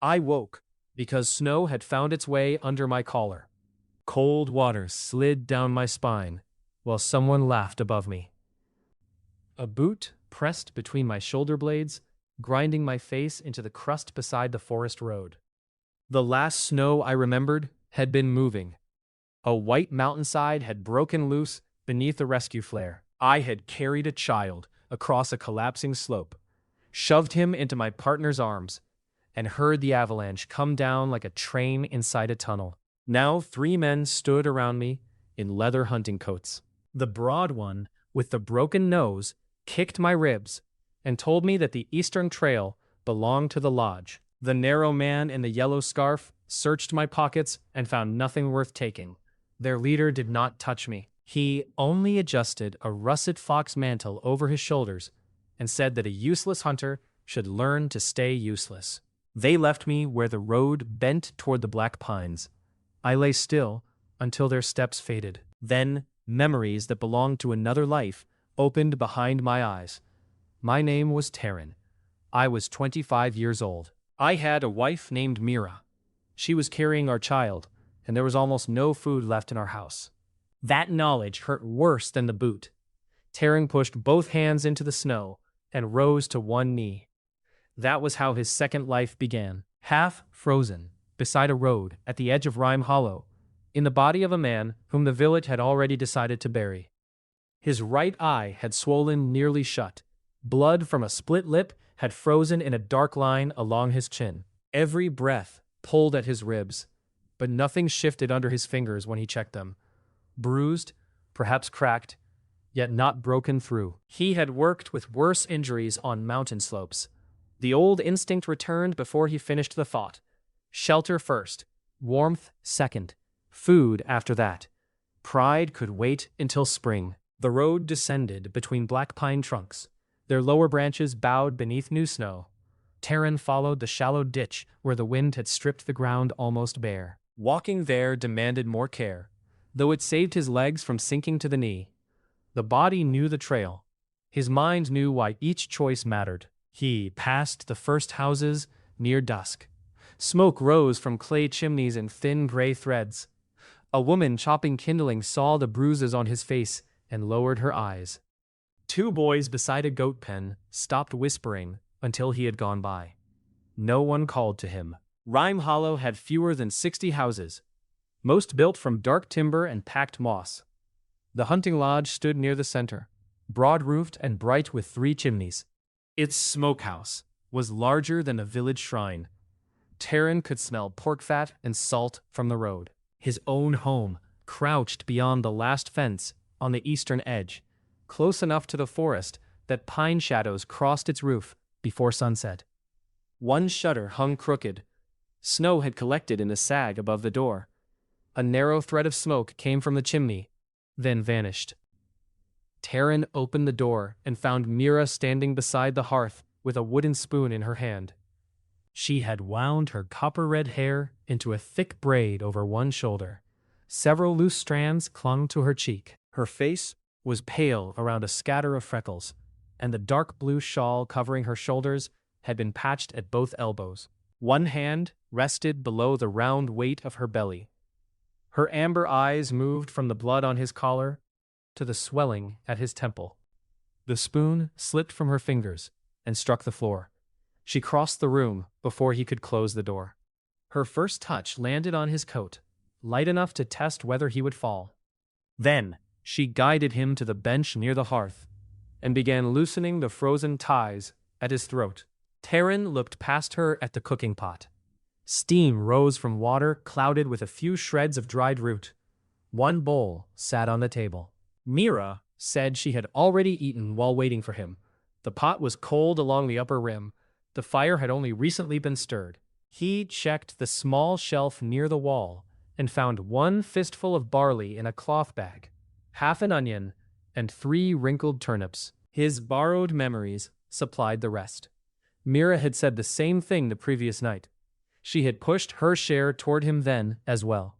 I woke because snow had found its way under my collar. Cold water slid down my spine while someone laughed above me. A boot pressed between my shoulder blades, grinding my face into the crust beside the forest road. The last snow I remembered had been moving. A white mountainside had broken loose beneath a rescue flare. I had carried a child across a collapsing slope, shoved him into my partner's arms, and heard the avalanche come down like a train inside a tunnel. Now 3 men stood around me in leather hunting coats. The broad one, with the broken nose, kicked my ribs and told me that the Eastern Trail belonged to the lodge. The narrow man in the yellow scarf searched my pockets and found nothing worth taking. Their leader did not touch me. He only adjusted a russet fox mantle over his shoulders and said that a useless hunter should learn to stay useless. They left me where the road bent toward the black pines. I lay still until their steps faded. Then, memories that belonged to another life opened behind my eyes. My name was Taren. I was 25 years old. I had a wife named Mira. She was carrying our child, and there was almost no food left in our house. That knowledge hurt worse than the boot. Taren pushed both hands into the snow and rose to one knee. That was how his second life began, half frozen, beside a road at the edge of Rime Hollow, in the body of a man whom the village had already decided to bury. His right eye had swollen nearly shut. Blood from a split lip had frozen in a dark line along his chin. Every breath pulled at his ribs, but nothing shifted under his fingers when he checked them. Bruised, perhaps cracked, yet not broken through. He had worked with worse injuries on mountain slopes. The old instinct returned before he finished the thought. Shelter first, warmth second, food after that. Pride could wait until spring. The road descended between black pine trunks. Their lower branches bowed beneath new snow. Taren followed the shallow ditch where the wind had stripped the ground almost bare. Walking there demanded more care, though it saved his legs from sinking to the knee. The body knew the trail. His mind knew why each choice mattered. He passed the first houses near dusk. Smoke rose from clay chimneys in thin gray threads. A woman chopping kindling saw the bruises on his face and lowered her eyes. 2 boys beside a goat pen stopped whispering until he had gone by. No one called to him. Rime Hollow had fewer than 60 houses, most built from dark timber and packed moss. The hunting lodge stood near the center, broad-roofed and bright with 3 chimneys. Its smokehouse was larger than a village shrine. Taren could smell pork fat and salt from the road. His own home crouched beyond the last fence on the eastern edge, close enough to the forest that pine shadows crossed its roof before sunset. One shutter hung crooked. Snow had collected in a sag above the door. A narrow thread of smoke came from the chimney, then vanished. Taren opened the door and found Mira standing beside the hearth with a wooden spoon in her hand. She had wound her copper-red hair into a thick braid over one shoulder. Several loose strands clung to her cheek. Her face was pale around a scatter of freckles, and the dark blue shawl covering her shoulders had been patched at both elbows. One hand rested below the round weight of her belly. Her amber eyes moved from the blood on his collar to the swelling at his temple. The spoon slipped from her fingers and struck the floor. She crossed the room before he could close the door. Her first touch landed on his coat, light enough to test whether he would fall. Then, she guided him to the bench near the hearth and began loosening the frozen ties at his throat. Taren looked past her at the cooking pot. Steam rose from water clouded with a few shreds of dried root. One bowl sat on the table. Mira said she had already eaten while waiting for him. The pot was cold along the upper rim. The fire had only recently been stirred. He checked the small shelf near the wall and found 1 fistful of barley in a cloth bag, half an onion, and 3 wrinkled turnips. His borrowed memories supplied the rest. Mira had said the same thing the previous night. She had pushed her share toward him then as well.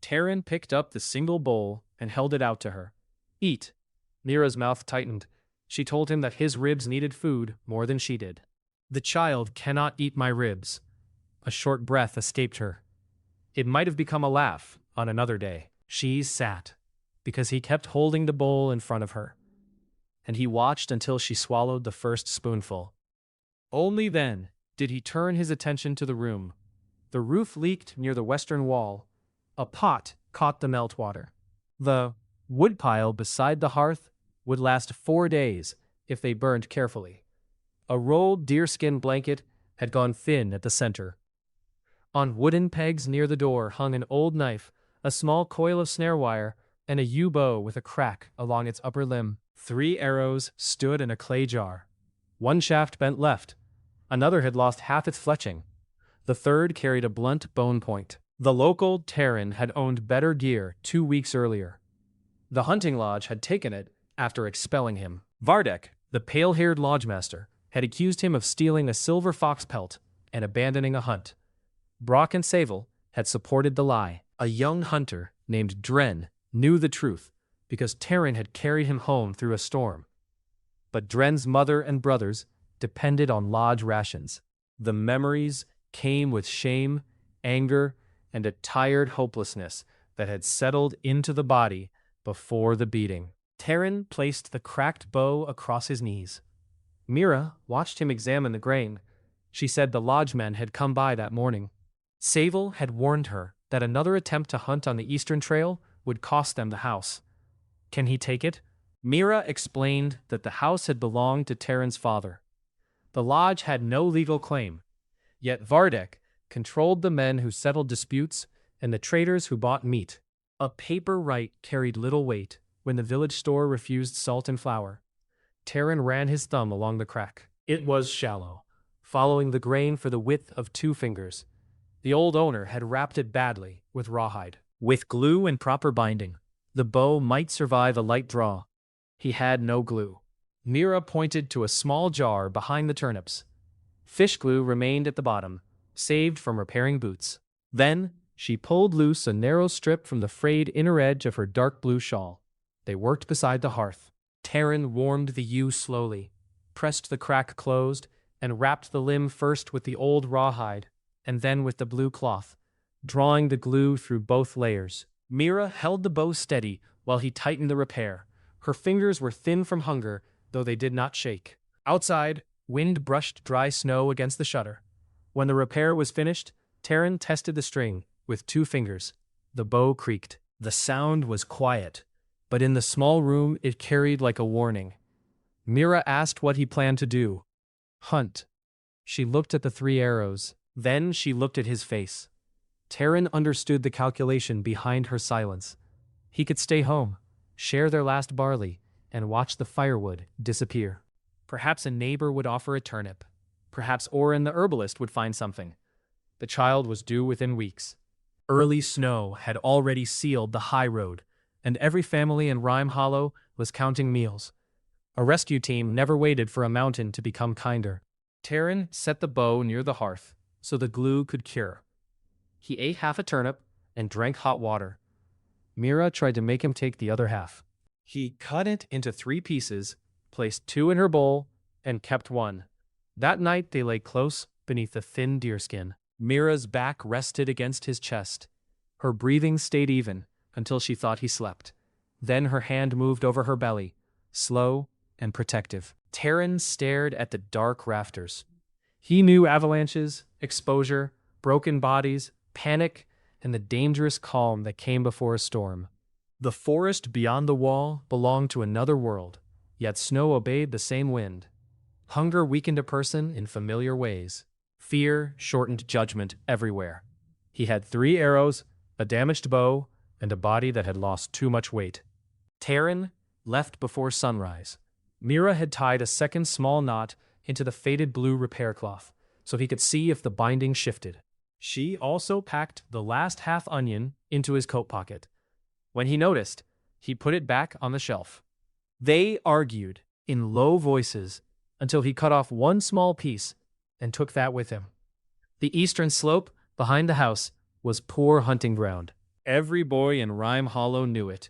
Taren picked up the single bowl and held it out to her. Eat. Mira's mouth tightened. She told him that his ribs needed food more than she did. The child cannot eat my ribs. A short breath escaped her. It might have become a laugh on another day. She sat, because he kept holding the bowl in front of her, and he watched until she swallowed the first spoonful. Only then did he turn his attention to the room. The roof leaked near the western wall. A pot caught the meltwater. The woodpile beside the hearth would last 4 days if they burned carefully. A rolled deerskin blanket had gone thin at the center. On wooden pegs near the door hung an old knife, a small coil of snare wire, and a yew bow with a crack along its upper limb. 3 arrows stood in a clay jar. One shaft bent left. Another had lost half its fletching. The third carried a blunt bone point. The local Taren had owned better gear 2 weeks earlier. The hunting lodge had taken it after expelling him. Vardek, the pale-haired lodgemaster, had accused him of stealing a silver fox pelt and abandoning a hunt. Brock and Savel had supported the lie. A young hunter named Dren knew the truth because Taren had carried him home through a storm. But Dren's mother and brothers depended on lodge rations. The memories came with shame, anger, and a tired hopelessness that had settled into the body before the beating. Taren placed the cracked bow across his knees. Mira watched him examine the grain. She said the lodgemen had come by that morning. Savel had warned her that another attempt to hunt on the eastern trail would cost them the house. Can he take it? Mira explained that the house had belonged to Taren's father. The lodge had no legal claim, yet Vardek controlled the men who settled disputes and the traders who bought meat. A paper right carried little weight when the village store refused salt and flour. Taren ran his thumb along the crack. It was shallow, following the grain for the width of 2 fingers. The old owner had wrapped it badly with rawhide. With glue and proper binding, the bow might survive a light draw. He had no glue. Mira pointed to a small jar behind the turnips. Fish glue remained at the bottom, saved from repairing boots. Then she pulled loose a narrow strip from the frayed inner edge of her dark blue shawl. They worked beside the hearth. Taren warmed the yew slowly, pressed the crack closed, and wrapped the limb first with the old rawhide, and then with the blue cloth, drawing the glue through both layers. Mira held the bow steady while he tightened the repair. Her fingers were thin from hunger, though they did not shake. Outside, wind brushed dry snow against the shutter. When the repair was finished, Taren tested the string with 2 fingers. The bow creaked. The sound was quiet, but in the small room it carried like a warning. Mira asked what he planned to do. Hunt. She looked at the 3 arrows. Then she looked at his face. Taren understood the calculation behind her silence. He could stay home, share their last barley, and watch the firewood disappear. Perhaps a neighbor would offer a turnip. Perhaps Oren the herbalist would find something. The child was due within weeks. Early snow had already sealed the high road, and every family in Rime Hollow was counting meals. A rescue team never waited for a mountain to become kinder. Taren set the bow near the hearth so the glue could cure. He ate half a turnip and drank hot water. Mira tried to make him take the other half. He cut it into 3 pieces, placed 2 in her bowl, and kept 1. That night they lay close beneath the thin deerskin. Mira's back rested against his chest. Her breathing stayed even until she thought he slept. Then her hand moved over her belly, slow and protective. Taren stared at the dark rafters. He knew avalanches, exposure, broken bodies, panic, and the dangerous calm that came before a storm. The forest beyond the wall belonged to another world, yet snow obeyed the same wind. Hunger weakened a person in familiar ways. Fear shortened judgment everywhere. He had 3 arrows, a damaged bow, and a body that had lost too much weight. Taren left before sunrise. Mira had tied a second small knot into the faded blue repair cloth, so he could see if the binding shifted. She also packed the last half onion into his coat pocket. When he noticed, he put it back on the shelf. They argued in low voices until he cut off 1 small piece and took that with him. The eastern slope behind the house was poor hunting ground. Every boy in Rime Hollow knew it.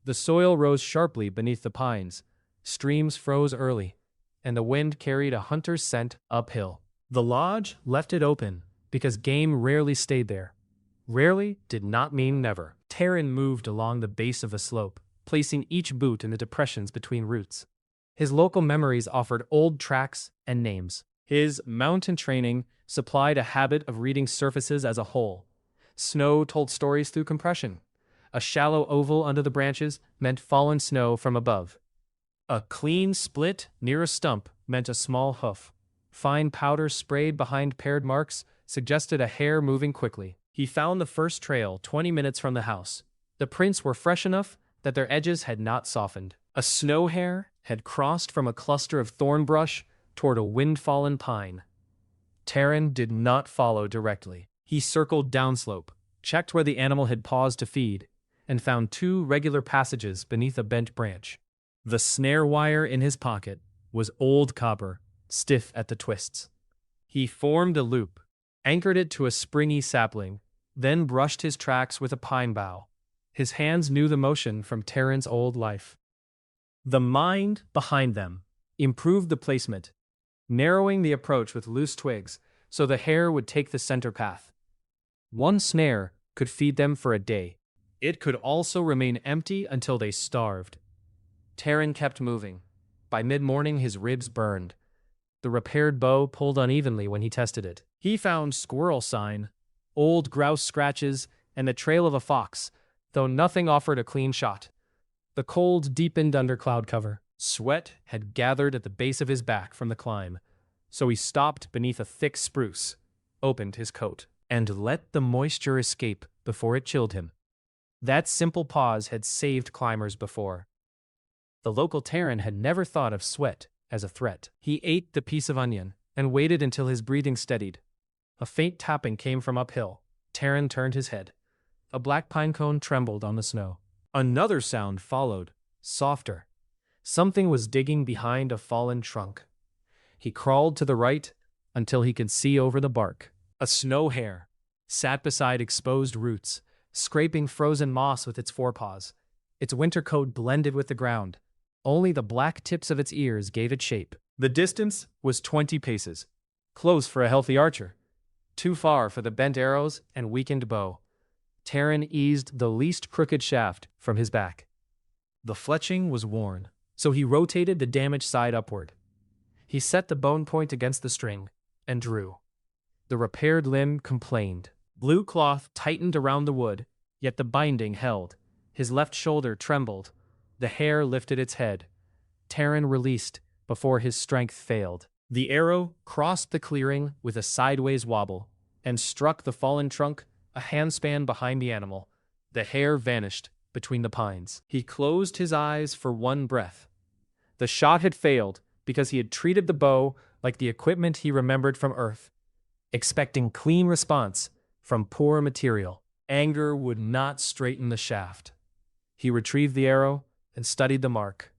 The soil rose sharply beneath the pines, streams froze early, and the wind carried a hunter's scent uphill. The lodge left it open, because game rarely stayed there. Rarely did not mean never. Taren moved along the base of the slope, placing each boot in the depressions between roots. His local memories offered old tracks and names. His mountain training supplied a habit of reading surfaces as a whole. Snow told stories through compression. A shallow oval under the branches meant fallen snow from above. A clean split near a stump meant a small hoof. Fine powder sprayed behind paired marks suggested a hare moving quickly. He found the first trail 20 minutes from the house. The prints were fresh enough that their edges had not softened. A snow hare had crossed from a cluster of thorn brush toward a wind-fallen pine. Taren did not follow directly. He circled downslope, checked where the animal had paused to feed, and found 2 regular passages beneath a bent branch. The snare wire in his pocket was old copper, stiff at the twists. He formed a loop, anchored it to a springy sapling, then brushed his tracks with a pine bough. His hands knew the motion from Taren's old life. The mind behind them improved the placement, narrowing the approach with loose twigs so the hare would take the center path. One snare could feed them for a day. It could also remain empty until they starved. Taren kept moving. By mid-morning, his ribs burned. The repaired bow pulled unevenly when he tested it. He found squirrel sign, old grouse scratches, and the trail of a fox, though nothing offered a clean shot. The cold deepened under cloud cover. Sweat had gathered at the base of his back from the climb, so he stopped beneath a thick spruce, opened his coat, and let the moisture escape before it chilled him. That simple pause had saved climbers before. The local Taren had never thought of sweat as a threat. He ate the piece of onion and waited until his breathing steadied. A faint tapping came from uphill. Taren turned his head. A black pine cone trembled on the snow. Another sound followed, softer. Something was digging behind a fallen trunk. He crawled to the right until he could see over the bark. A snow hare sat beside exposed roots, scraping frozen moss with its forepaws. Its winter coat blended with the ground. Only the black tips of its ears gave it shape. The distance was 20 paces. Close for a healthy archer. Too far for the bent arrows and weakened bow. Taren eased the least crooked shaft from his back. The fletching was worn, so he rotated the damaged side upward. He set the bone point against the string and drew. The repaired limb complained. Blue cloth tightened around the wood, yet the binding held. His left shoulder trembled. The hare lifted its head. Taren released before his strength failed. The arrow crossed the clearing with a sideways wobble and struck the fallen trunk a handspan behind the animal. The hare vanished between the pines. He closed his eyes for one breath. The shot had failed because he had treated the bow like the equipment he remembered from Earth, expecting clean response from poor material. Anger would not straighten the shaft. He retrieved the arrow and studied the mark.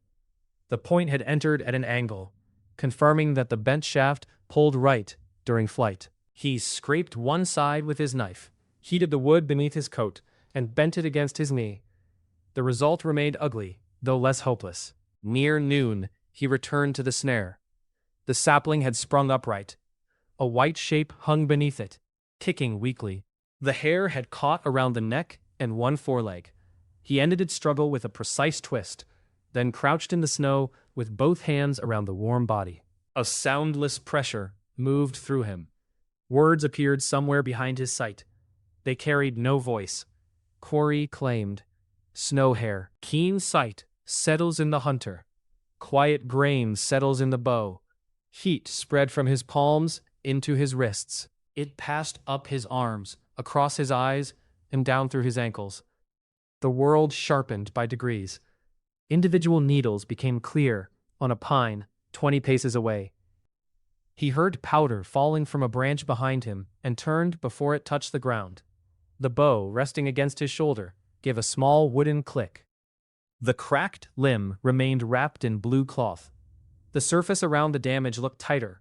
The point had entered at an angle, confirming that the bent shaft pulled right during flight. He scraped one side with his knife, heated the wood beneath his coat, and bent it against his knee. The result remained ugly, though less hopeless. Near noon, he returned to the snare. The sapling had sprung upright. A white shape hung beneath it, kicking weakly. The hare had caught around the neck and one foreleg. He ended its struggle with a precise twist, then crouched in the snow with both hands around the warm body. A soundless pressure moved through him. Words appeared somewhere behind his sight. They carried no voice. Quarry claimed. Snow hare. Keen sight settles in the hunter. Quiet brain settles in the bow. Heat spread from his palms into his wrists. It passed up his arms, across his eyes, and down through his ankles. The world sharpened by degrees. Individual needles became clear on a pine 20 paces away. He heard powder falling from a branch behind him and turned before it touched the ground. The bow, resting against his shoulder, gave a small wooden click. The cracked limb remained wrapped in blue cloth. The surface around the damage looked tighter,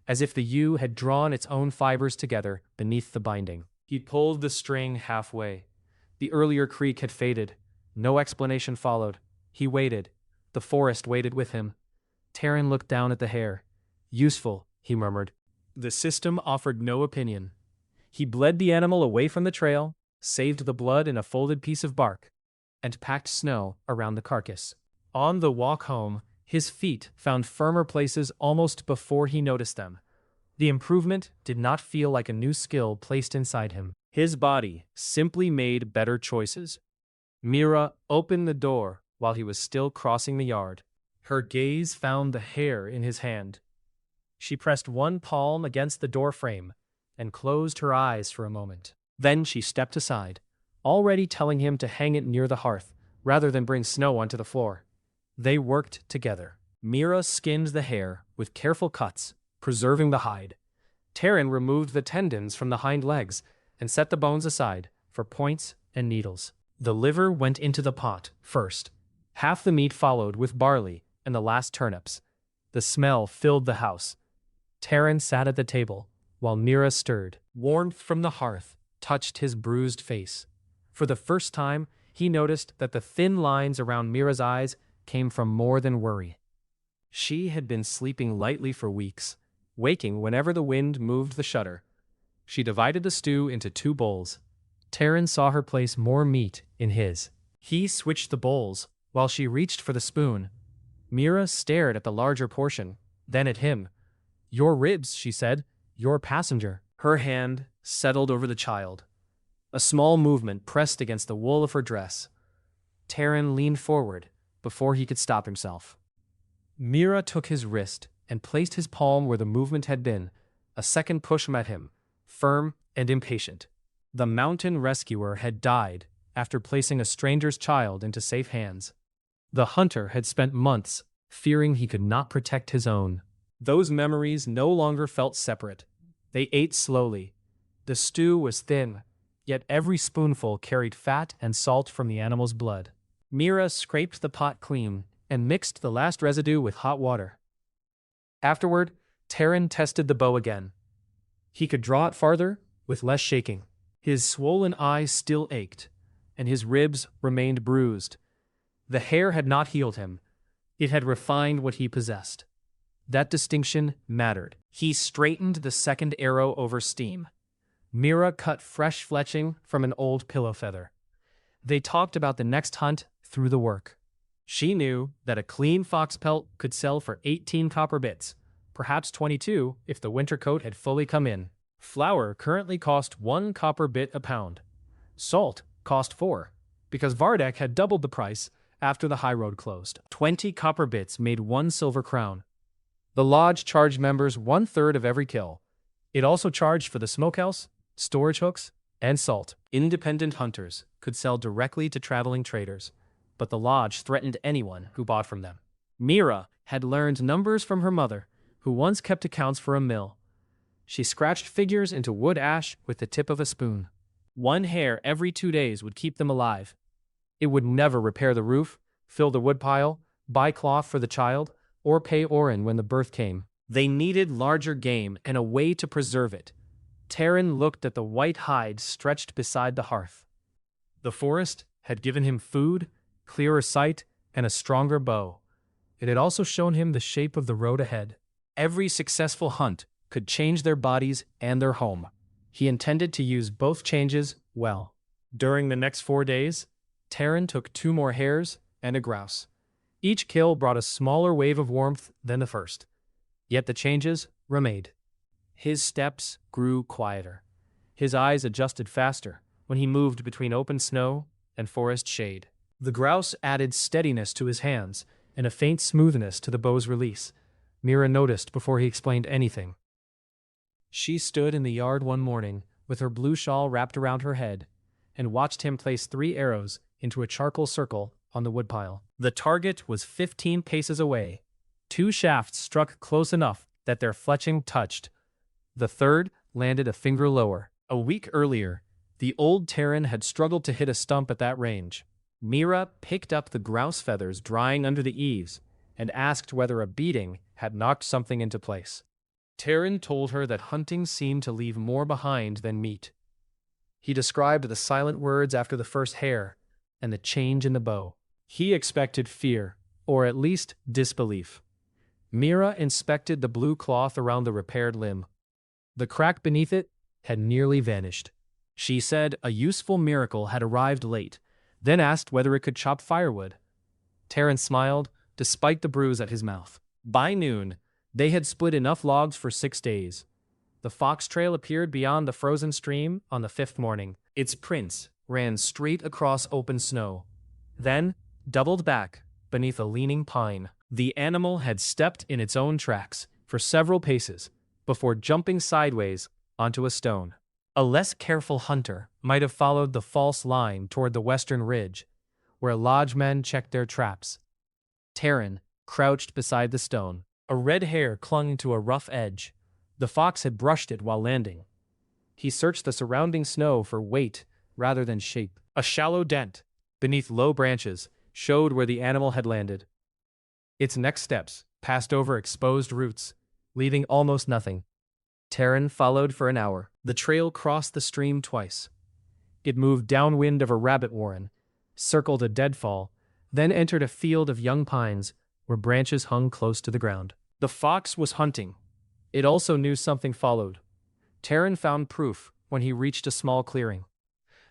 as if the yew had drawn its own fibers together beneath the binding. He pulled the string halfway. The earlier creak had faded. No explanation followed. He waited. The forest waited with him. Taren looked down at the hare. Useful, he murmured. The system offered no opinion. He bled the animal away from the trail, saved the blood in a folded piece of bark, and packed snow around the carcass. On the walk home, his feet found firmer places almost before he noticed them. The improvement did not feel like a new skill placed inside him. His body simply made better choices. Mira opened the door while he was still crossing the yard. Her gaze found the hair in his hand. She pressed one palm against the door frame and closed her eyes for a moment. Then she stepped aside, already telling him to hang it near the hearth rather than bring snow onto the floor. They worked together. Mira skinned the hair with careful cuts, preserving the hide. Taren removed the tendons from the hind legs and set the bones aside for points and needles. The liver went into the pot first. Half the meat followed with barley and the last turnips. The smell filled the house. Taren sat at the table while Mira stirred. Warmth from the hearth touched his bruised face. For the first time, he noticed that the thin lines around Mira's eyes came from more than worry. She had been sleeping lightly for weeks, waking whenever the wind moved the shutter. She divided the stew into 2 bowls. Taren saw her place more meat in his. He switched the bowls while she reached for the spoon. Mira stared at the larger portion, then at him. "Your ribs," she said. "Your passenger." Her hand settled over the child. A small movement pressed against the wool of her dress. Taren leaned forward before he could stop himself. Mira took his wrist and placed his palm where the movement had been. A second push met him, firm and impatient. The mountain rescuer had died after placing a stranger's child into safe hands. The hunter had spent months fearing he could not protect his own. Those memories no longer felt separate. They ate slowly. The stew was thin, yet every spoonful carried fat and salt from the animal's blood. Mira scraped the pot clean and mixed the last residue with hot water. Afterward, Taren tested the bow again. He could draw it farther with less shaking. His swollen eyes still ached, and his ribs remained bruised. The hair had not healed him. It had refined what he possessed. That distinction mattered. He straightened the second arrow over steam. Mira cut fresh fletching from an old pillow feather. They talked about the next hunt through the work. She knew that a clean fox pelt could sell for 18 copper bits, perhaps 22 if the winter coat had fully come in. Flour currently cost 1 copper bit a pound. Salt cost 4, because Vardek had doubled the price after the high road closed. 20 copper bits made 1 silver crown. The lodge charged members 1/3 of every kill. It also charged for the smokehouse, storage hooks, and salt. Independent hunters could sell directly to traveling traders, but the lodge threatened anyone who bought from them. Mira had learned numbers from her mother, who once kept accounts for a mill. She scratched figures into wood ash with the tip of a spoon. 1 hair every 2 days would keep them alive. It would never repair the roof, fill the woodpile, buy cloth for the child, or pay Oren when the birth came. They needed larger game and a way to preserve it. Taren looked at the white hide stretched beside the hearth. The forest had given him food, clearer sight, and a stronger bow. It had also shown him the shape of the road ahead. Every successful hunt could change their bodies and their home. He intended to use both changes well. During the next 4 days, Taren took 2 more hares and a grouse. Each kill brought a smaller wave of warmth than the first. Yet the changes remained. His steps grew quieter. His eyes adjusted faster when he moved between open snow and forest shade. The grouse added steadiness to his hands and a faint smoothness to the bow's release. Mira noticed before he explained anything. She stood in the yard one morning with her blue shawl wrapped around her head and watched him place 3 arrows into a charcoal circle on the woodpile. The target was 15 paces away. 2 shafts struck close enough that their fletching touched. The third landed a finger lower. A week earlier, the old Taren had struggled to hit a stump at that range. Mira picked up the grouse feathers drying under the eaves and asked whether a beating had knocked something into place. Taren told her that hunting seemed to leave more behind than meat. He described the silent words after the first hare and the change in the bow. He expected fear, or at least disbelief. Mira inspected the blue cloth around the repaired limb. The crack beneath it had nearly vanished. She said a useful miracle had arrived late, then asked whether it could chop firewood. Taren smiled, despite the bruise at his mouth. By noon, they had split enough logs for 6 days. The fox trail appeared beyond the frozen stream on the 5th morning. Its prints ran straight across open snow, then doubled back beneath a leaning pine. The animal had stepped in its own tracks for several paces before jumping sideways onto a stone. A less careful hunter might have followed the false line toward the western ridge, where lodgemen checked their traps. Taren crouched beside the stone. A red hair clung to a rough edge. The fox had brushed it while landing. He searched the surrounding snow for weight rather than shape. A shallow dent beneath low branches showed where the animal had landed. Its next steps passed over exposed roots, leaving almost nothing. Taren followed for an hour. The trail crossed the stream twice. It moved downwind of a rabbit warren, circled a deadfall, then entered a field of young pines where branches hung close to the ground. The fox was hunting. It also knew something followed. Taren found proof when he reached a small clearing.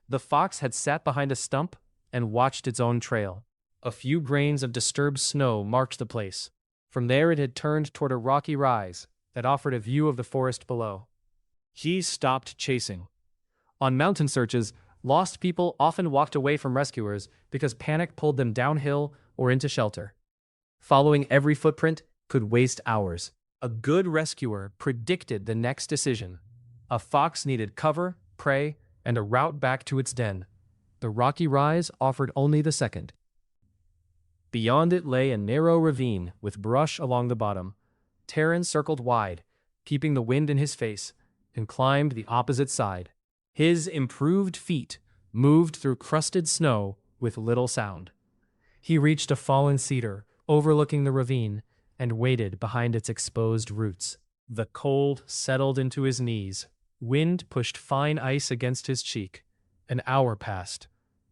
The fox had sat behind a stump and watched its own trail. A few grains of disturbed snow marked the place. From there it had turned toward a rocky rise that offered a view of the forest below. He stopped chasing. On mountain searches, lost people often walked away from rescuers because panic pulled them downhill or into shelter. Following every footprint could waste hours. A good rescuer predicted the next decision. A fox needed cover, prey, and a route back to its den. The rocky rise offered only the second. Beyond it lay a narrow ravine with brush along the bottom. Taren circled wide, keeping the wind in his face, and climbed the opposite side. His improved feet moved through crusted snow with little sound. He reached a fallen cedar overlooking the ravine and waited behind its exposed roots. The cold settled into his knees. Wind pushed fine ice against his cheek. An hour passed.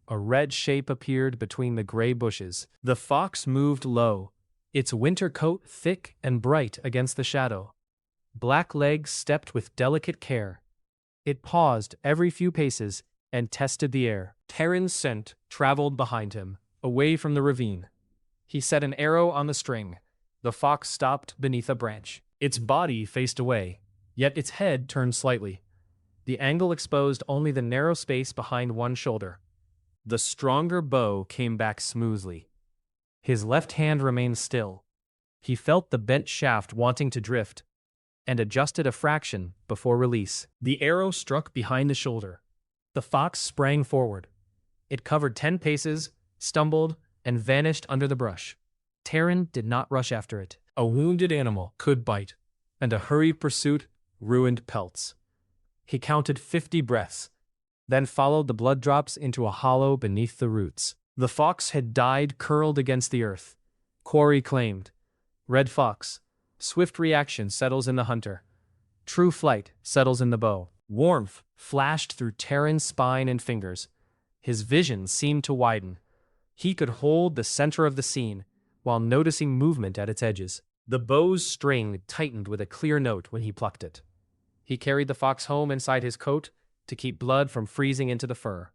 A red shape appeared between the gray bushes. The fox moved low, its winter coat thick and bright against the shadow. Black legs stepped with delicate care. It paused every few paces and tested the air. Taren's scent traveled behind him, away from the ravine. He set an arrow on the string. The fox stopped beneath a branch. Its body faced away, yet its head turned slightly. The angle exposed only the narrow space behind one shoulder. The stronger bow came back smoothly. His left hand remained still. He felt the bent shaft wanting to drift, and adjusted a fraction before release. The arrow struck behind the shoulder. The fox sprang forward. It covered 10 paces, stumbled, and vanished under the brush. Taren did not rush after it. A wounded animal could bite, and a hurried pursuit ruined pelts. He counted 50 breaths, then followed the blood drops into a hollow beneath the roots. The fox had died curled against the earth. Quarry claimed. Red fox. Swift reaction settles in the hunter. True flight settles in the bow. Warmth flashed through Taren's spine and fingers. His vision seemed to widen. He could hold the center of the scene while noticing movement at its edges. The bow's string tightened with a clear note when he plucked it. He carried the fox home inside his coat to keep blood from freezing into the fur.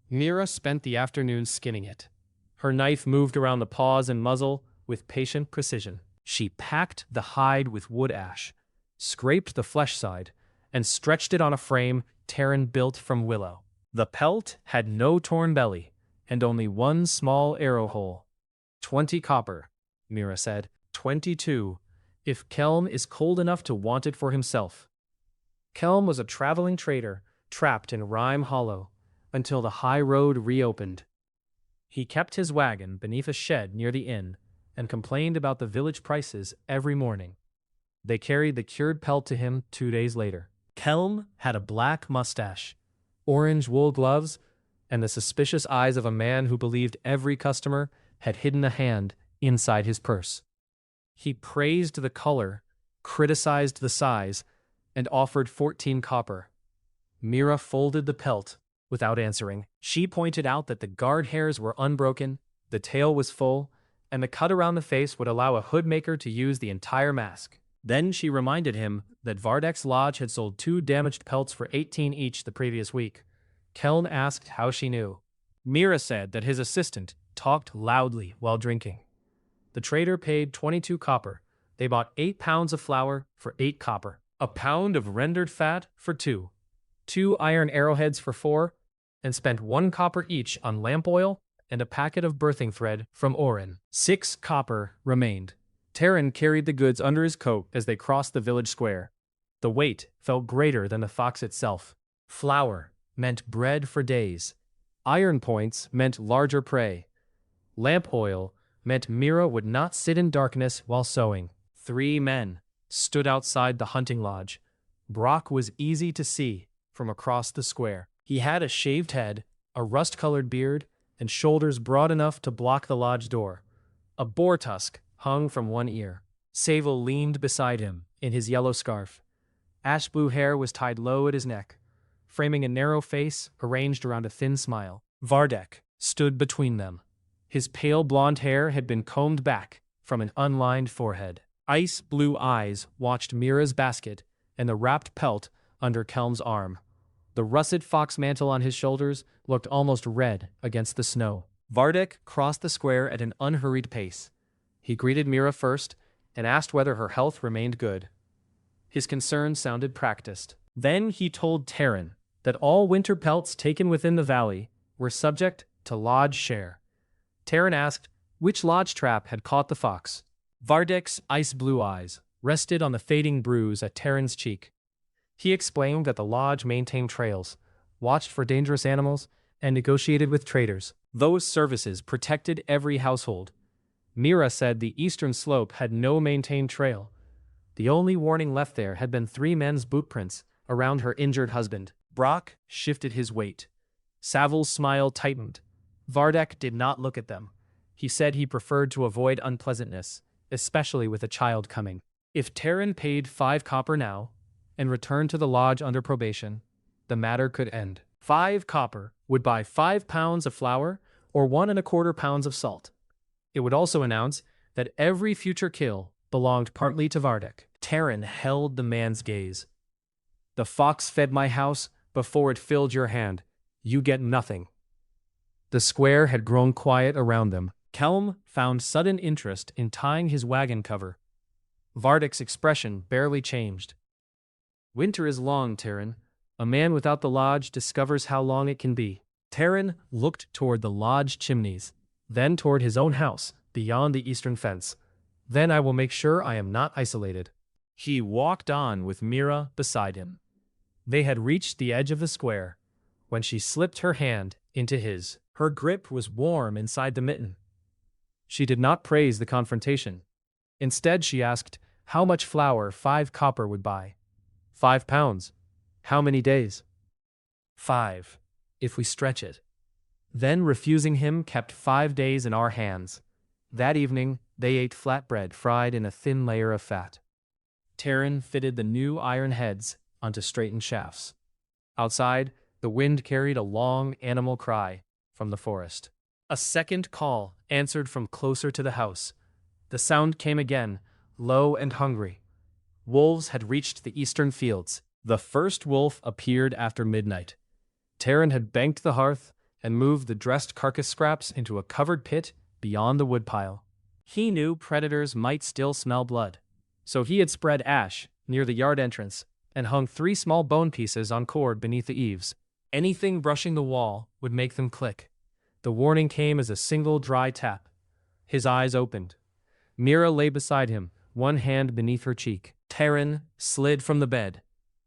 Mira spent the afternoon skinning it. Her knife moved around the paws and muzzle with patient precision. She packed the hide with wood ash, scraped the flesh side, and stretched it on a frame Taren built from willow. The pelt had no torn belly, and only one small arrow hole. 20 copper, Mira said. 22, if Kelm is cold enough to want it for himself. Kelm was a traveling trader trapped in Rime Hollow until the high road reopened. He kept his wagon beneath a shed near the inn and complained about the village prices every morning. They carried the cured pelt to him 2 days later. Kelm had a black mustache, orange wool gloves, and the suspicious eyes of a man who believed every customer had hidden a hand inside his purse. He praised the color, criticized the size, and offered 14 copper. Mira folded the pelt without answering. She pointed out that the guard hairs were unbroken, the tail was full, and the cut around the face would allow a hoodmaker to use the entire mask. Then she reminded him that Vardek's lodge had sold 2 damaged pelts for 18 each the previous week. Keln asked how she knew. Mira said that his assistant talked loudly while drinking. The trader paid 22 copper. They bought 8 pounds of flour for 8 copper, a pound of rendered fat for 2, 2 iron arrowheads for 4, and spent 1 copper each on lamp oil and a packet of birthing thread from Orin. 6 copper remained. Taren carried the goods under his coat as they crossed the village square. The weight felt greater than the fox itself. Flour meant bread for days. Iron points meant larger prey. Lamp oil meant Mira would not sit in darkness while sewing. 3 men stood outside the hunting lodge. Brock was easy to see from across the square. He had a shaved head, a rust-colored beard, and shoulders broad enough to block the lodge door. A boar tusk hung from one ear. Sable leaned beside him in his yellow scarf. Ash-blue hair was tied low at his neck, framing a narrow face arranged around a thin smile. Vardek stood between them. His pale blonde hair had been combed back from an unlined forehead. Ice-blue eyes watched Mira's basket and the wrapped pelt under Kelm's arm. The russet fox mantle on his shoulders looked almost red against the snow. Vardek crossed the square at an unhurried pace. He greeted Mira first and asked whether her health remained good. His concern sounded practiced. Then he told Taren that all winter pelts taken within the valley were subject to lodge share. Taren asked which lodge trap had caught the fox. Vardek's ice-blue eyes rested on the fading bruise at Taren's cheek. He explained that the lodge maintained trails, watched for dangerous animals, and negotiated with traders. Those services protected every household. Mira said the eastern slope had no maintained trail. The only warning left there had been 3 men's boot prints around her injured husband. Brock shifted his weight. Savil's smile tightened. Vardek did not look at them. He said he preferred to avoid unpleasantness, especially with a child coming. If Taren paid 5 copper now and returned to the lodge under probation, the matter could end. 5 copper would buy 5 pounds of flour or 1¼ pounds of salt. It would also announce that every future kill belonged partly to Vardek. Taren held the man's gaze. The fox fed my house before it filled your hand. You get nothing. The square had grown quiet around them. Kelm found sudden interest in tying his wagon cover. Vardek's expression barely changed. Winter is long, Taren. A man without the lodge discovers how long it can be. Taren looked toward the lodge chimneys, then toward his own house, beyond the eastern fence. Then I will make sure I am not isolated. He walked on with Mira beside him. They had reached the edge of the square when she slipped her hand into his. Her grip was warm inside the mitten. She did not praise the confrontation. Instead, she asked how much flour 5 copper would buy. 5 pounds. How many days? 5, if we stretch it. Then, refusing him, kept 5 days in our hands. That evening, they ate flatbread fried in a thin layer of fat. Taren fitted the new iron heads onto straightened shafts. Outside, the wind carried a long animal cry from the forest. A second call answered from closer to the house. The sound came again, low and hungry. Wolves had reached the eastern fields. The first wolf appeared after midnight. Taren had banked the hearth and moved the dressed carcass scraps into a covered pit beyond the woodpile. He knew predators might still smell blood, so he had spread ash near the yard entrance and hung 3 small bone pieces on cord beneath the eaves. Anything brushing the wall would make them click. The warning came as a single dry tap. His eyes opened. Mira lay beside him, one hand beneath her cheek. Taren slid from the bed,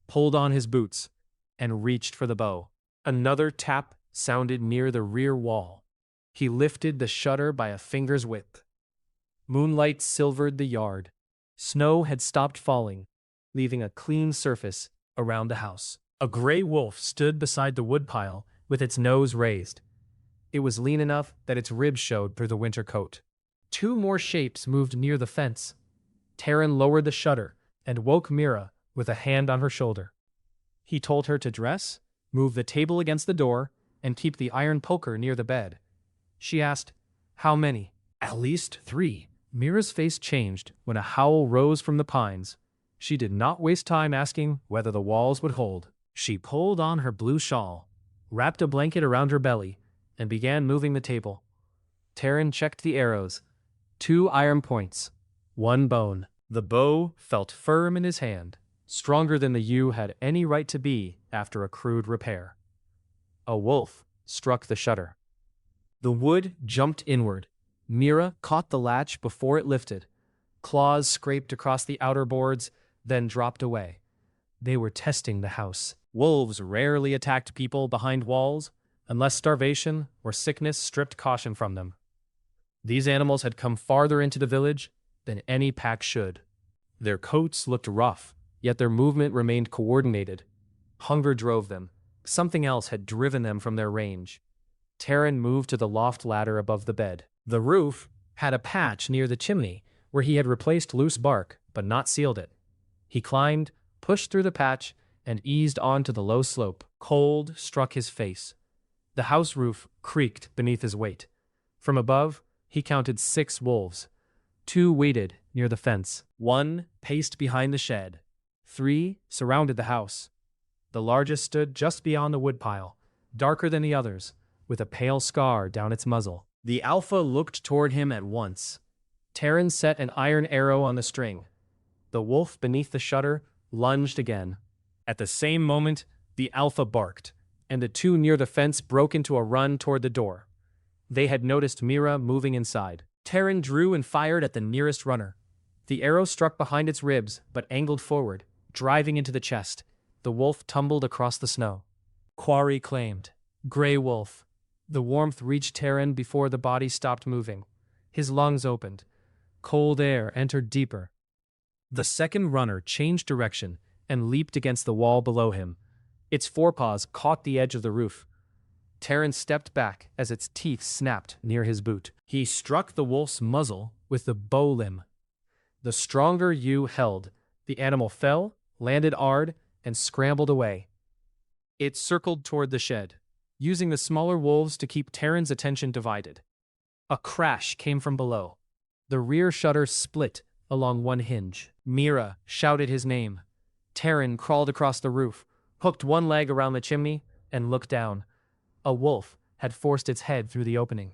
pulled on his boots, and reached for the bow. Another tap sounded near the rear wall. He lifted the shutter by a finger's width. Moonlight silvered the yard. Snow had stopped falling, leaving a clean surface around the house. A gray wolf stood beside the woodpile with its nose raised. It was lean enough that its ribs showed through the winter coat. 2 more shapes moved near the fence. Taren lowered the shutter and woke Mira with a hand on her shoulder. He told her to dress, move the table against the door, and keep the iron poker near the bed. She asked, "How many?" "At least 3. Mira's face changed when a howl rose from the pines. She did not waste time asking whether the walls would hold. She pulled on her blue shawl, wrapped a blanket around her belly, and began moving the table. Taren checked the arrows. 2 iron points, 1 bone. The bow felt firm in his hand, stronger than the yew had any right to be after a crude repair. A wolf struck the shutter. The wood jumped inward. Mira caught the latch before it lifted. Claws scraped across the outer boards, then dropped away. They were testing the house. Wolves rarely attacked people behind walls, unless starvation or sickness stripped caution from them. These animals had come farther into the village than any pack should. Their coats looked rough, yet their movement remained coordinated. Hunger drove them. Something else had driven them from their range. Taren moved to the loft ladder above the bed. The roof had a patch near the chimney where he had replaced loose bark but not sealed it. He climbed, pushed through the patch, and eased onto the low slope. Cold struck his face. The house roof creaked beneath his weight. From above, he counted 6 wolves. 2 waited near the fence. 1 paced behind the shed. 3 surrounded the house. The largest stood just beyond the woodpile, darker than the others, with a pale scar down its muzzle. The alpha looked toward him at once. Taren set an iron arrow on the string. The wolf beneath the shutter lunged again. At the same moment, the alpha barked, and the 2 near the fence broke into a run toward the door. They had noticed Mira moving inside. Taren drew and fired at the nearest runner. The arrow struck behind its ribs, but angled forward, driving into the chest. The wolf tumbled across the snow. Quarry claimed. Gray wolf. The warmth reached Taren before the body stopped moving. His lungs opened. Cold air entered deeper. The second runner changed direction and leaped against the wall below him. Its forepaws caught the edge of the roof. Taren stepped back as its teeth snapped near his boot. He struck the wolf's muzzle with the bow limb. The stronger yew held. The animal fell, landed hard, and scrambled away. It circled toward the shed, using the smaller wolves to keep Taren's attention divided. A crash came from below. The rear shutter split along one hinge. Mira shouted his name. Taren crawled across the roof, hooked one leg around the chimney, and looked down. A wolf had forced its head through the opening.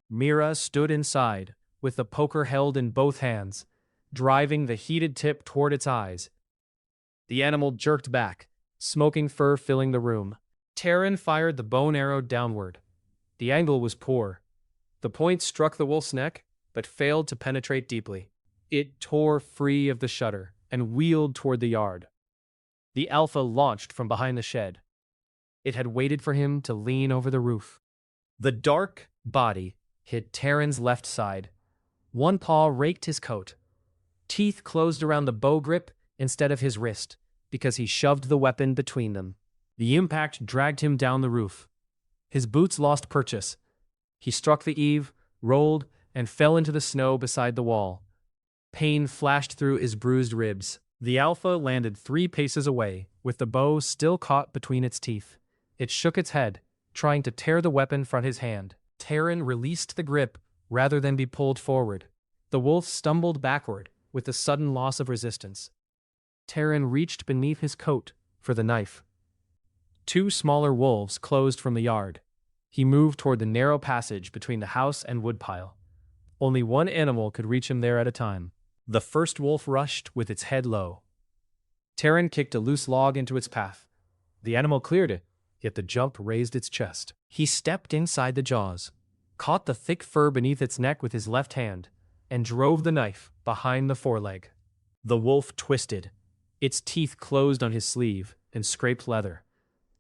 Mira stood inside, with the poker held in both hands, driving the heated tip toward its eyes. The animal jerked back, smoking fur filling the room. Taren fired the bone arrow downward. The angle was poor. The point struck the wolf's neck, but failed to penetrate deeply. It tore free of the shutter and wheeled toward the yard. The alpha launched from behind the shed. It had waited for him to lean over the roof. The dark body hit Taren's left side. One paw raked his coat. Teeth closed around the bow grip instead of his wrist, because he shoved the weapon between them. The impact dragged him down the roof. His boots lost purchase. He struck the eave, rolled, and fell into the snow beside the wall. Pain flashed through his bruised ribs. The alpha landed 3 paces away, with the bow still caught between its teeth. It shook its head, trying to tear the weapon from his hand. Taren released the grip rather than be pulled forward. The wolf stumbled backward with the sudden loss of resistance. Taren reached beneath his coat for the knife. 2 smaller wolves closed from the yard. He moved toward the narrow passage between the house and woodpile. Only one animal could reach him there at a time. The first wolf rushed with its head low. Taren kicked a loose log into its path. The animal cleared it, yet the jump raised its chest. He stepped inside the jaws, caught the thick fur beneath its neck with his left hand, and drove the knife behind the foreleg. The wolf twisted. Its teeth closed on his sleeve and scraped leather.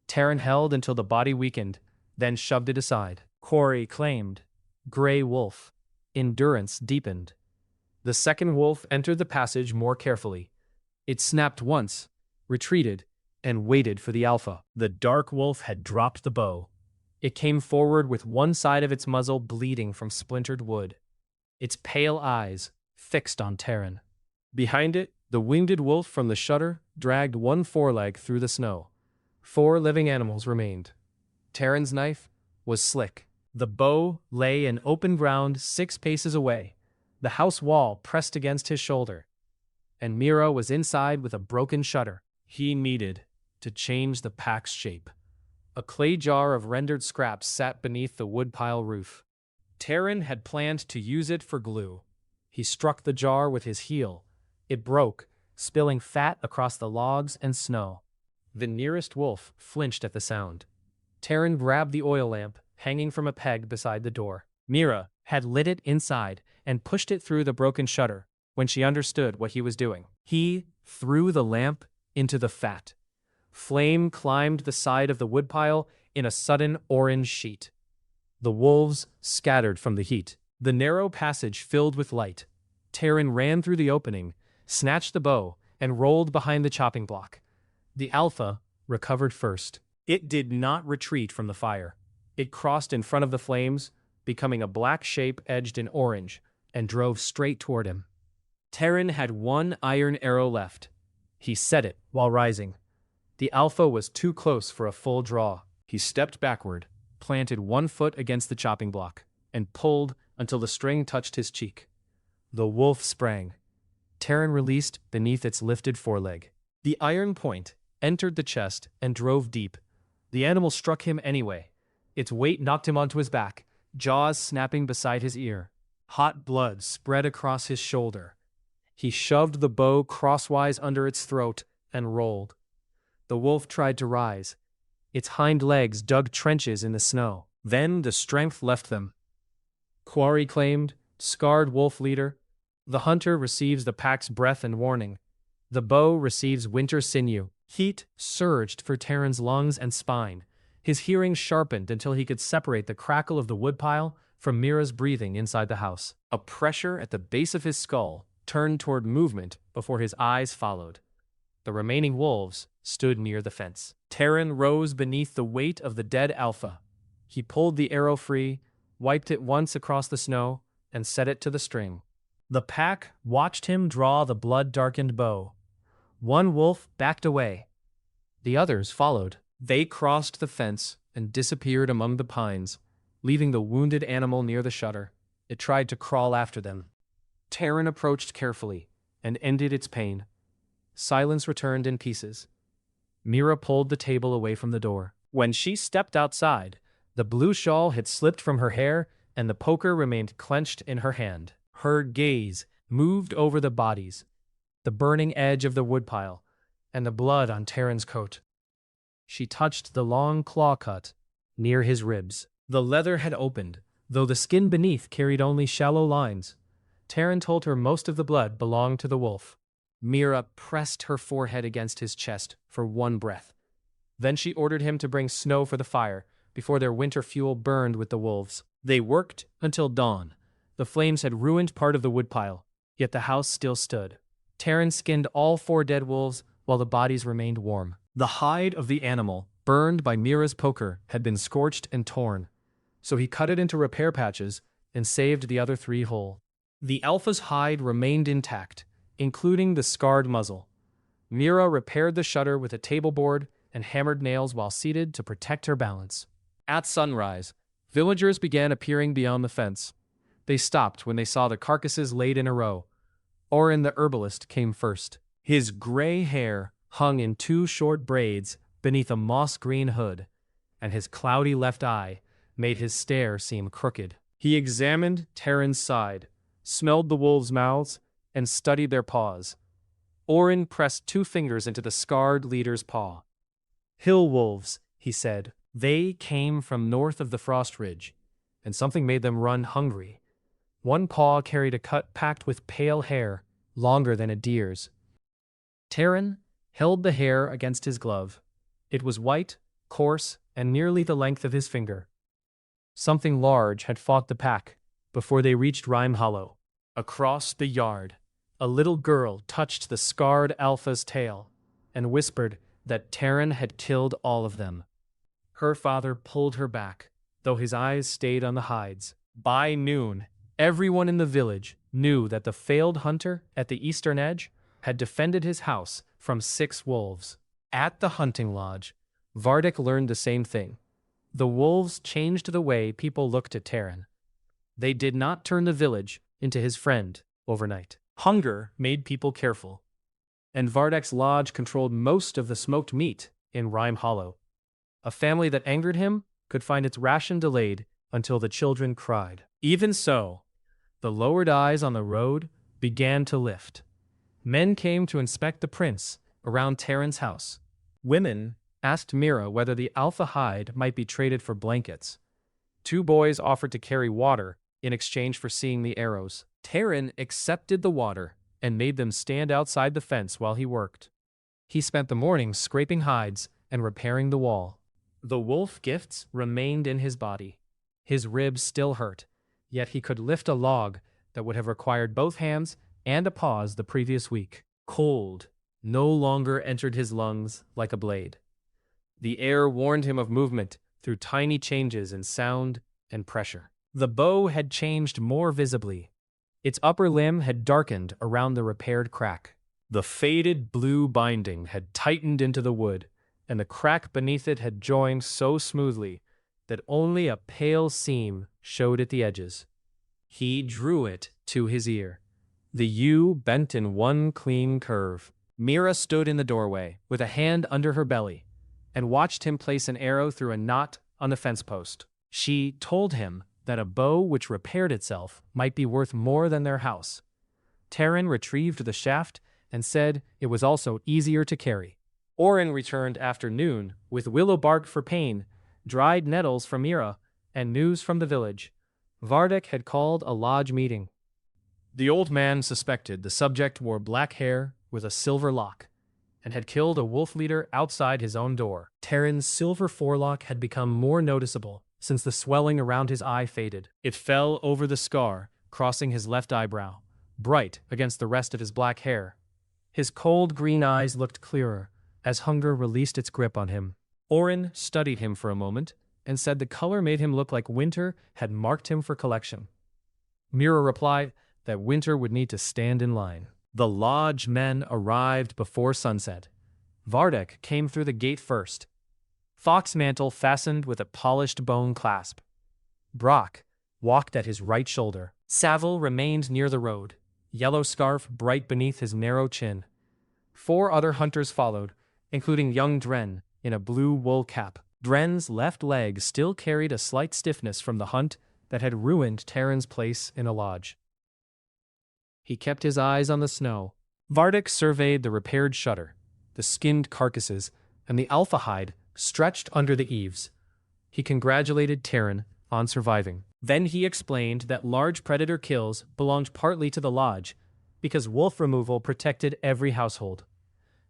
Taren held until the body weakened, then shoved it aside. Quarry claimed. Gray wolf. Endurance deepened. The second wolf entered the passage more carefully. It snapped once, retreated, and waited for the alpha. The dark wolf had dropped the bow. It came forward with one side of its muzzle bleeding from splintered wood. Its pale eyes fixed on Taren. Behind it, the winged wolf from the shutter dragged one foreleg through the snow. 4 living animals remained. Taren's knife was slick. The bow lay in open ground 6 paces away, the house wall pressed against his shoulder. and Mira was inside with a broken shutter. He needed to change the pack's shape. A clay jar of rendered scraps sat beneath the woodpile roof. Taren had planned to use it for glue. He struck the jar with his heel. It broke, spilling fat across the logs and snow. The nearest wolf flinched at the sound. Taren grabbed the oil lamp, hanging from a peg beside the door. Mira had lit it inside and pushed it through the broken shutter when she understood what he was doing. He threw the lamp into the fat. Flame climbed the side of the woodpile in a sudden orange sheet. The wolves scattered from the heat. The narrow passage filled with light. Taren ran through the opening, snatched the bow, and rolled behind the chopping block. The alpha recovered first. It did not retreat from the fire. It crossed in front of the flames, becoming a black shape edged in orange, and drove straight toward him. Taren had one iron arrow left. He set it while rising. The alpha was too close for a full draw. He stepped backward, planted one foot against the chopping block, and pulled until the string touched his cheek. The wolf sprang. Taren released beneath its lifted foreleg. The iron point entered the chest and drove deep. The animal struck him anyway. Its weight knocked him onto his back, jaws snapping beside his ear. Hot blood spread across his shoulder. He shoved the bow crosswise under its throat and rolled. The wolf tried to rise. Its hind legs dug trenches in the snow. Then the strength left them. Quarry claimed, scarred wolf leader. The hunter receives the pack's breath and warning. The bow receives winter sinew. Heat surged for Taren's lungs and spine. His hearing sharpened until he could separate the crackle of the woodpile from Mira's breathing inside the house. A pressure at the base of his skull turned toward movement before his eyes followed. The remaining wolves stood near the fence. Taren rose beneath the weight of the dead alpha. He pulled the arrow free, wiped it once across the snow, and set it to the string. The pack watched him draw the blood-darkened bow. One wolf backed away. The others followed. They crossed the fence and disappeared among the pines, leaving the wounded animal near the shutter. It tried to crawl after them. Taren approached carefully and ended its pain. Silence returned in pieces. Mira pulled the table away from the door. When she stepped outside, the blue shawl had slipped from her hair and the poker remained clenched in her hand. Her gaze moved over the bodies, the burning edge of the woodpile, and the blood on Taren's coat. She touched the long claw cut near his ribs. The leather had opened, though the skin beneath carried only shallow lines. Taren told her most of the blood belonged to the wolf. Mira pressed her forehead against his chest for one breath. Then she ordered him to bring snow for the fire before their winter fuel burned with the wolves. They worked until dawn. The flames had ruined part of the woodpile, yet the house still stood. Taren skinned all 4 dead wolves while the bodies remained warm. The hide of the animal, burned by Mira's poker, had been scorched and torn, so he cut it into repair patches and saved the other 3 whole. The alpha's hide remained intact, including the scarred muzzle. Mira repaired the shutter with a table board and hammered nails while seated to protect her balance. At sunrise, villagers began appearing beyond the fence. They stopped when they saw the carcasses laid in a row. Oren the herbalist came first. His gray hair hung in 2 short braids beneath a moss-green hood, and his cloudy left eye made his stare seem crooked. He examined Taren's side, smelled the wolves' mouths, and studied their paws. Oren pressed 2 fingers into the scarred leader's paw. "Hill wolves," he said. "They came from north of the Frost Ridge, and something made them run hungry." One paw carried a cut packed with pale hair, longer than a deer's. Taren held the hair against his glove. It was white, coarse, and nearly the length of his finger. Something large had fought the pack before they reached Rime Hollow. Across the yard, a little girl touched the scarred alpha's tail and whispered that Taren had killed all of them. Her father pulled her back, though his eyes stayed on the hides. By noon, everyone in the village knew that the failed hunter at the eastern edge had defended his house from 6 wolves. At the hunting lodge, Vardik learned the same thing. The wolves changed the way people looked at Taren. They did not turn the village into his friend overnight. Hunger made people careful. and Vardek's lodge controlled most of the smoked meat in Rhyme Hollow. A family that angered him could find its ration delayed until the children cried. Even so, the lowered eyes on the road began to lift. Men came to inspect the prince around Taren's house. Women asked Mira whether the alpha hide might be traded for blankets. 2 boys offered to carry water in exchange for seeing the arrows. Taren accepted the water and made them stand outside the fence while he worked. He spent the morning scraping hides and repairing the wall. The wolf gifts remained in his body. His ribs still hurt, yet he could lift a log that would have required both hands and a pause the previous week. Cold no longer entered his lungs like a blade. The air warned him of movement through tiny changes in sound and pressure. The bow had changed more visibly. Its upper limb had darkened around the repaired crack. The faded blue binding had tightened into the wood, and the crack beneath it had joined so smoothly that only a pale seam showed at the edges. He drew it to his ear. The yew bent in one clean curve. Mira stood in the doorway, with a hand under her belly, and watched him place an arrow through a knot on the fence post. She told him that a bow which repaired itself might be worth more than their house. Taren retrieved the shaft and said it was also easier to carry. Oren returned after noon with willow bark for Pain, dried nettles from Mira, and news from the village. Vardek had called a lodge meeting. The old man suspected the subject wore black hair with a silver lock, and had killed a wolf leader outside his own door. Taren's silver forelock had become more noticeable since the swelling around his eye faded. It fell over the scar, crossing his left eyebrow, bright against the rest of his black hair. His cold green eyes looked clearer as hunger released its grip on him. Oren studied him for a moment and said the color made him look like winter had marked him for collection. Mira replied that winter would need to stand in line. The lodge men arrived before sunset. Vardek came through the gate first, fox mantle fastened with a polished bone clasp. Brock walked at his right shoulder. Saville remained near the road, yellow scarf bright beneath his narrow chin. 4 other hunters followed, including young Dren in a blue wool cap. Dren's left leg still carried a slight stiffness from the hunt that had ruined Taren's place in a lodge. He kept his eyes on the snow. Vardek surveyed the repaired shutter, the skinned carcasses, and the alpha hide stretched under the eaves. He congratulated Taren on surviving. Then he explained that large predator kills belonged partly to the lodge, because wolf removal protected every household.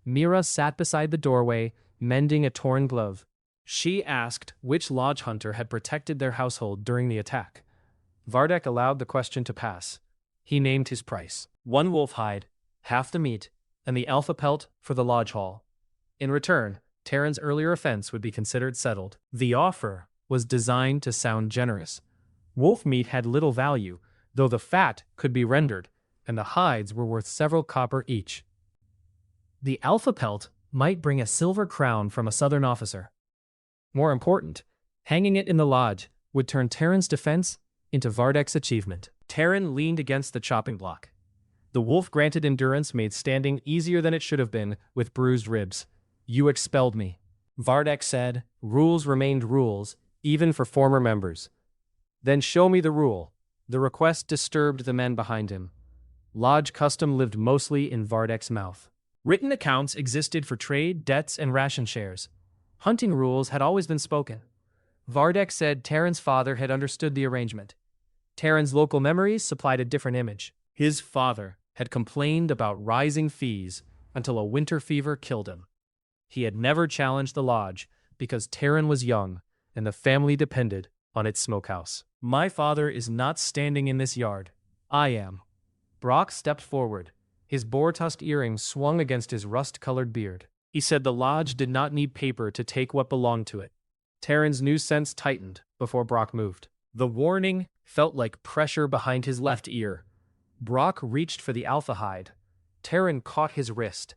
Mira sat beside the doorway, mending a torn glove. She asked which lodge hunter had protected their household during the attack. Vardek allowed the question to pass. He named his price: 1 wolf hide, half the meat, and the alpha pelt for the lodge hall. In return, Taren's earlier offense would be considered settled. The offer was designed to sound generous. Wolf meat had little value, though the fat could be rendered, and the hides were worth several copper each. The alpha pelt might bring a silver crown from a southern officer. More important, hanging it in the lodge would turn Taren's defense into Vardek's achievement. Taren leaned against the chopping block. The wolf-granted endurance made standing easier than it should have been with bruised ribs. "You expelled me," Vardek said. Rules remained rules, even for former members. "Then show me the rule." The request disturbed the men behind him. Lodge custom lived mostly in Vardek's mouth. Written accounts existed for trade, debts, and ration shares. Hunting rules had always been spoken. Vardek said Taren's father had understood the arrangement. Taren's local memories supplied a different image. His father had complained about rising fees until a winter fever killed him. He had never challenged the lodge because Taren was young and the family depended on its smokehouse. "My father is not standing in this yard. I am." Brock stepped forward. His boar-tusked earrings swung against his rust-colored beard. He said the lodge did not need paper to take what belonged to it. Taren's new sense tightened before Brock moved. The warning felt like pressure behind his left ear. Brock reached for the alpha hide. Taren caught his wrist.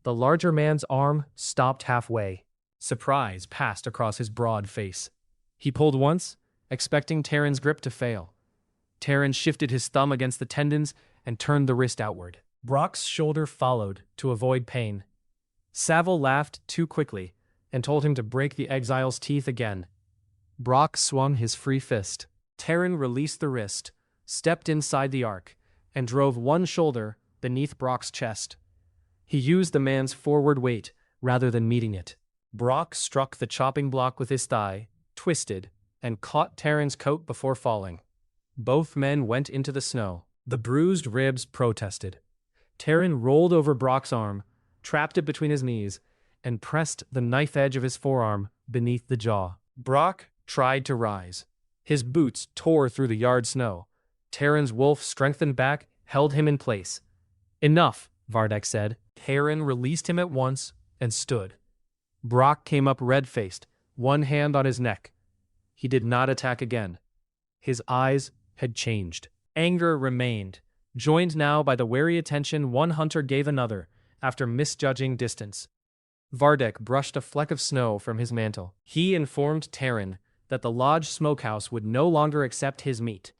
The larger man's arm stopped halfway. Surprise passed across his broad face. He pulled once, expecting Taren's grip to fail. Taren shifted his thumb against the tendons and turned the wrist outward. Brock's shoulder followed to avoid pain. Saville laughed too quickly and told him to break the exile's teeth again. Brock swung his free fist. Taren released the wrist, stepped inside the arc, and drove one shoulder beneath Brock's chest. He used the man's forward weight rather than meeting it. Brock struck the chopping block with his thigh, twisted, and caught Taren's coat before falling. Both men went into the snow. The bruised ribs protested. Taren rolled over Brock's arm, trapped it between his knees, and pressed the knife edge of his forearm beneath the jaw. Brock tried to rise. His boots tore through the yard snow. Taren's wolf strengthened back, held him in place. "Enough," Vardek said. Taren released him at once and stood. Brock came up red-faced, one hand on his neck. He did not attack again. His eyes had changed. Anger remained, joined now by the wary attention one hunter gave another after misjudging distance. Vardek brushed a fleck of snow from his mantle. He informed Taren that the lodge smokehouse would no longer accept his meat.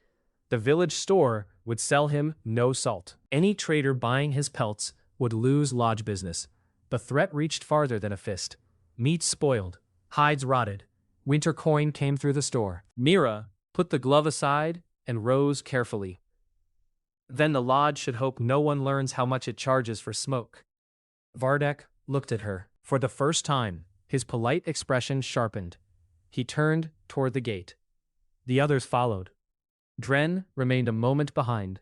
The village store would sell him no salt. Any trader buying his pelts would lose lodge business. The threat reached farther than a fist. Meat spoiled, hides rotted. Winter coin came through the store. Mira put the glove aside and rose carefully. Then the lodge should hope no one learns how much it charges for smoke. Vardek looked at her. For the first time, his polite expression sharpened. He turned toward the gate. The others followed. Dren remained a moment behind.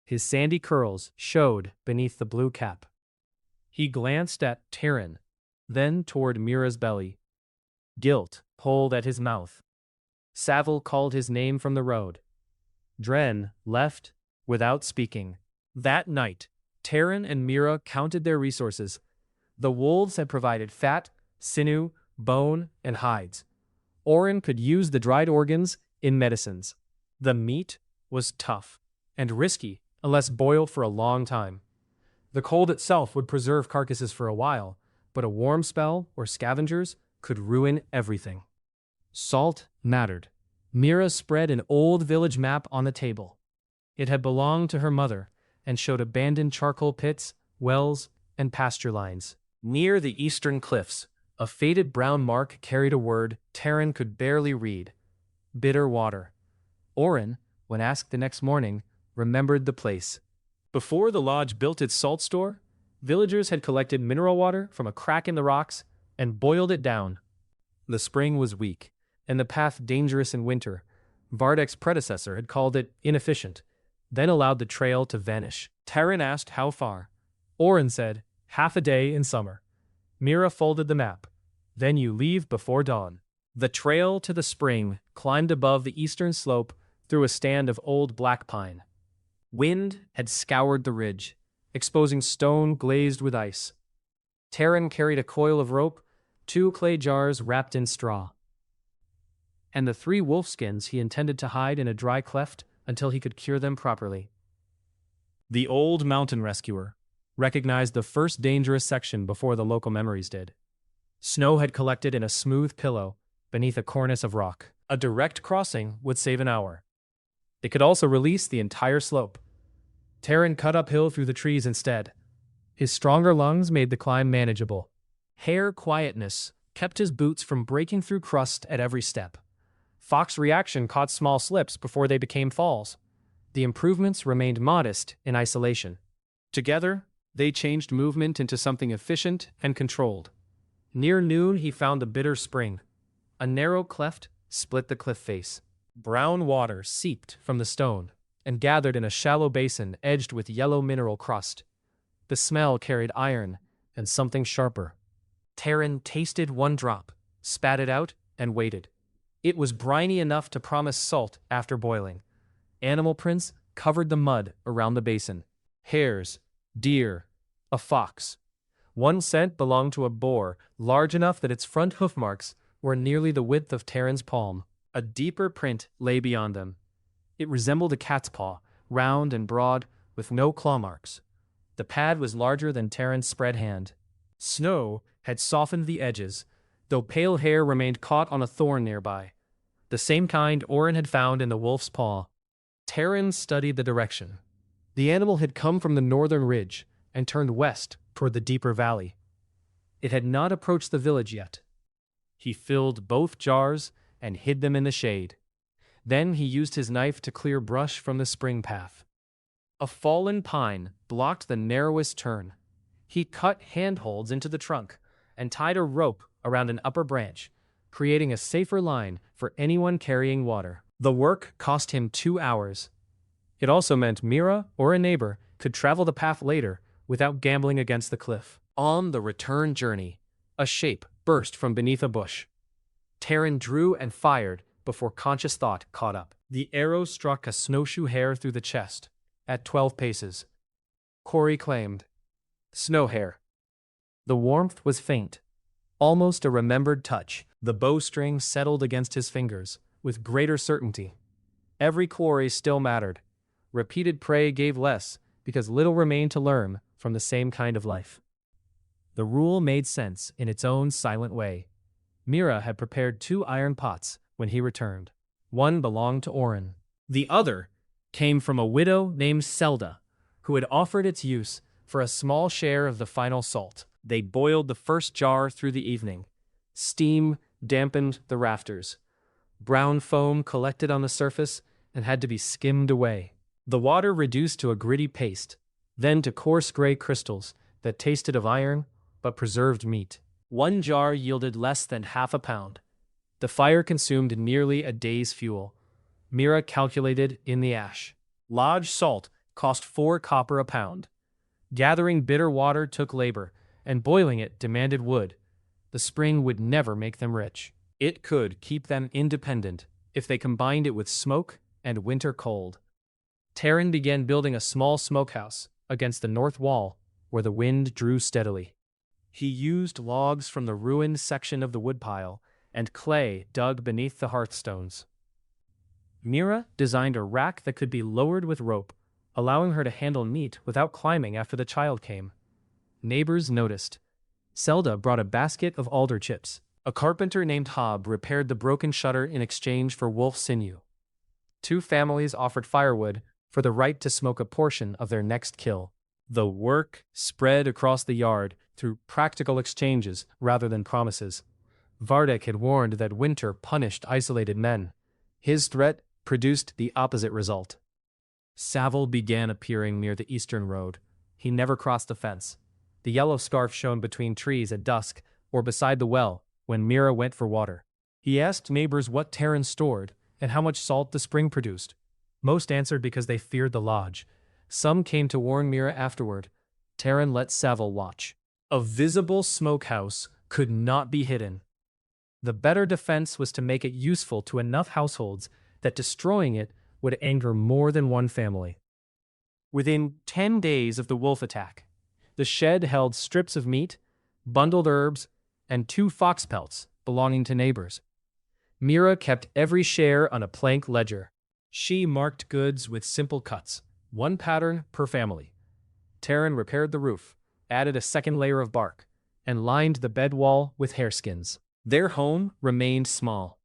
His sandy curls showed beneath the blue cap. He glanced at Taren, then toward Mira's belly. Guilt pulled at his mouth. Saville called his name from the road. Dren left without speaking. That night, Taren and Mira counted their resources. The wolves had provided fat, sinew, bone, and hides. Oren could use the dried organs in medicines. The meat was tough and risky unless boiled for a long time. The cold itself would preserve carcasses for a while, but a warm spell or scavengers could ruin everything. Salt mattered. Mira spread an old village map on the table. It had belonged to her mother and showed abandoned charcoal pits, wells, and pasture lines. Near the eastern cliffs, a faded brown mark carried a word Taren could barely read. Bitter water. Oren, when asked the next morning, remembered the place. Before the lodge built its salt store, villagers had collected mineral water from a crack in the rocks and boiled it down. The spring was weak, and the path dangerous in winter. Vardek's predecessor had called it inefficient, then allowed the trail to vanish. Taren asked how far. Oren said, half a day in summer. Mira folded the map. Then you leave before dawn. The trail to the spring climbed above the eastern slope through a stand of old black pine. Wind had scoured the ridge, exposing stone glazed with ice. Taren carried a coil of rope, 2 clay jars wrapped in straw, and the 3 wolfskins he intended to hide in a dry cleft until he could cure them properly. The old mountain rescuer recognized the first dangerous section before the local memories did. Snow had collected in a smooth pillow beneath a cornice of rock. A direct crossing would save an hour. It could also release the entire slope. Taren cut uphill through the trees instead. His stronger lungs made the climb manageable. Hair quietness kept his boots from breaking through crust at every step. Fox reaction caught small slips before they became falls. The improvements remained modest in isolation. Together, they changed movement into something efficient and controlled. Near noon, he found the bitter spring. A narrow cleft split the cliff face. Brown water seeped from the stone and gathered in a shallow basin edged with yellow mineral crust. The smell carried iron and something sharper. Taren tasted one drop, spat it out, and waited. It was briny enough to promise salt after boiling. Animal prints covered the mud around the basin. Hares, deer, a fox. One scent belonged to a boar, large enough that its front hoof marks were nearly the width of Taren's palm. A deeper print lay beyond them. It resembled a cat's paw, round and broad, with no claw marks. The pad was larger than Taren's spread hand. Snow had softened the edges, though pale hair remained caught on a thorn nearby. The same kind Oren had found in the wolf's paw. Taren studied the direction. The animal had come from the northern ridge and turned west toward the deeper valley. It had not approached the village yet. He filled both jars and hid them in the shade. Then he used his knife to clear brush from the spring path. A fallen pine blocked the narrowest turn. He cut handholds into the trunk and tied a rope around an upper branch, creating a safer line for anyone carrying water. The work cost him 2 hours. It also meant Mira or a neighbor could travel the path later without gambling against the cliff. On the return journey, a shape burst from beneath a bush. Taren drew and fired before conscious thought caught up. The arrow struck a snowshoe hare through the chest at 12 paces. Corey claimed, "Snow hare." The warmth was faint, almost a remembered touch. The bowstring settled against his fingers with greater certainty. Every quarry still mattered. Repeated prey gave less because little remained to learn from the same kind of life. The rule made sense in its own silent way. Mira had prepared 2 iron pots when he returned. One belonged to Oren. The other came from a widow named Selda, who had offered its use for a small share of the final salt. They boiled the first jar through the evening. Steam dampened the rafters. Brown foam collected on the surface and had to be skimmed away. The water reduced to a gritty paste, then to coarse gray crystals that tasted of iron but preserved meat. One jar yielded less than half a pound. The fire consumed nearly a day's fuel. Mira calculated in the ash. Lodge salt cost 4 copper a pound. Gathering bitter water took labor, and boiling it demanded wood. The spring would never make them rich. It could keep them independent if they combined it with smoke and winter cold. Taren began building a small smokehouse against the north wall where the wind drew steadily. He used logs from the ruined section of the woodpile and clay dug beneath the hearthstones. Mira designed a rack that could be lowered with rope, allowing her to handle meat without climbing after the child came. Neighbors noticed. Selda brought a basket of alder chips. A carpenter named Hob repaired the broken shutter in exchange for wolf sinew. 2 families offered firewood for the right to smoke a portion of their next kill. The work spread across the yard through practical exchanges rather than promises. Vardek had warned that winter punished isolated men. His threat produced the opposite result. Saville began appearing near the eastern road. He never crossed the fence. The yellow scarf shone between trees at dusk or beside the well when Mira went for water. He asked neighbors what Taren stored and how much salt the spring produced. Most answered because they feared the lodge. Some came to warn Mira afterward. Taren let Saville watch. A visible smokehouse could not be hidden. The better defense was to make it useful to enough households that destroying it would anger more than one family. Within 10 days of the wolf attack, the shed held strips of meat, bundled herbs, and 2 fox pelts belonging to neighbors. Mira kept every share on a plank ledger. She marked goods with simple cuts, 1 pattern per family. Taren repaired the roof, added a second layer of bark, and lined the bed wall with hareskins. Their home remained small.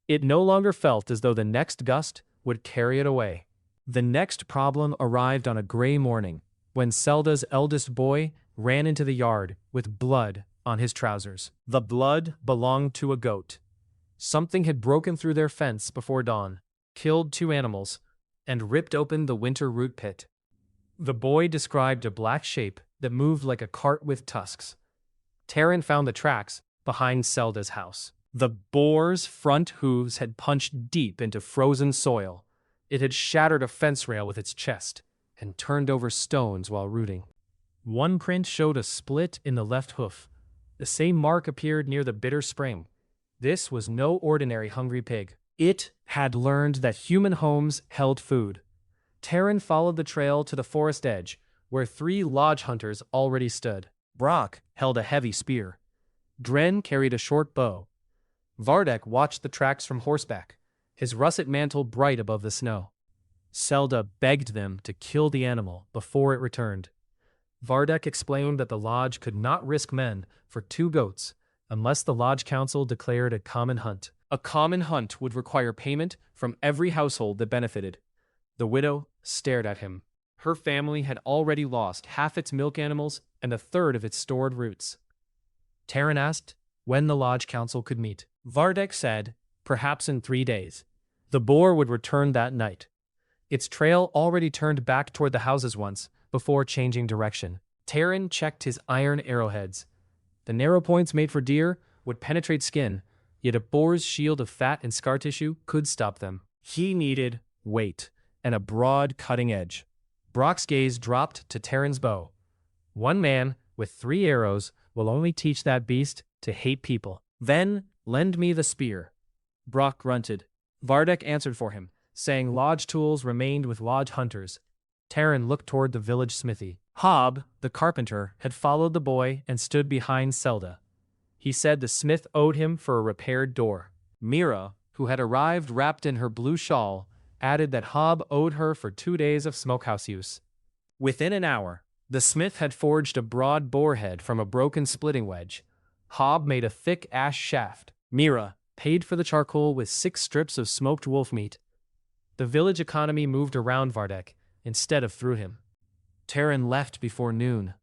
It no longer felt as though the next gust would carry it away. The next problem arrived on a gray morning, when Selda's eldest boy ran into the yard with blood on his trousers. The blood belonged to a goat. Something had broken through their fence before dawn, killed 2 animals, and ripped open the winter root pit. The boy described a black shape that moved like a cart with tusks. Taren found the tracks behind Selda's house. The boar's front hooves had punched deep into frozen soil. It had shattered a fence rail with its chest and turned over stones while rooting. One print showed a split in the left hoof. The same mark appeared near the bitter spring. This was no ordinary hungry pig. It had learned that human homes held food. Taren followed the trail to the forest edge, where 3 lodge hunters already stood. Brock held a heavy spear. Dren carried a short bow. Vardek watched the tracks from horseback, his russet mantle bright above the snow. Selda begged them to kill the animal before it returned. Vardek explained that the lodge could not risk men for 2 goats unless the lodge council declared a common hunt. A common hunt would require payment from every household that benefited. The widow stared at him. Her family had already lost half its milk animals and a third of its stored roots. Taren asked when the lodge council could meet. Vardek said, perhaps in 3 days. The boar would return that night. Its trail already turned back toward the houses once, before changing direction. Taren checked his iron arrowheads. The narrow points made for deer would penetrate skin, yet a boar's shield of fat and scar tissue could stop them. He needed weight and a broad cutting edge. Brock's gaze dropped to Taren's bow. One man with 3 arrows will only teach that beast to hate people. Then, lend me the spear. Brock grunted. Vardek answered for him, saying lodge tools remained with lodge hunters. Taren looked toward the village smithy. Hob, the carpenter, had followed the boy and stood behind Zelda. He said the smith owed him for a repaired door. Mira, who had arrived wrapped in her blue shawl, added that Hob owed her for 2 days of smokehouse use. Within an hour, the smith had forged a broad boar head from a broken splitting wedge. Hob made a thick ash shaft. Mira paid for the charcoal with 6 strips of smoked wolf meat. The village economy moved around Vardek instead of through him. Taren left before noon.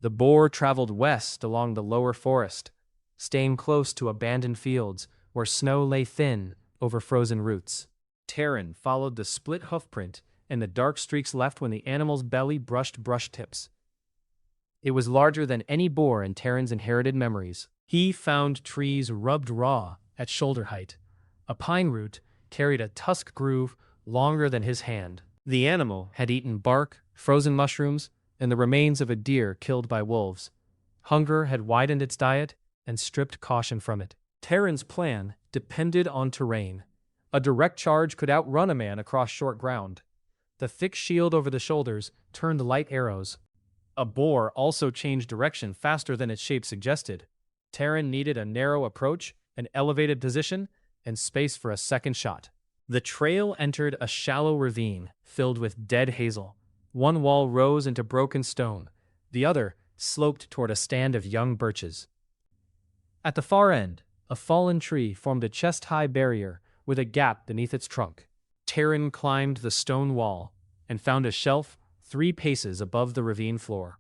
The boar traveled west along the lower forest, staying close to abandoned fields where snow lay thin over frozen roots. Taren followed the split hoofprint and the dark streaks left when the animal's belly brushed brush tips. It was larger than any boar in Taren's inherited memories. He found trees rubbed raw at shoulder height. A pine root carried a tusk groove longer than his hand. The animal had eaten bark, frozen mushrooms, and the remains of a deer killed by wolves. Hunger had widened its diet and stripped caution from it. Taren's plan depended on terrain. A direct charge could outrun a man across short ground. The thick shield over the shoulders turned light arrows. A boar also changed direction faster than its shape suggested. Taren needed a narrow approach, an elevated position, and space for a second shot. The trail entered a shallow ravine filled with dead hazel. One wall rose into broken stone. The other sloped toward a stand of young birches. At the far end, a fallen tree formed a chest-high barrier with a gap beneath its trunk. Taren climbed the stone wall and found a shelf 3 paces above the ravine floor.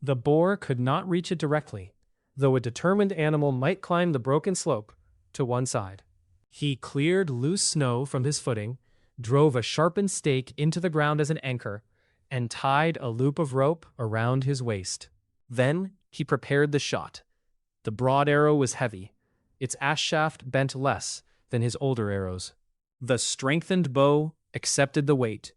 The boar could not reach it directly, though a determined animal might climb the broken slope to one side. He cleared loose snow from his footing, drove a sharpened stake into the ground as an anchor, and tied a loop of rope around his waist. Then he prepared the shot. The broad arrow was heavy. Its ash shaft bent less than his older arrows. The strengthened bow accepted the weight,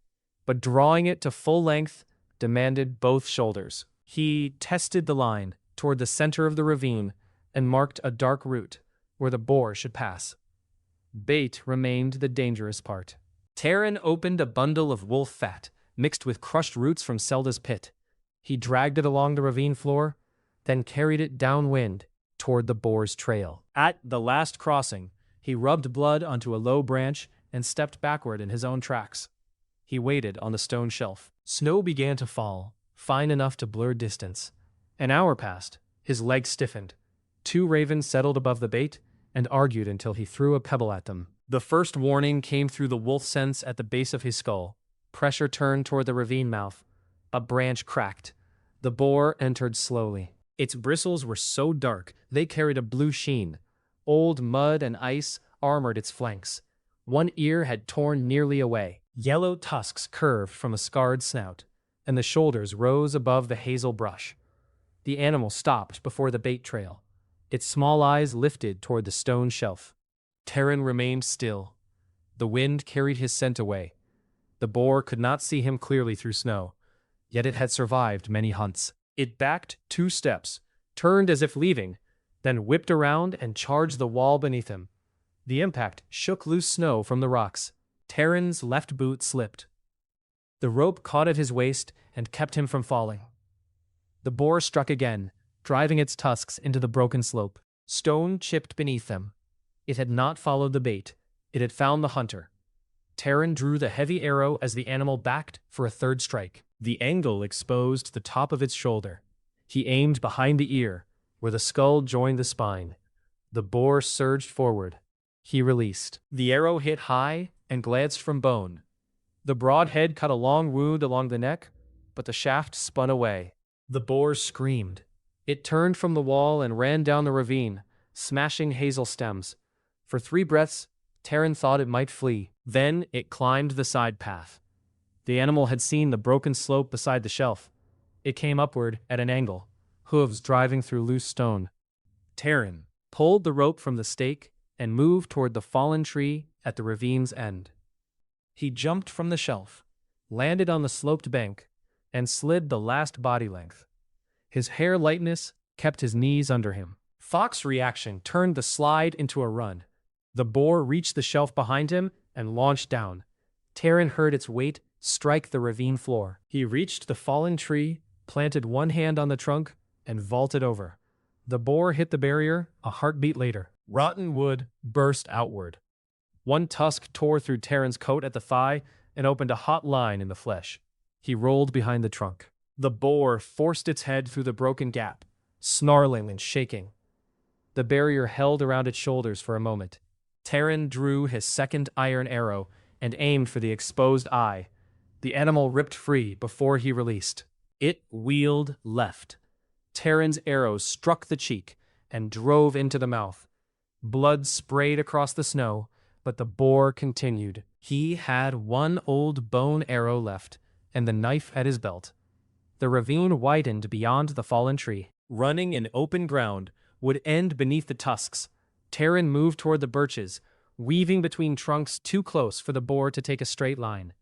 but drawing it to full length demanded both shoulders. He tested the line toward the center of the ravine and marked a dark route where the boar should pass. Bait remained the dangerous part. Taren opened a bundle of wolf fat mixed with crushed roots from Zelda's pit. He dragged it along the ravine floor, then carried it downwind toward the boar's trail. At the last crossing, he rubbed blood onto a low branch and stepped backward in his own tracks. He waited on the stone shelf. Snow began to fall, fine enough to blur distance. An hour passed. His legs stiffened. 2 ravens settled above the bait and argued until he threw a pebble at them. The first warning came through the wolf sense at the base of his skull. Pressure turned toward the ravine mouth. A branch cracked. The boar entered slowly. Its bristles were so dark they carried a blue sheen. Old mud and ice armored its flanks. One ear had torn nearly away. Yellow tusks curved from a scarred snout, and the shoulders rose above the hazel brush. The animal stopped before the bait trail. Its small eyes lifted toward the stone shelf. Taren remained still. The wind carried his scent away. The boar could not see him clearly through snow, yet it had survived many hunts. It backed 2 steps, turned as if leaving, then whipped around and charged the wall beneath him. The impact shook loose snow from the rocks. Taren's left boot slipped. The rope caught at his waist and kept him from falling. The boar struck again, driving its tusks into the broken slope. Stone chipped beneath them. It had not followed the bait. It had found the hunter. Taren drew the heavy arrow as the animal backed for a third strike. The angle exposed the top of its shoulder. He aimed behind the ear, where the skull joined the spine. The boar surged forward. He released. The arrow hit high and glanced from bone. The broad head cut a long wound along the neck, but the shaft spun away. The boar screamed. It turned from the wall and ran down the ravine, smashing hazel stems. For 3 breaths, Taren thought it might flee. Then it climbed the side path. The animal had seen the broken slope beside the shelf. It came upward at an angle, hooves driving through loose stone. Taren pulled the rope from the stake and moved toward the fallen tree at the ravine's end. He jumped from the shelf, landed on the sloped bank, and slid the last body length. His hair lightness kept his knees under him. Fox's reaction turned the slide into a run. The boar reached the shelf behind him and launched down. Taren heard its weight strike the ravine floor. He reached the fallen tree, planted one hand on the trunk, and vaulted over. The boar hit the barrier a heartbeat later. Rotten wood burst outward. One tusk tore through Taren's coat at the thigh and opened a hot line in the flesh. He rolled behind the trunk. The boar forced its head through the broken gap, snarling and shaking. The barrier held around its shoulders for a moment. Taren drew his second iron arrow and aimed for the exposed eye. The animal ripped free before he released. It wheeled left. Taren's arrow struck the cheek and drove into the mouth. Blood sprayed across the snow, but the boar continued. He had one old bone arrow left and the knife at his belt. The ravine widened beyond the fallen tree. Running in open ground would end beneath the tusks. Taren moved toward the birches, weaving between trunks too close for the boar to take a straight line.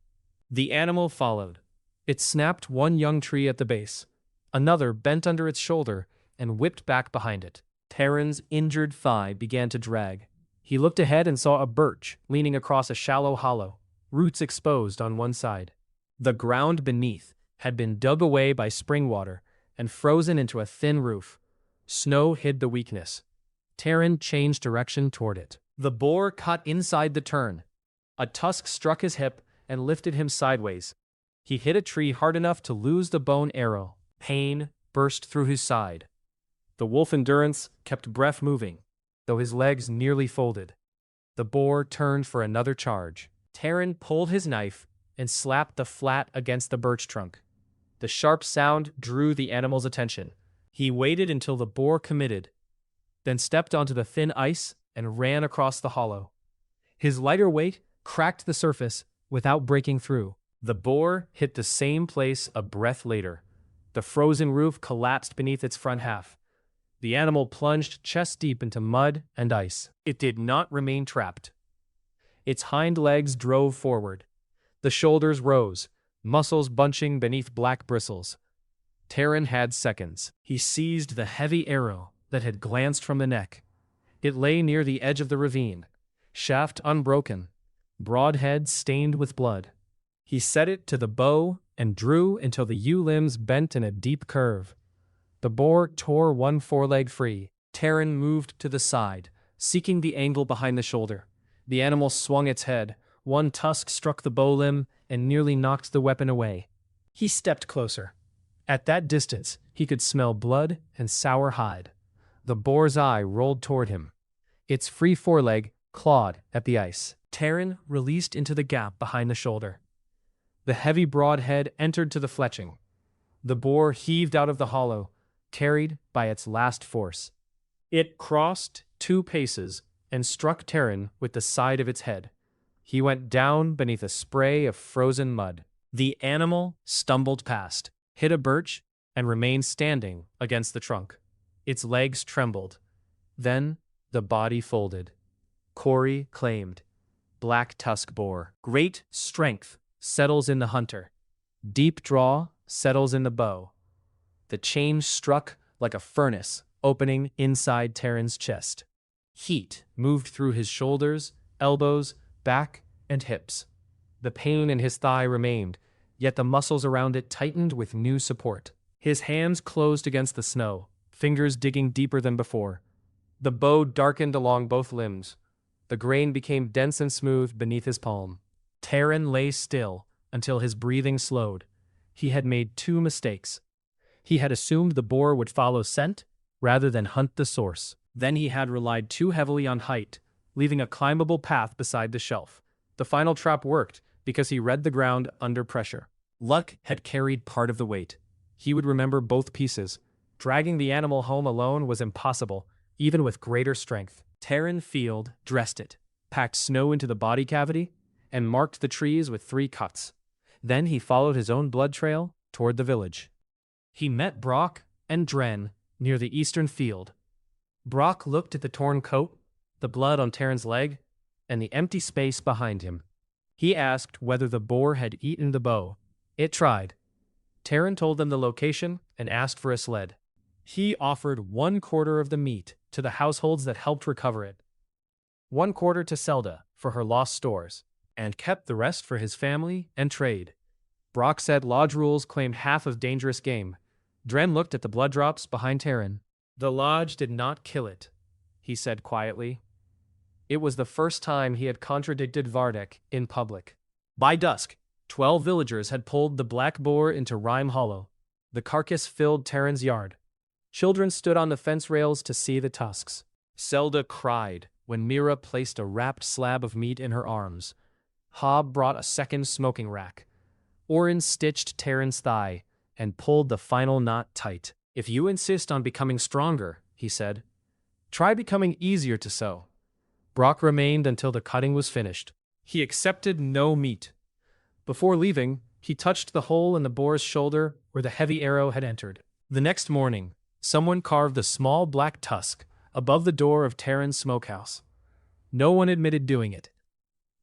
The animal followed. It snapped one young tree at the base. Another bent under its shoulder and whipped back behind it. Taren's injured thigh began to drag. He looked ahead and saw a birch leaning across a shallow hollow, roots exposed on one side. The ground beneath had been dug away by spring water and frozen into a thin roof. Snow hid the weakness. Taren changed direction toward it. The boar cut inside the turn. A tusk struck his hip and lifted him sideways. He hit a tree hard enough to lose the bone arrow. Pain burst through his side. The wolf endurance kept breath moving, though his legs nearly folded. The boar turned for another charge. Taren pulled his knife and slapped the flat against the birch trunk. The sharp sound drew the animal's attention. He waited until the boar committed, then stepped onto the thin ice and ran across the hollow. His lighter weight cracked the surface without breaking through. The boar hit the same place a breath later. The frozen roof collapsed beneath its front half. The animal plunged chest deep into mud and ice. It did not remain trapped. Its hind legs drove forward. The shoulders rose, muscles bunching beneath black bristles. Taren had seconds. He seized the heavy arrow that had glanced from the neck. It lay near the edge of the ravine, shaft unbroken, broad head stained with blood. He set it to the bow and drew until the ewe limbs bent in a deep curve. The boar tore one foreleg free. Taren moved to the side, seeking the angle behind the shoulder. The animal swung its head. One tusk struck the bow limb and nearly knocked the weapon away. He stepped closer. At that distance, he could smell blood and sour hide. The boar's eye rolled toward him. Its free foreleg clawed at the ice. Taren released into the gap behind the shoulder. The heavy broad head entered to the fletching. The boar heaved out of the hollow, carried by its last force. It crossed 2 paces and struck Taren with the side of its head. He went down beneath a spray of frozen mud. The animal stumbled past, hit a birch, and remained standing against the trunk. Its legs trembled. Then the body folded. Corey claimed. Black tusk boar. Great strength settles in the hunter. Deep draw settles in the bow. The change struck like a furnace opening inside Taren's chest. Heat moved through his shoulders, elbows, back, and hips. The pain in his thigh remained, yet the muscles around it tightened with new support. His hands closed against the snow, fingers digging deeper than before. The bow darkened along both limbs. The grain became dense and smooth beneath his palm. Taren lay still until his breathing slowed. He had made 2 mistakes. He had assumed the boar would follow scent rather than hunt the source. Then he had relied too heavily on height, leaving a climbable path beside the shelf. The final trap worked, because he read the ground under pressure. Luck had carried part of the weight. He would remember both pieces. Dragging the animal home alone was impossible, even with greater strength. Taren Field dressed it, packed snow into the body cavity, and marked the trees with 3 cuts. Then he followed his own blood trail toward the village. He met Brock and Dren near the eastern field. Brock looked at the torn coat, the blood on Taren's leg, and the empty space behind him. He asked whether the boar had eaten the bow. It tried. Taren told them the location and asked for a sled. He offered 1/4 of the meat to the households that helped recover it, 1/4 to Zelda for her lost stores, and kept the rest for his family and trade. Brock said lodge rules claimed half of dangerous game. Dren looked at the blood drops behind Taren. The lodge did not kill it, he said quietly. It was the first time he had contradicted Vardek in public. By dusk, 12 villagers had pulled the black boar into Rime Hollow. The carcass filled Taren's yard. Children stood on the fence rails to see the tusks. Zelda cried when Mira placed a wrapped slab of meat in her arms. Hob brought a second smoking rack. Orin stitched Taren's thigh and pulled the final knot tight. If you insist on becoming stronger, he said, try becoming easier to sew. Brock remained until the cutting was finished. He accepted no meat. Before leaving, he touched the hole in the boar's shoulder where the heavy arrow had entered. The next morning, someone carved a small black tusk above the door of Taren's smokehouse. No one admitted doing it.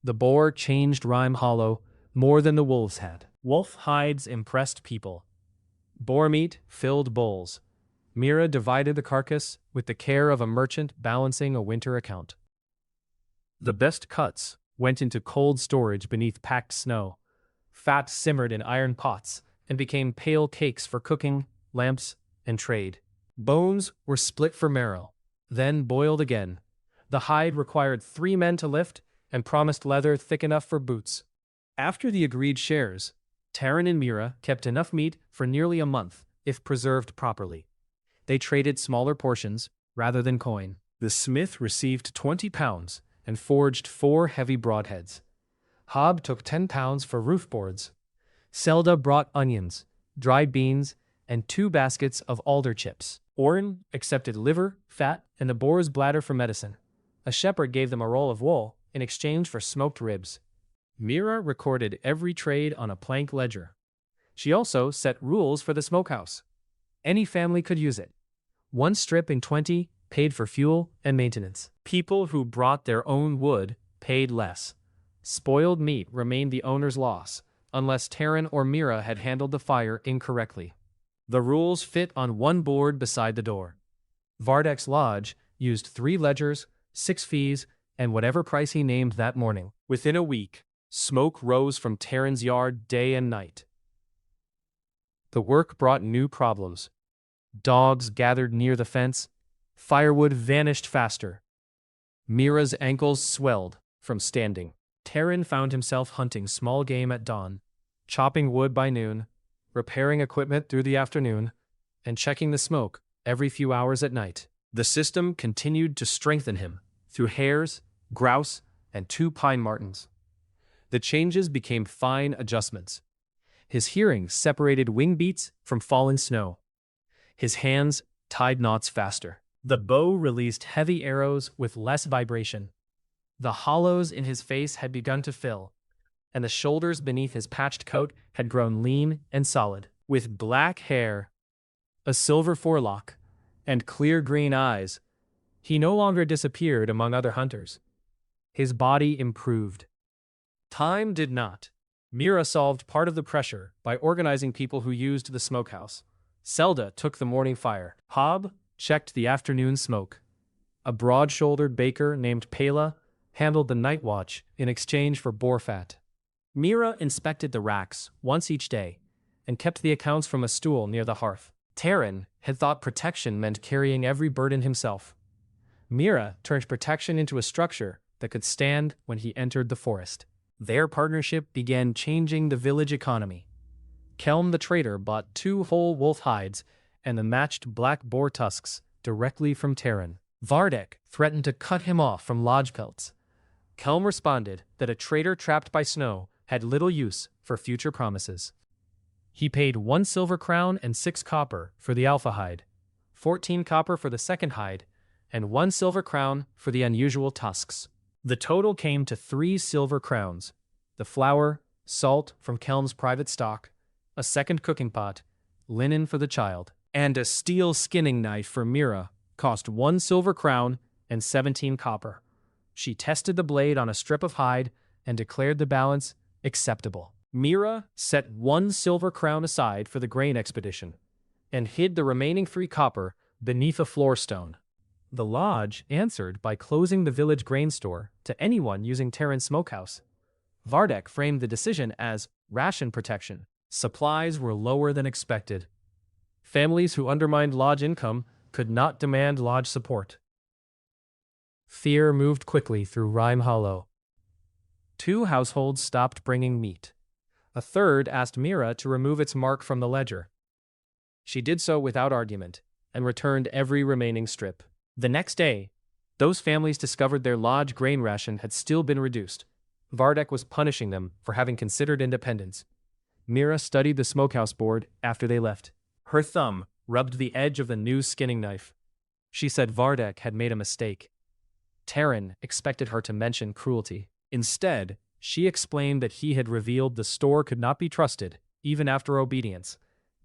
The boar changed Rime Hollow more than the wolves had. Wolf hides impressed people. Boar meat filled bowls. Mira divided the carcass with the care of a merchant balancing a winter account. The best cuts went into cold storage beneath packed snow. Fat simmered in iron pots and became pale cakes for cooking, lamps, and trade. Bones were split for marrow, then boiled again. The hide required 3 men to lift and promised leather thick enough for boots. After the agreed shares, Taren and Mira kept enough meat for nearly a month, if preserved properly. They traded smaller portions rather than coin. The smith received 20 pounds and forged 4 heavy broadheads. Hob took 10 pounds for roof boards. Zelda brought onions, dried beans, and 2 baskets of alder chips. Orin accepted liver, fat, and the boar's bladder for medicine. A shepherd gave them a roll of wool in exchange for smoked ribs. Mira recorded every trade on a plank ledger. She also set rules for the smokehouse. Any family could use it. 1 strip in 20 paid for fuel and maintenance. People who brought their own wood paid less. Spoiled meat remained the owner's loss, unless Taren or Mira had handled the fire incorrectly. The rules fit on 1 board beside the door. Vardek's lodge used 3 ledgers, 6 fees, and whatever price he named that morning. Within a week, smoke rose from Taren's yard day and night. The work brought new problems. Dogs gathered near the fence. Firewood vanished faster. Mira's ankles swelled from standing. Taren found himself hunting small game at dawn, chopping wood by noon, repairing equipment through the afternoon, and checking the smoke every few hours at night. The system continued to strengthen him through hares, grouse, and 2 pine martens. The changes became fine adjustments. His hearing separated wing beats from falling snow. His hands tied knots faster. The bow released heavy arrows with less vibration. The hollows in his face had begun to fill, and the shoulders beneath his patched coat had grown lean and solid. With black hair, a silver forelock, and clear green eyes, he no longer disappeared among other hunters. His body improved. Time did not. Mira solved part of the pressure by organizing people who used the smokehouse. Zelda took the morning fire. Hob checked the afternoon smoke. A broad-shouldered baker named Pela handled the night watch in exchange for boar fat. Mira inspected the racks once each day and kept the accounts from a stool near the hearth. Taren had thought protection meant carrying every burden himself. Mira turned protection into a structure that could stand when he entered the forest. Their partnership began changing the village economy. Kelm the trader bought 2 whole wolf hides and the matched black boar tusks directly from Taren. Vardek threatened to cut him off from lodge pelts. Kelm responded that a trader trapped by snow had little use for future promises. He paid 1 silver crown and 6 copper for the alpha hide, 14 copper for the second hide, and 1 silver crown for the unusual tusks. The total came to 3 silver crowns. The flour, salt from Kelm's private stock, a second cooking pot, linen for the child, and a steel skinning knife for Mira cost 1 silver crown and 17 copper. She tested the blade on a strip of hide and declared the balance acceptable. Mira set 1 silver crown aside for the grain expedition and hid the remaining 3 copper beneath a floor stone. The lodge answered by closing the village grain store to anyone using Taren's smokehouse. Vardek framed the decision as ration protection. Supplies were lower than expected. Families who undermined lodge income could not demand lodge support. Fear moved quickly through Rime Hollow. 2 households stopped bringing meat. A third asked Mira to remove its mark from the ledger. She did so without argument and returned every remaining strip. The next day, those families discovered their lodge grain ration had still been reduced. Vardek was punishing them for having considered independence. Mira studied the smokehouse board after they left. Her thumb rubbed the edge of the new skinning knife. She said Vardek had made a mistake. Taren expected her to mention cruelty. Instead, she explained that he had revealed the store could not be trusted, even after obedience.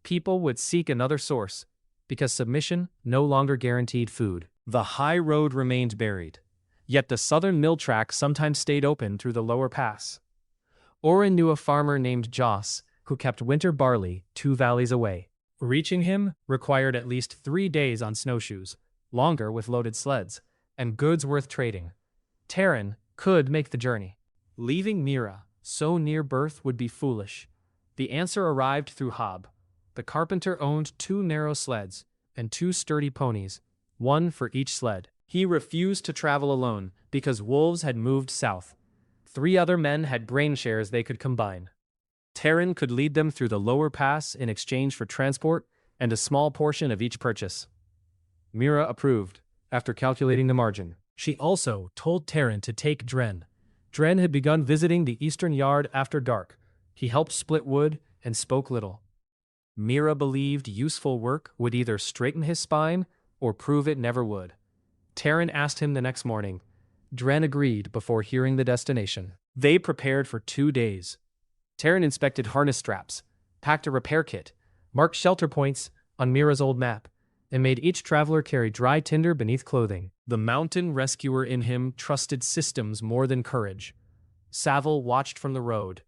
People would seek another source, because submission no longer guaranteed food. The high road remained buried, yet the southern mill track sometimes stayed open through the lower pass. Oren knew a farmer named Joss who kept winter barley 2 valleys away. Reaching him required at least 3 days on snowshoes, longer with loaded sleds, and goods worth trading. Taren could make the journey. Leaving Mira so near birth would be foolish. The answer arrived through Hob. The carpenter owned 2 narrow sleds and 2 sturdy ponies, 1 for each sled. He refused to travel alone because wolves had moved south. 3 other men had grain shares they could combine. Taren could lead them through the lower pass in exchange for transport and a small portion of each purchase. Mira approved, after calculating the margin. She also told Taren to take Dren. Dren had begun visiting the eastern yard after dark. He helped split wood and spoke little. Mira believed useful work would either straighten his spine or prove it never would. Taren asked him the next morning. Dren agreed before hearing the destination. They prepared for 2 days. Taren inspected harness straps, packed a repair kit, marked shelter points on Mira's old map, and made each traveler carry dry tinder beneath clothing. The mountain rescuer in him trusted systems more than courage. Saville watched from the road.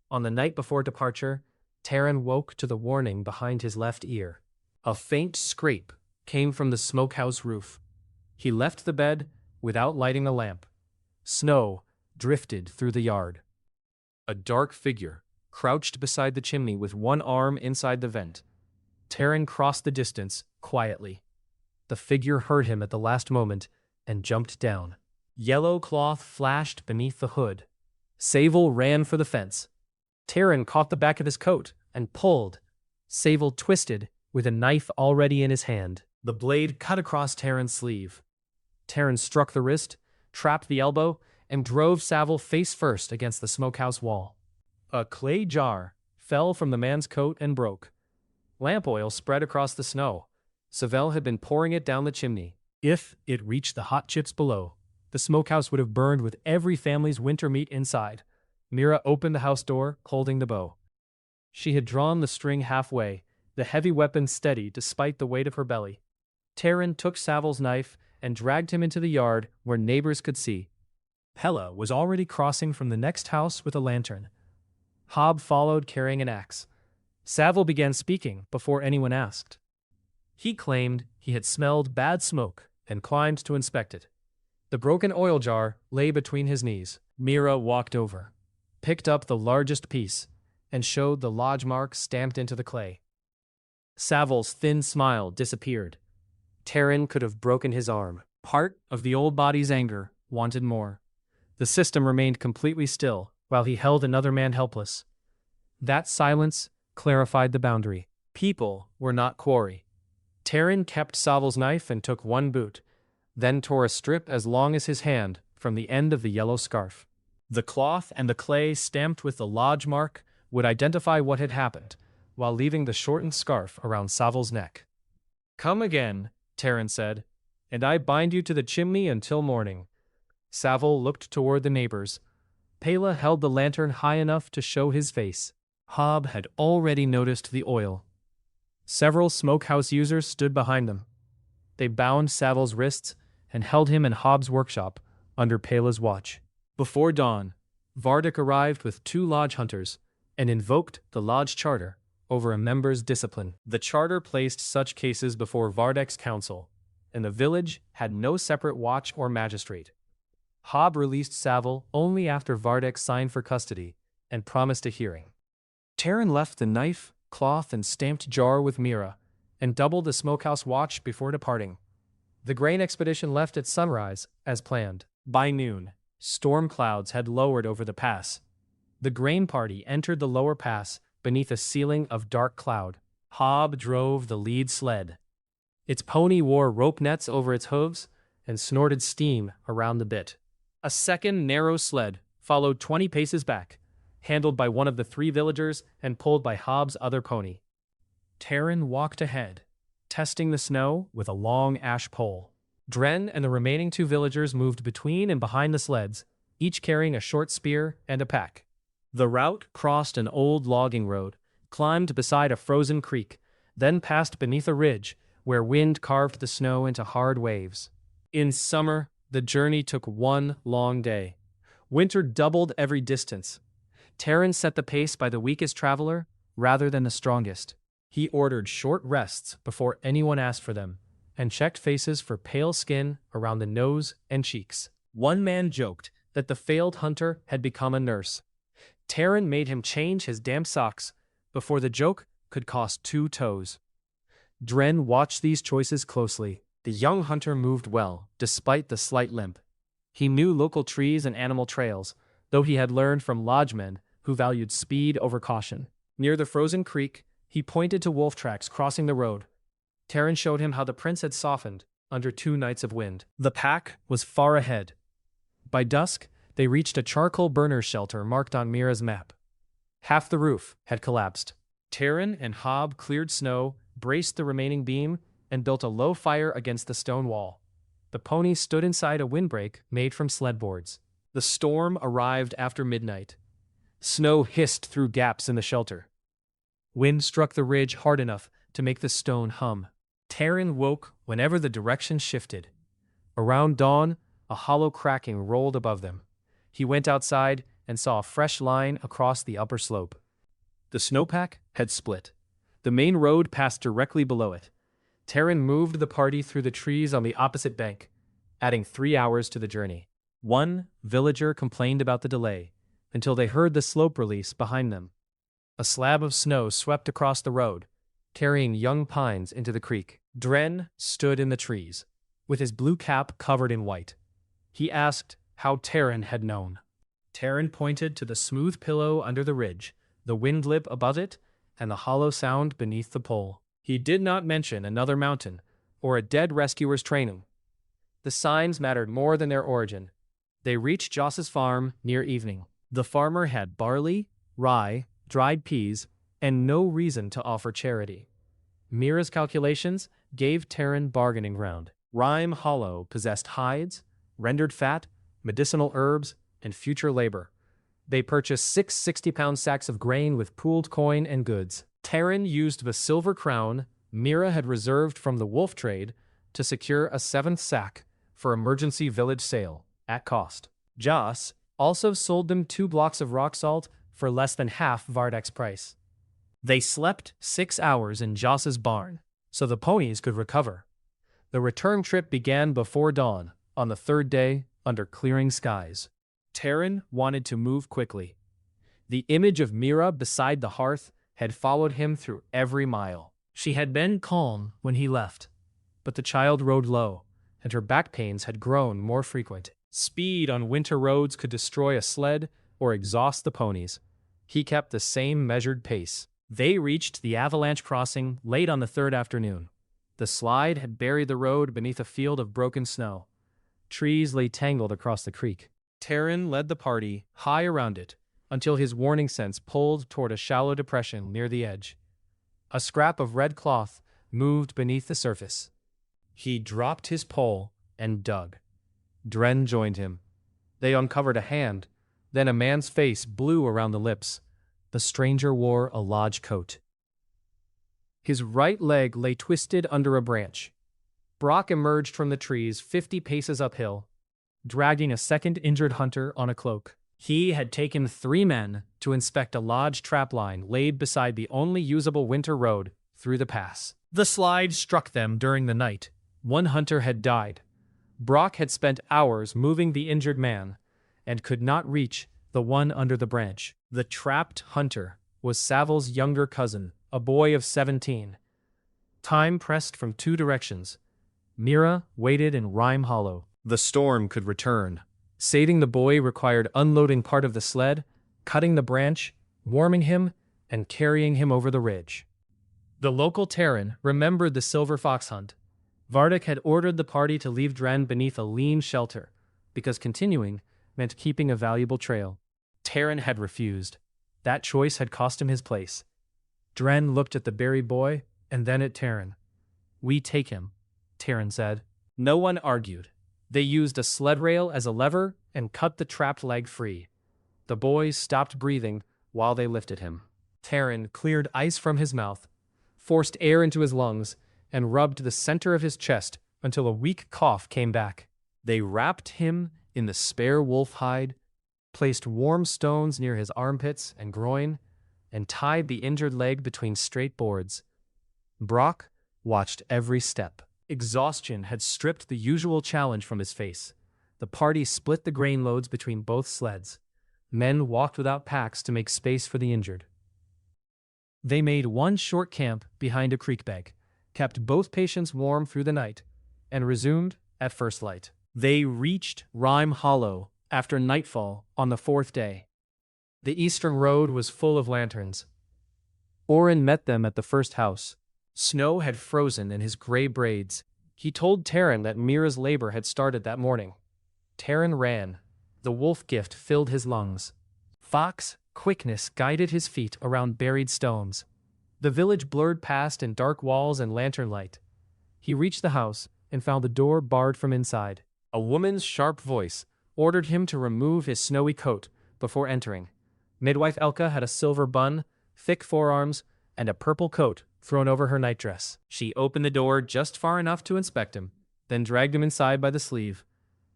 On the night before departure, Taren woke to the warning behind his left ear. A faint scrape came from the smokehouse roof. He left the bed without lighting the lamp. Snow drifted through the yard. A dark figure crouched beside the chimney with one arm inside the vent. Taren crossed the distance quietly. The figure heard him at the last moment and jumped down. Yellow cloth flashed beneath the hood. Saville ran for the fence. Taren caught the back of his coat and pulled. Saville twisted with a knife already in his hand. The blade cut across Taren's sleeve. Taren struck the wrist, trapped the elbow, and drove Saville face first against the smokehouse wall. A clay jar fell from the man's coat and broke. Lamp oil spread across the snow. Saville had been pouring it down the chimney. If it reached the hot chips below, the smokehouse would have burned with every family's winter meat inside. Mira opened the house door, holding the bow. She had drawn the string halfway, the heavy weapon steady despite the weight of her belly. Taren took Saville's knife and dragged him into the yard where neighbors could see. Pella was already crossing from the next house with a lantern. Hob followed carrying an axe. Saville began speaking before anyone asked. He claimed he had smelled bad smoke and climbed to inspect it. The broken oil jar lay between his knees. Mira walked over, picked up the largest piece, and showed the lodge mark stamped into the clay. Saville's thin smile disappeared. Taren could have broken his arm. Part of the old body's anger wanted more. The system remained completely still while he held another man helpless. That silence clarified the boundary. People were not quarry. Taren kept Saville's knife and took one boot, then tore a strip as long as his hand from the end of the yellow scarf. The cloth and the clay stamped with the lodge mark would identify what had happened, while leaving the shortened scarf around Saval's neck. "Come again," Taren said, "and I bind you to the chimney until morning." Saval looked toward the neighbors. Pela held the lantern high enough to show his face. Hob had already noticed the oil. Several smokehouse users stood behind them. They bound Saval's wrists and held him in Hob's workshop under Pela's watch. Before dawn, Vardik arrived with 2 lodge hunters and invoked the lodge charter over a member's discipline. The charter placed such cases before Vardek's council, and the village had no separate watch or magistrate. Hob released Saval only after Vardek signed for custody and promised a hearing. Taren left the knife, cloth, and stamped jar with Mira, and doubled the smokehouse watch before departing. The grain expedition left at sunrise, as planned. By noon, storm clouds had lowered over the pass. The grain party entered the lower pass beneath a ceiling of dark cloud. Hob drove the lead sled. Its pony wore rope nets over its hooves and snorted steam around the bit. A second narrow sled followed 20 paces back, handled by one of the 3 villagers and pulled by Hob's other pony. Taren walked ahead, testing the snow with a long ash pole. Dren and the remaining 2 villagers moved between and behind the sleds, each carrying a short spear and a pack. The route crossed an old logging road, climbed beside a frozen creek, then passed beneath a ridge where wind carved the snow into hard waves. In summer, the journey took 1 long day. Winter doubled every distance. Taren set the pace by the weakest traveler rather than the strongest. He ordered short rests before anyone asked for them, and checked faces for pale skin around the nose and cheeks. One man joked that the failed hunter had become a nurse. Taren made him change his damp socks before the joke could cost 2 toes. Dren watched these choices closely. The young hunter moved well, despite the slight limp. He knew local trees and animal trails, though he had learned from lodgemen who valued speed over caution. Near the frozen creek, he pointed to wolf tracks crossing the road. Taren showed him how the prince had softened under 2 nights of wind. The pack was far ahead. By dusk, they reached a charcoal burner shelter marked on Mira's map. Half the roof had collapsed. Taren and Hob cleared snow, braced the remaining beam, and built a low fire against the stone wall. The ponies stood inside a windbreak made from sled boards. The storm arrived after midnight. Snow hissed through gaps in the shelter. Wind struck the ridge hard enough to make the stone hum. Taren woke whenever the direction shifted. Around dawn, a hollow cracking rolled above them. He went outside and saw a fresh line across the upper slope. The snowpack had split. The main road passed directly below it. Taren moved the party through the trees on the opposite bank, adding 3 hours to the journey. One villager complained about the delay, until they heard the slope release behind them. A slab of snow swept across the road, carrying young pines into the creek. Dren stood in the trees, with his blue cap covered in white. He asked how Taren had known. Taren pointed to the smooth pillow under the ridge, the wind lip above it, and the hollow sound beneath the pole. He did not mention another mountain or a dead rescuer's training. The signs mattered more than their origin. They reached Joss's farm near evening. The farmer had barley, rye, dried peas, and no reason to offer charity. Mira's calculations gave Taren bargaining ground. Rime Hollow possessed hides, rendered fat, medicinal herbs, and future labor. They purchased 6 60-pound sacks of grain with pooled coin and goods. Taren used the silver crown Mira had reserved from the wolf trade to secure a 7th sack for emergency village sale, at cost. Joss also sold them 2 blocks of rock salt for less than half Vardek's price. They slept 6 hours in Joss's barn, so the ponies could recover. The return trip began before dawn, on the 3rd day, under clearing skies. Taren wanted to move quickly. The image of Mira beside the hearth had followed him through every mile. She had been calm when he left, but the child rode low, and her back pains had grown more frequent. Speed on winter roads could destroy a sled or exhaust the ponies. He kept the same measured pace. They reached the avalanche crossing late on the 3rd afternoon. The slide had buried the road beneath a field of broken snow. Trees lay tangled across the creek. Taren led the party high around it until his warning sense pulled toward a shallow depression near the edge. A scrap of red cloth moved beneath the surface. He dropped his pole and dug. Dren joined him. They uncovered a hand, then a man's face blew around the lips. The stranger wore a lodge coat. His right leg lay twisted under a branch. Brock emerged from the trees 50 paces uphill, dragging a second injured hunter on a cloak. He had taken 3 men to inspect a lodge trapline laid beside the only usable winter road through the pass. The slide struck them during the night. 1 hunter had died. Brock had spent hours moving the injured man and could not reach the one under the branch. The trapped hunter was Savil's younger cousin, a boy of 17. Time pressed from 2 directions. Mira waited in Rime Hollow. The storm could return. Saving the boy required unloading part of the sled, cutting the branch, warming him, and carrying him over the ridge. The local Taren remembered the silver fox hunt. Vardik had ordered the party to leave Dren beneath a lean shelter, because continuing meant keeping a valuable trail. Taren had refused. That choice had cost him his place. Dren looked at the buried boy, and then at Taren. "We take him," Taren said. No one argued. They used a sled rail as a lever and cut the trapped leg free. The boy stopped breathing while they lifted him. Taren cleared ice from his mouth, forced air into his lungs, and rubbed the center of his chest until a weak cough came back. They wrapped him in the spare wolf hide, placed warm stones near his armpits and groin, and tied the injured leg between straight boards. Brock watched every step. Exhaustion had stripped the usual challenge from his face. The party split the grain loads between both sleds. Men walked without packs to make space for the injured. They made one short camp behind a creek bank, kept both patients warm through the night, and resumed at first light. They reached Rime Hollow after nightfall on the 4th day. The eastern road was full of lanterns. Oren met them at the first house. Snow had frozen in his gray braids. He told Taren that Mira's labor had started that morning. Taren ran. The wolf gift filled his lungs. Fox quickness guided his feet around buried stones. The village blurred past in dark walls and lantern light. He reached the house and found the door barred from inside. A woman's sharp voice ordered him to remove his snowy coat before entering. Midwife Elka had a silver bun, thick forearms, and a purple coat thrown over her nightdress. She opened the door just far enough to inspect him, then dragged him inside by the sleeve.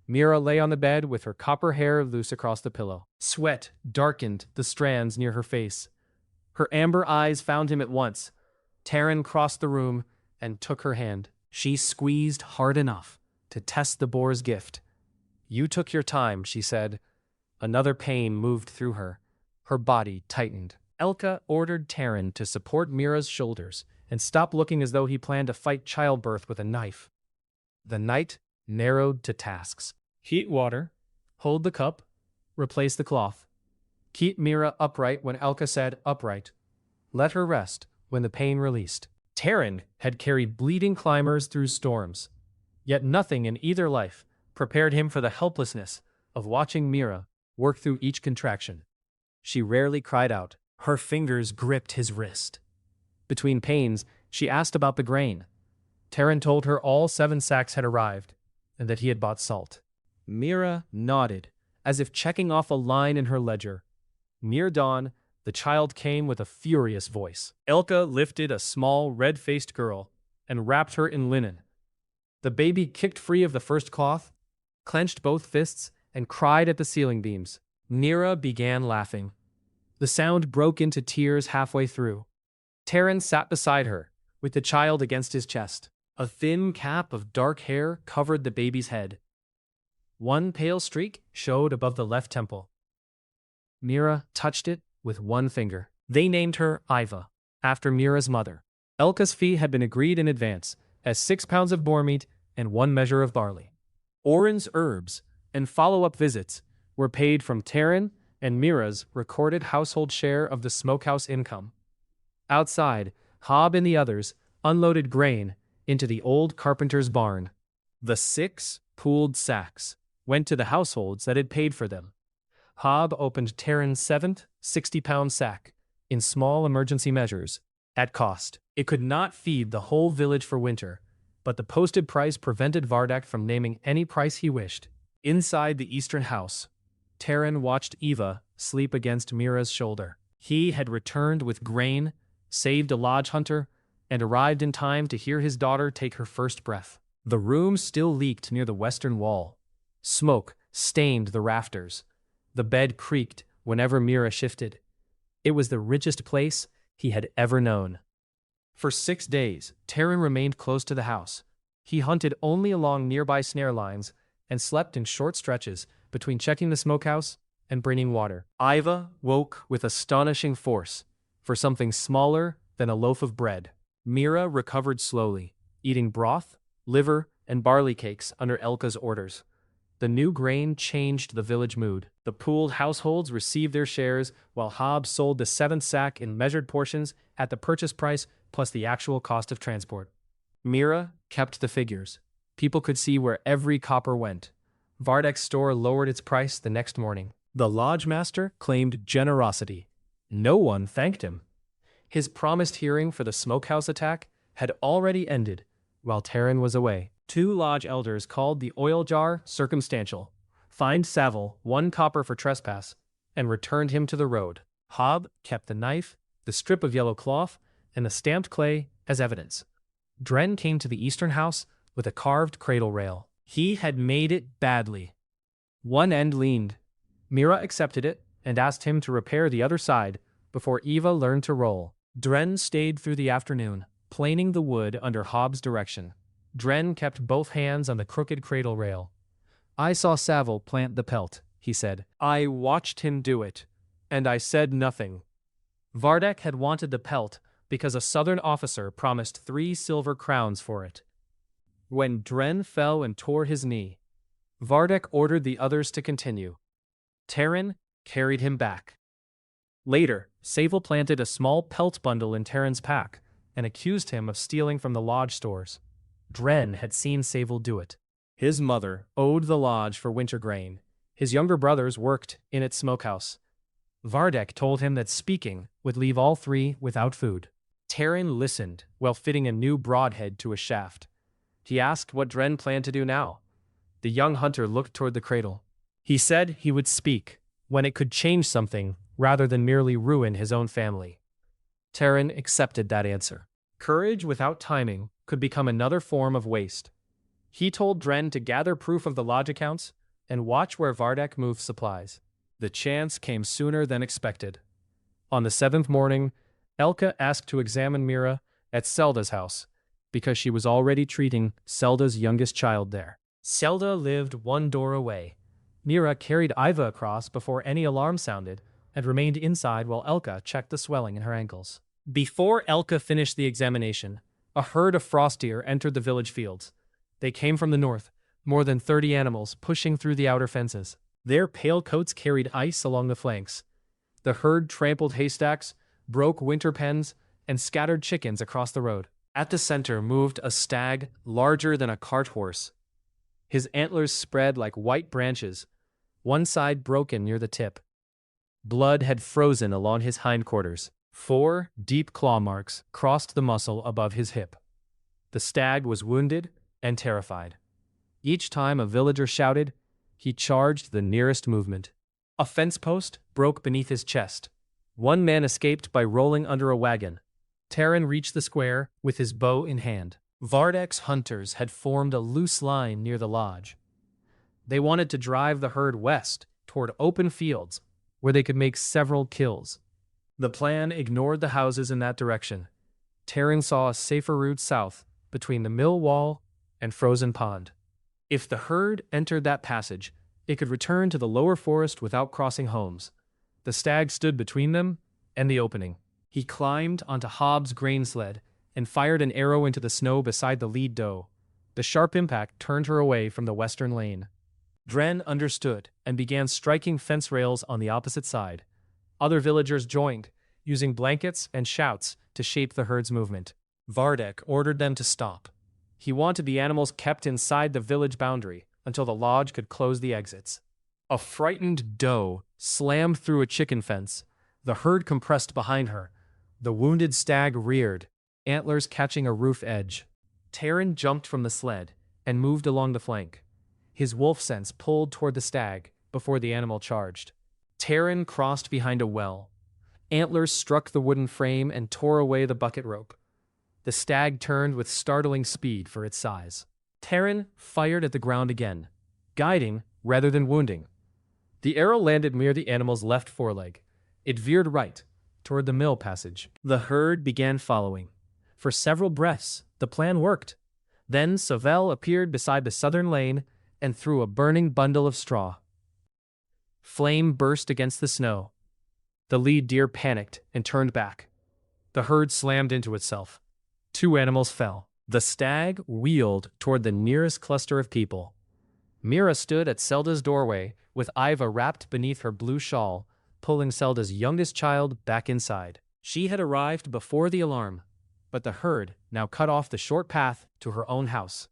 Mira lay on the bed with her copper hair loose across the pillow. Sweat darkened the strands near her face. Her amber eyes found him at once. Taren crossed the room and took her hand. She squeezed hard enough to test the boar's gift. "You took your time," she said. Another pain moved through her. Her body tightened. Elka ordered Taren to support Mira's shoulders and stop looking as though he planned to fight childbirth with a knife. The night narrowed to tasks. Heat water, hold the cup, replace the cloth. Keep Mira upright when Elka said upright. Let her rest when the pain released. Taren had carried bleeding climbers through storms, yet nothing in either life prepared him for the helplessness of watching Mira work through each contraction. She rarely cried out. Her fingers gripped his wrist. Between pains, she asked about the grain. Taren told her all 7 sacks had arrived, and that he had bought salt. Mira nodded, as if checking off a line in her ledger. Near dawn, the child came with a furious voice. Elka lifted a small, red-faced girl and wrapped her in linen. The baby kicked free of the first cloth, clenched both fists, and cried at the ceiling beams. Mira began laughing. The sound broke into tears halfway through. Taren sat beside her, with the child against his chest. A thin cap of dark hair covered the baby's head. One pale streak showed above the left temple. Mira touched it with one finger. They named her Iva, after Mira's mother. Elka's fee had been agreed in advance, as 6 pounds of boar meat and 1 measure of barley. Oren's herbs and follow-up visits were paid from Taren and Mira's recorded household share of the smokehouse income. Outside, Hob and the others unloaded grain into the old carpenter's barn. The 6 pooled sacks went to the households that had paid for them. Hob opened Taren's 7th 60-pound sack, in small emergency measures, at cost. It could not feed the whole village for winter, but the posted price prevented Vardak from naming any price he wished. Inside the eastern house, Taren watched Eva sleep against Mira's shoulder. He had returned with grain, saved a lodge hunter, and arrived in time to hear his daughter take her first breath. The room still leaked near the western wall. Smoke stained the rafters. The bed creaked whenever Mira shifted. It was the richest place he had ever known. For 6 days, Taren remained close to the house. He hunted only along nearby snare lines and slept in short stretches between checking the smokehouse and bringing water. Iva woke with astonishing force for something smaller than a loaf of bread. Mira recovered slowly, eating broth, liver, and barley cakes under Elka's orders. The new grain changed the village mood. The pooled households received their shares, while Hob sold the 7th sack in measured portions at the purchase price plus the actual cost of transport. Mira kept the figures. People could see where every copper went. Vardak's store lowered its price the next morning. The lodge master claimed generosity. No one thanked him. His promised hearing for the smokehouse attack had already ended while Taren was away. 2 lodge elders called the oil jar circumstantial, fined Saville 1 copper for trespass, and returned him to the road. Hob kept the knife, the strip of yellow cloth, and the stamped clay as evidence. Dren came to the eastern house with a carved cradle rail. He had made it badly. One end leaned. Mira accepted it and asked him to repair the other side before Eva learned to roll. Dren stayed through the afternoon, planing the wood under Hob's direction. Dren kept both hands on the crooked cradle rail. "I saw Saville plant the pelt," he said. "I watched him do it, and I said nothing." Vardak had wanted the pelt because a southern officer promised 3 silver crowns for it. When Dren fell and tore his knee, Vardak ordered the others to continue. Taren carried him back. Later, Saville planted a small pelt bundle in Taren's pack and accused him of stealing from the lodge stores. Dren had seen Saville do it. His mother owed the lodge for winter grain. His younger brothers worked in its smokehouse. Vardak told him that speaking would leave all 3 without food. Taren listened while fitting a new broadhead to a shaft. He asked what Dren planned to do now. The young hunter looked toward the cradle. He said he would speak when it could change something rather than merely ruin his own family. Taren accepted that answer. Courage without timing could become another form of waste. He told Dren to gather proof of the lodge accounts and watch where Vardak moved supplies. The chance came sooner than expected. On the 7th morning, Elka asked to examine Mira at Selda's house because she was already treating Selda's youngest child there. Selda lived 1 door away. Mira carried Iva across before any alarm sounded and remained inside while Elka checked the swelling in her ankles. Before Elka finished the examination, a herd of frost deer entered the village fields. They came from the north, more than 30 animals pushing through the outer fences. Their pale coats carried ice along the flanks. The herd trampled haystacks, broke winter pens, and scattered chickens across the road. At the center moved a stag larger than a cart horse. His antlers spread like white branches, one side broken near the tip. Blood had frozen along his hindquarters. 4 deep claw marks crossed the muscle above his hip. The stag was wounded and terrified. Each time a villager shouted, he charged the nearest movement. A fence post broke beneath his chest. One man escaped by rolling under a wagon. Taren reached the square with his bow in hand. Vardak's hunters had formed a loose line near the lodge. They wanted to drive the herd west toward open fields where they could make several kills. The plan ignored the houses in that direction. Taren saw a safer route south between the mill wall and Frozen Pond. If the herd entered that passage, it could return to the lower forest without crossing homes. The stag stood between them and the opening. He climbed onto Hob's grain sled and fired an arrow into the snow beside the lead doe. The sharp impact turned her away from the western lane. Dren understood and began striking fence rails on the opposite side. Other villagers joined, using blankets and shouts to shape the herd's movement. Vardak ordered them to stop. He wanted the animals kept inside the village boundary, until the lodge could close the exits. A frightened doe slammed through a chicken fence. The herd compressed behind her. The wounded stag reared, antlers catching a roof edge. Taren jumped from the sled and moved along the flank. His wolf sense pulled toward the stag before the animal charged. Taren crossed behind a well. Antlers struck the wooden frame and tore away the bucket rope. The stag turned with startling speed for its size. Taren fired at the ground again, guiding rather than wounding. The arrow landed near the animal's left foreleg. It veered right, toward the mill passage. The herd began following. For several breaths, the plan worked. Then Savell appeared beside the southern lane and threw a burning bundle of straw. Flame burst against the snow. The lead deer panicked and turned back. The herd slammed into itself. 2 animals fell. The stag wheeled toward the nearest cluster of people. Mira stood at Zelda's doorway, with Iva wrapped beneath her blue shawl, pulling Zelda's youngest child back inside. She had arrived before the alarm, but the herd now cut off the short path to her own house.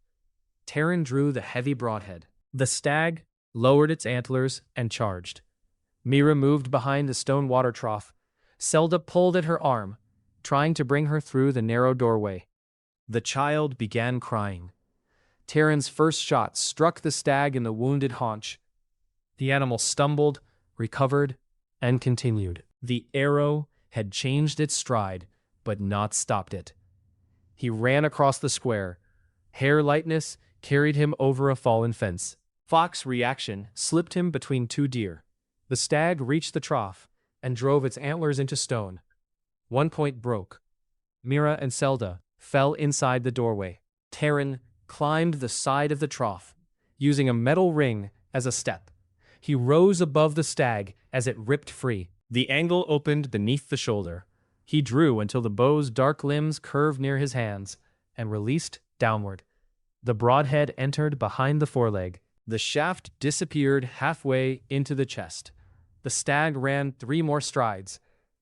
Taren drew the heavy broadhead. The stag lowered its antlers and charged. Mira moved behind the stone water trough. Zelda pulled at her arm, trying to bring her through the narrow doorway. The child began crying. Taren's first shot struck the stag in the wounded haunch. The animal stumbled, recovered, and continued. The arrow had changed its stride, but not stopped it. He ran across the square. Hair lightness carried him over a fallen fence. Fox reaction slipped him between 2 deer. The stag reached the trough and drove its antlers into stone. 1 point broke. Mira and Zelda fell inside the doorway. Taren climbed the side of the trough, using a metal ring as a step. He rose above the stag as it ripped free. The angle opened beneath the shoulder. He drew until the bow's dark limbs curved near his hands and released downward. The broadhead entered behind the foreleg. The shaft disappeared halfway into the chest. The stag ran 3 more strides.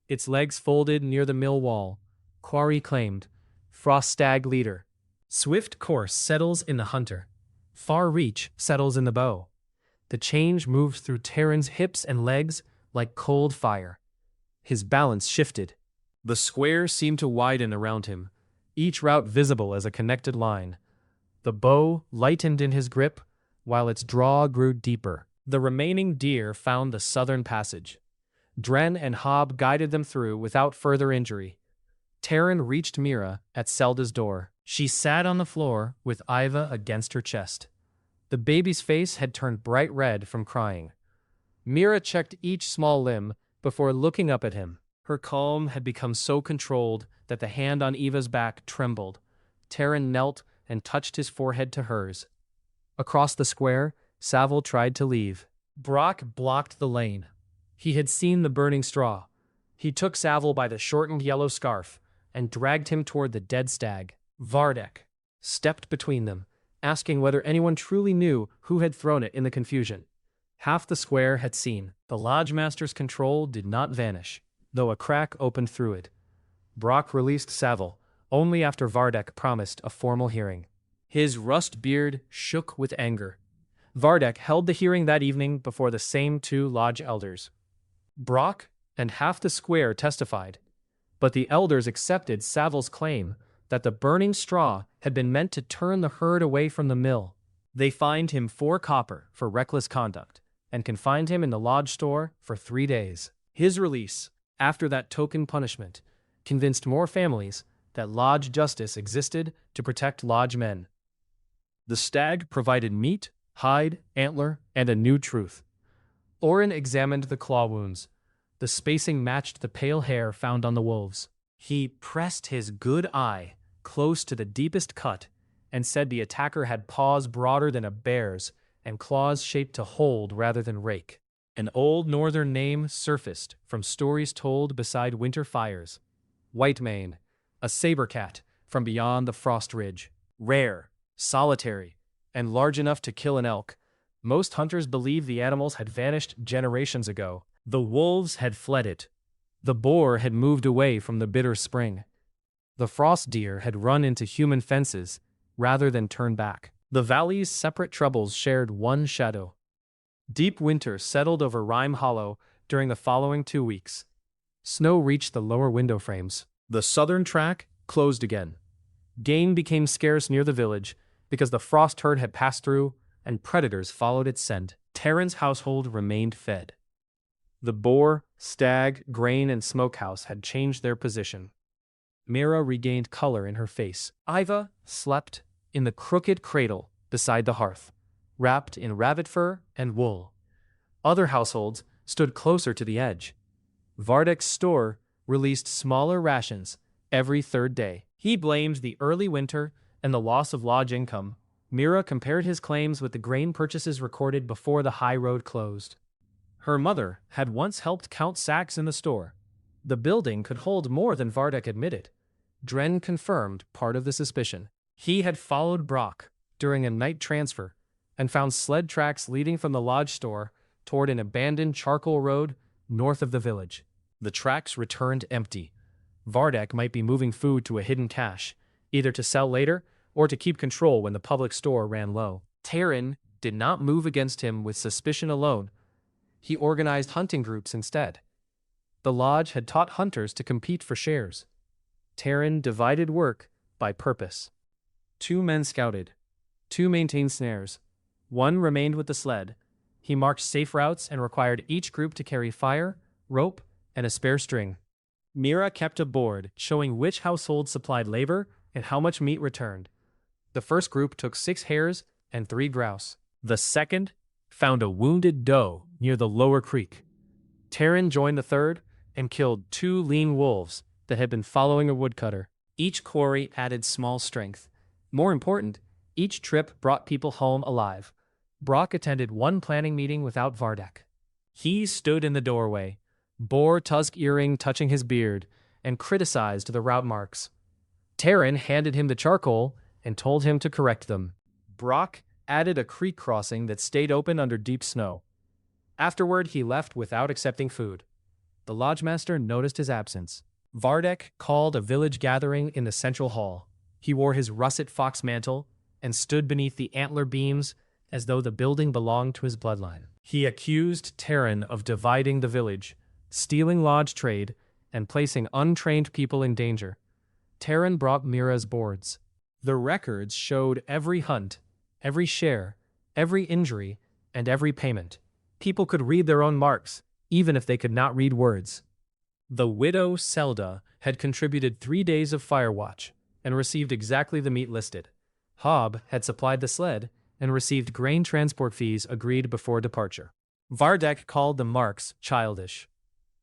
Its legs folded near the mill wall. Quarry claimed. Frost stag leader. Swift course settles in the hunter. Far reach settles in the bow. The change moved through Taren's hips and legs like cold fire. His balance shifted. The square seemed to widen around him, each route visible as a connected line. The bow lightened in his grip, while its draw grew deeper. The remaining deer found the southern passage. Dren and Hob guided them through without further injury. Taren reached Mira at Zelda's door. She sat on the floor with Iva against her chest. The baby's face had turned bright red from crying. Mira checked each small limb before looking up at him. Her calm had become so controlled that the hand on Eva's back trembled. Taren knelt and touched his forehead to hers. Across the square, Saville tried to leave. Brock blocked the lane. He had seen the burning straw. He took Saville by the shortened yellow scarf and dragged him toward the dead stag. Vardek stepped between them, asking whether anyone truly knew who had thrown it in the confusion. Half the square had seen. The Lodge Master's control did not vanish, though a crack opened through it. Brock released Saville only after Vardek promised a formal hearing. His rust beard shook with anger. Vardek held the hearing that evening before the same 2 Lodge elders. Brock and half the square testified, but the elders accepted Saville's claim that the burning straw had been meant to turn the herd away from the mill. They fined him 4 copper for reckless conduct and confined him in the lodge store for 3 days. His release, after that token punishment, convinced more families that lodge justice existed to protect lodge men. The stag provided meat, hide, antler, and a new truth. Orin examined the claw wounds. The spacing matched the pale hair found on the wolves. He pressed his good eye close to the deepest cut and said the attacker had paws broader than a bear's and claws shaped to hold rather than rake. An old northern name surfaced from stories told beside winter fires. Whitemane, a saber cat from beyond the frost ridge. Rare, solitary, and large enough to kill an elk. Most hunters believe the animals had vanished generations ago. The wolves had fled it. The boar had moved away from the bitter spring. The frost deer had run into human fences rather than turn back. The valley's separate troubles shared one shadow. Deep winter settled over Rime Hollow during the following 2 weeks. Snow reached the lower window frames. The southern track closed again. Game became scarce near the village because the frost herd had passed through and predators followed its scent. Taren's household remained fed. The boar, stag, grain, and smokehouse had changed their position. Mira regained color in her face. Iva slept in the crooked cradle beside the hearth, wrapped in rabbit fur and wool. Other households stood closer to the edge. Vardek's store released smaller rations every third day. He blamed the early winter and the loss of lodge income. Mira compared his claims with the grain purchases recorded before the high road closed. Her mother had once helped count sacks in the store. The building could hold more than Vardek admitted. Dren confirmed part of the suspicion. He had followed Brock during a night transfer and found sled tracks leading from the lodge store toward an abandoned charcoal road north of the village. The tracks returned empty. Vardek might be moving food to a hidden cache, either to sell later or to keep control when the public store ran low. Taren did not move against him with suspicion alone. He organized hunting groups instead. The lodge had taught hunters to compete for shares. Taren divided work by purpose. 2 men scouted. 2 maintained snares. 1 remained with the sled. He marked safe routes and required each group to carry fire, rope, and a spare string. Mira kept a board showing which household supplied labor and how much meat returned. The first group took 6 hares and 3 grouse. The second found a wounded doe near the lower creek. Taren joined the third and killed 2 lean wolves that had been following a woodcutter. Each quarry added small strength. More important, each trip brought people home alive. Brock attended 1 planning meeting without Vardek. He stood in the doorway, boar tusk earring touching his beard, and criticized the route marks. Taren handed him the charcoal and told him to correct them. Brock added a creek crossing that stayed open under deep snow. Afterward, he left without accepting food. The lodgemaster noticed his absence. Vardek called a village gathering in the central hall. He wore his russet fox mantle and stood beneath the antler beams as though the building belonged to his bloodline. He accused Taren of dividing the village, stealing lodge trade, and placing untrained people in danger. Taren brought Mira's boards. The records showed every hunt, every share, every injury, and every payment. People could read their own marks, even if they could not read words. The widow Selda had contributed 3 days of firewatch and received exactly the meat listed. Hob had supplied the sled and received grain transport fees agreed before departure. Vardek called the marks childish.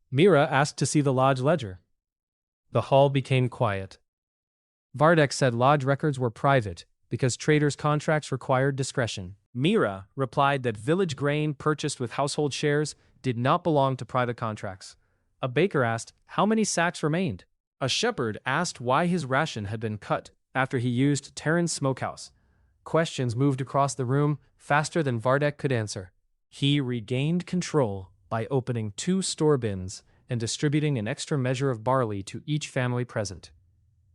Mira asked to see the lodge ledger. The hall became quiet. Vardek said lodge records were private because traders' contracts required discretion. Mira replied that village grain purchased with household shares did not belong to private contracts. A baker asked how many sacks remained. A shepherd asked why his ration had been cut after he used Taren's smokehouse. Questions moved across the room faster than Vardek could answer. He regained control by opening 2 store bins and distributing an extra measure of barley to each family present.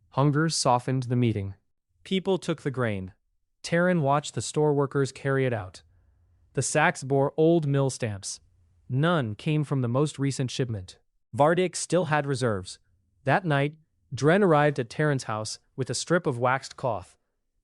Hunger softened the meeting. People took the grain. Taren watched the store workers carry it out. The sacks bore old mill stamps. None came from the most recent shipment. Vardek still had reserves. That night, Dren arrived at Taren's house with a strip of waxed cloth.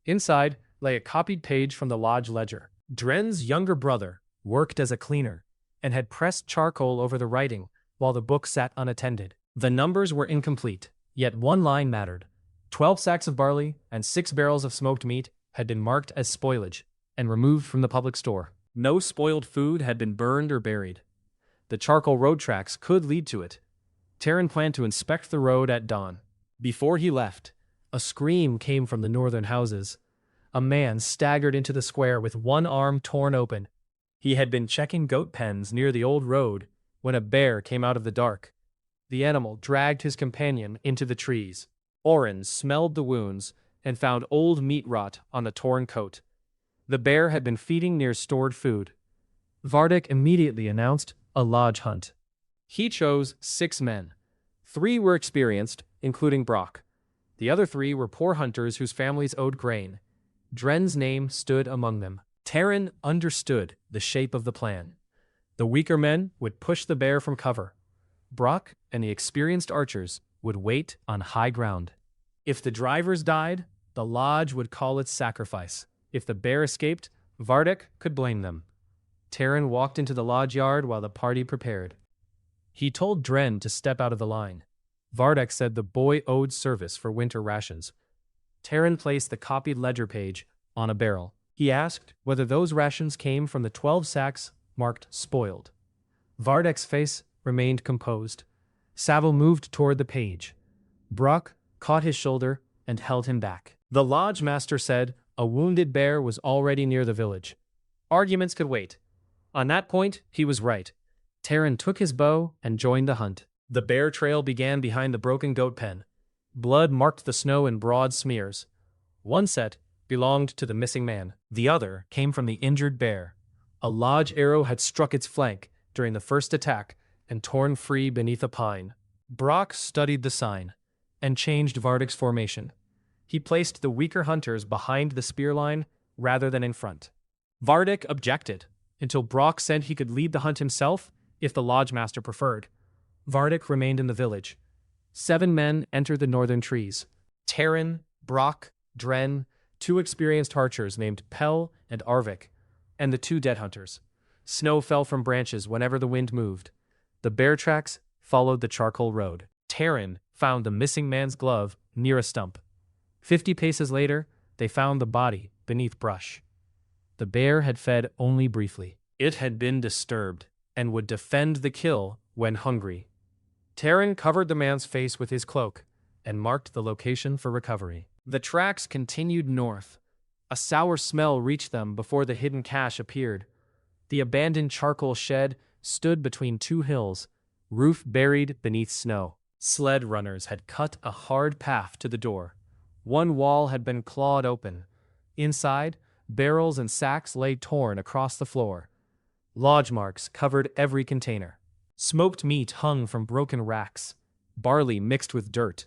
Inside lay a copied page from the lodge ledger. Dren's younger brother worked as a cleaner and had pressed charcoal over the writing while the book sat unattended. The numbers were incomplete, yet 1 line mattered. 12 sacks of barley and 6 barrels of smoked meat had been marked as spoilage and removed from the public store. No spoiled food had been burned or buried. The charcoal road tracks could lead to it. Taren planned to inspect the road at dawn. Before he left, a scream came from the northern houses. A man staggered into the square with 1 arm torn open. He had been checking goat pens near the old road when a bear came out of the dark. The animal dragged his companion into the trees. Oren smelled the wounds and found old meat rot on the torn coat. The bear had been feeding near stored food. Vardek immediately announced a lodge hunt. He chose 6 men. 3 were experienced, including Brock. The other 3 were poor hunters whose families owed grain. Dren's name stood among them. Taren understood the shape of the plan. The weaker men would push the bear from cover. Brock and the experienced archers would wait on high ground. If the drivers died, the lodge would call its sacrifice. If the bear escaped, Vardek could blame them. Taren walked into the lodge yard while the party prepared. He told Dren to step out of the line. Vardek said the boy owed service for winter rations. Taren placed the copied ledger page on a barrel. He asked whether those rations came from the 12 sacks marked spoiled. Vardek's face remained composed. Saville moved toward the page. Brock caught his shoulder and held him back. The lodge master said a wounded bear was already near the village. Arguments could wait. On that point, he was right. Taren took his bow and joined the hunt. The bear trail began behind the broken goat pen. Blood marked the snow in broad smears. One set belonged to the missing man. The other came from the injured bear. A lodge arrow had struck its flank during the first attack and torn free beneath a pine. Brock studied the sign and changed Vardek's formation. He placed the weaker hunters behind the spear line rather than in front. Vardek objected until Brock said he could lead the hunt himself if the lodge master preferred. Vardek remained in the village. 7 men entered the northern trees. Taren, Brock, Dren, 2 experienced archers named Pell and Arvik, and the 2 dead hunters. Snow fell from branches whenever the wind moved. The bear tracks followed the charcoal road. Taren found the missing man's glove near a stump. 50 paces later, they found the body beneath brush. The bear had fed only briefly. It had been disturbed and would defend the kill when hungry. Taren covered the man's face with his cloak and marked the location for recovery. The tracks continued north. A sour smell reached them before the hidden cache appeared. The abandoned charcoal shed stood between 2 hills, roof buried beneath snow. Sled runners had cut a hard path to the door. One wall had been clawed open. Inside, barrels and sacks lay torn across the floor. Lodge marks covered every container. Smoked meat hung from broken racks. Barley mixed with dirt.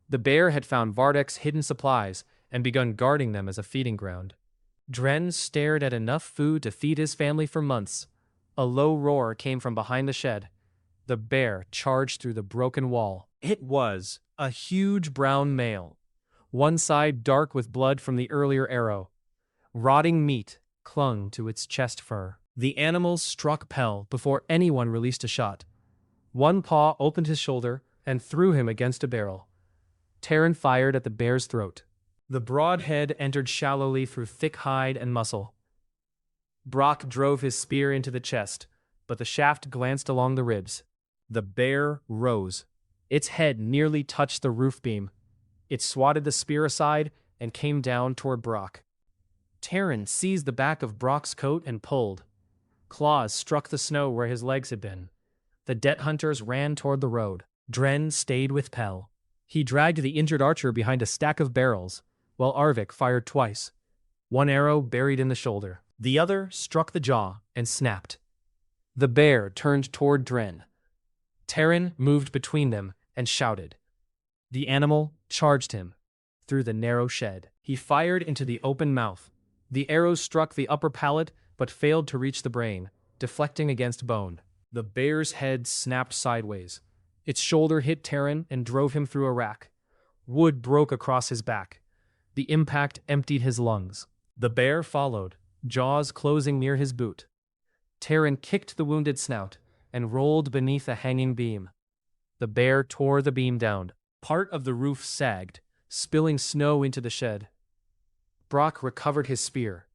The bear had found Vardek's hidden supplies and begun guarding them as a feeding ground. Dren stared at enough food to feed his family for months. A low roar came from behind the shed. The bear charged through the broken wall. It was a huge brown male, one side dark with blood from the earlier arrow. Rotting meat clung to its chest fur. The animal struck Pell before anyone released a shot. One paw opened his shoulder and threw him against a barrel. Taren fired at the bear's throat. The broad head entered shallowly through thick hide and muscle. Brock drove his spear into the chest, but the shaft glanced along the ribs. The bear rose. Its head nearly touched the roof beam. It swatted the spear aside and came down toward Brock. Taren seized the back of Brock's coat and pulled. Claws struck the snow where his legs had been. The dead hunters ran toward the road. Dren stayed with Pell. He dragged the injured archer behind a stack of barrels, while Arvik fired twice. One arrow buried in the shoulder. The other struck the jaw and snapped. The bear turned toward Dren. Taren moved between them and shouted. The animal charged him through the narrow shed. He fired into the open mouth. The arrow struck the upper palate but failed to reach the brain, deflecting against bone. The bear's head snapped sideways. Its shoulder hit Taren and drove him through a rack. Wood broke across his back. The impact emptied his lungs. The bear followed, jaws closing near his boot. Taren kicked the wounded snout and rolled beneath a hanging beam. The bear tore the beam down. Part of the roof sagged, spilling snow into the shed. Brock recovered his spear.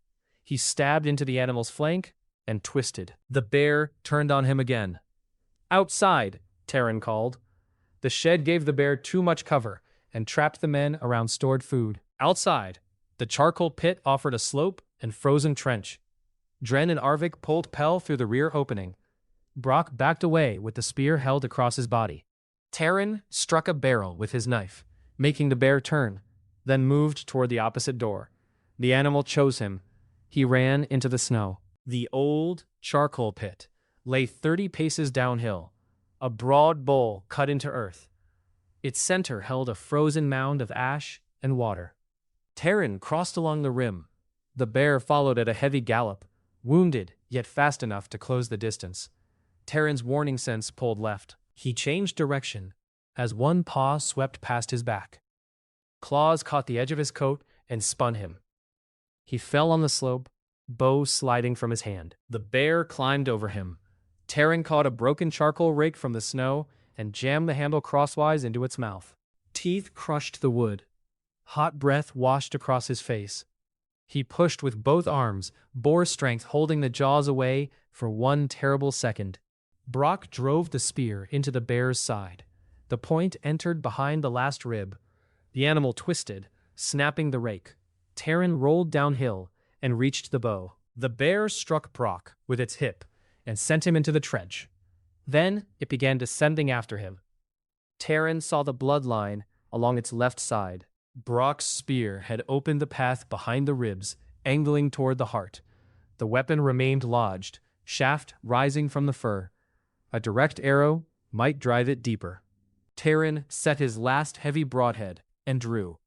He stabbed into the animal's flank and twisted. The bear turned on him again. Outside, Taren called. The shed gave the bear too much cover and trapped the men around stored food. Outside, the charcoal pit offered a slope and frozen trench. Dren and Arvik pulled Pell through the rear opening. Brock backed away with the spear held across his body. Taren struck a barrel with his knife, making the bear turn, then moved toward the opposite door. The animal chose him. He ran into the snow. The old charcoal pit lay 30 paces downhill, a broad bowl cut into earth. Its center held a frozen mound of ash and water. Taren crossed along the rim, The bear followed at a heavy gallop, wounded yet fast enough to close the distance. Taren's warning sense pulled left. He changed direction as one paw swept past his back. Claws caught the edge of his coat and spun him. He fell on the slope, bow sliding from his hand. The bear climbed over him. Taren caught a broken charcoal rake from the snow and jammed the handle crosswise into its mouth. Teeth crushed the wood. Hot breath washed across his face. He pushed with both arms, boar strength holding the jaws away for one terrible second. Brock drove the spear into the bear's side. The point entered behind the last rib. The animal twisted, snapping the rake. Taren rolled downhill and reached the bow. The bear struck Brock with its hip and sent him into the trench. Then it began descending after him. Taren saw the bloodline along its left side. Brock's spear had opened the path behind the ribs, angling toward the heart. The weapon remained lodged, shaft rising from the fur. A direct arrow might drive it deeper. Taren set his last heavy broadhead and drew.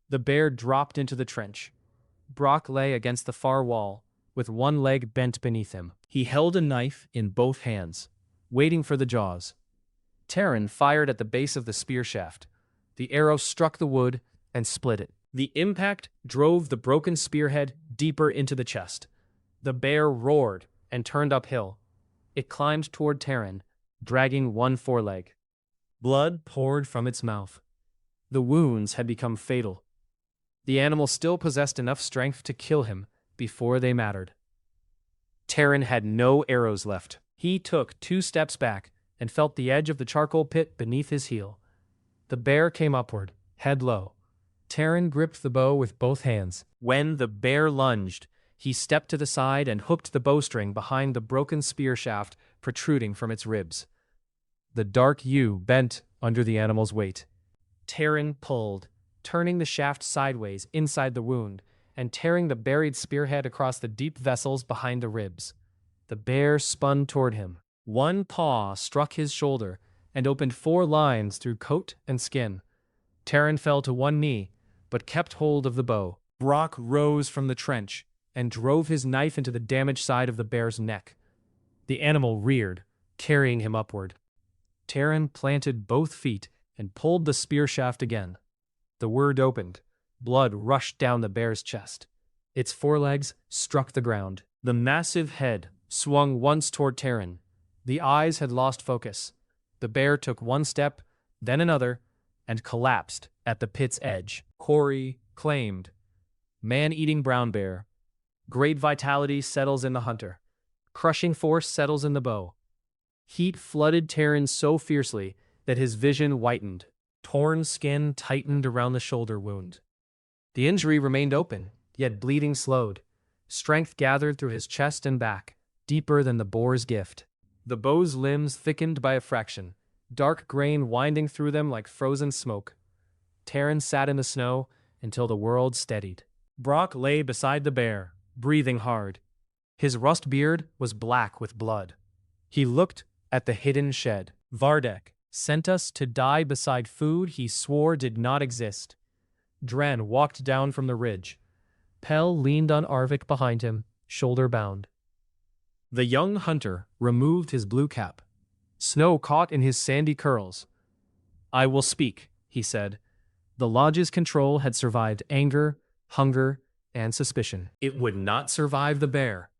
The bear dropped into the trench. Brock lay against the far wall, with one leg bent beneath him. He held a knife in both hands, waiting for the jaws. Taren fired at the base of the spear shaft. The arrow struck the wood and split it. The impact drove the broken spearhead deeper into the chest. The bear roared and turned uphill. It climbed toward Taren, dragging one foreleg. Blood poured from its mouth. The wounds had become fatal. The animal still possessed enough strength to kill him before they mattered. Taren had no arrows left. He took 2 steps back and felt the edge of the charcoal pit beneath his heel. The bear came upward, head low. Taren gripped the bow with both hands. When the bear lunged, he stepped to the side and hooked the bowstring behind the broken spear shaft protruding from its ribs. The dark yew bent under the animal's weight. Taren pulled, turning the shaft sideways inside the wound and tearing the buried spearhead across the deep vessels behind the ribs. The bear spun toward him. One paw struck his shoulder and opened 4 lines through coat and skin. Taren fell to one knee, but kept hold of the bow. Brock rose from the trench and drove his knife into the damaged side of the bear's neck. The animal reared, carrying him upward. Taren planted both feet and pulled the spear shaft again. The wound opened. Blood rushed down the bear's chest. Its forelegs struck the ground. The massive head swung once toward Taren. The eyes had lost focus. The bear took one step, then another, and collapsed at the pit's edge. Corey claimed, "Man-eating brown bear. Great vitality settles in the hunter. Crushing force settles in the bow." Heat flooded Taren so fiercely that his vision whitened. Torn skin tightened around the shoulder wound. The injury remained open, yet bleeding slowed. Strength gathered through his chest and back, deeper than the boar's gift. The bow's limbs thickened by a fraction, dark grain winding through them like frozen smoke. Taren sat in the snow until the world steadied. Brock lay beside the bear, breathing hard. His rust beard was black with blood. He looked at the hidden shed. Vardek sent us to die beside food he swore did not exist. Dren walked down from the ridge. Pell leaned on Arvik behind him, shoulder bound. The young hunter removed his blue cap. Snow caught in his sandy curls. "I will speak," he said. The lodge's control had survived anger, hunger, and suspicion. It would not survive the bear.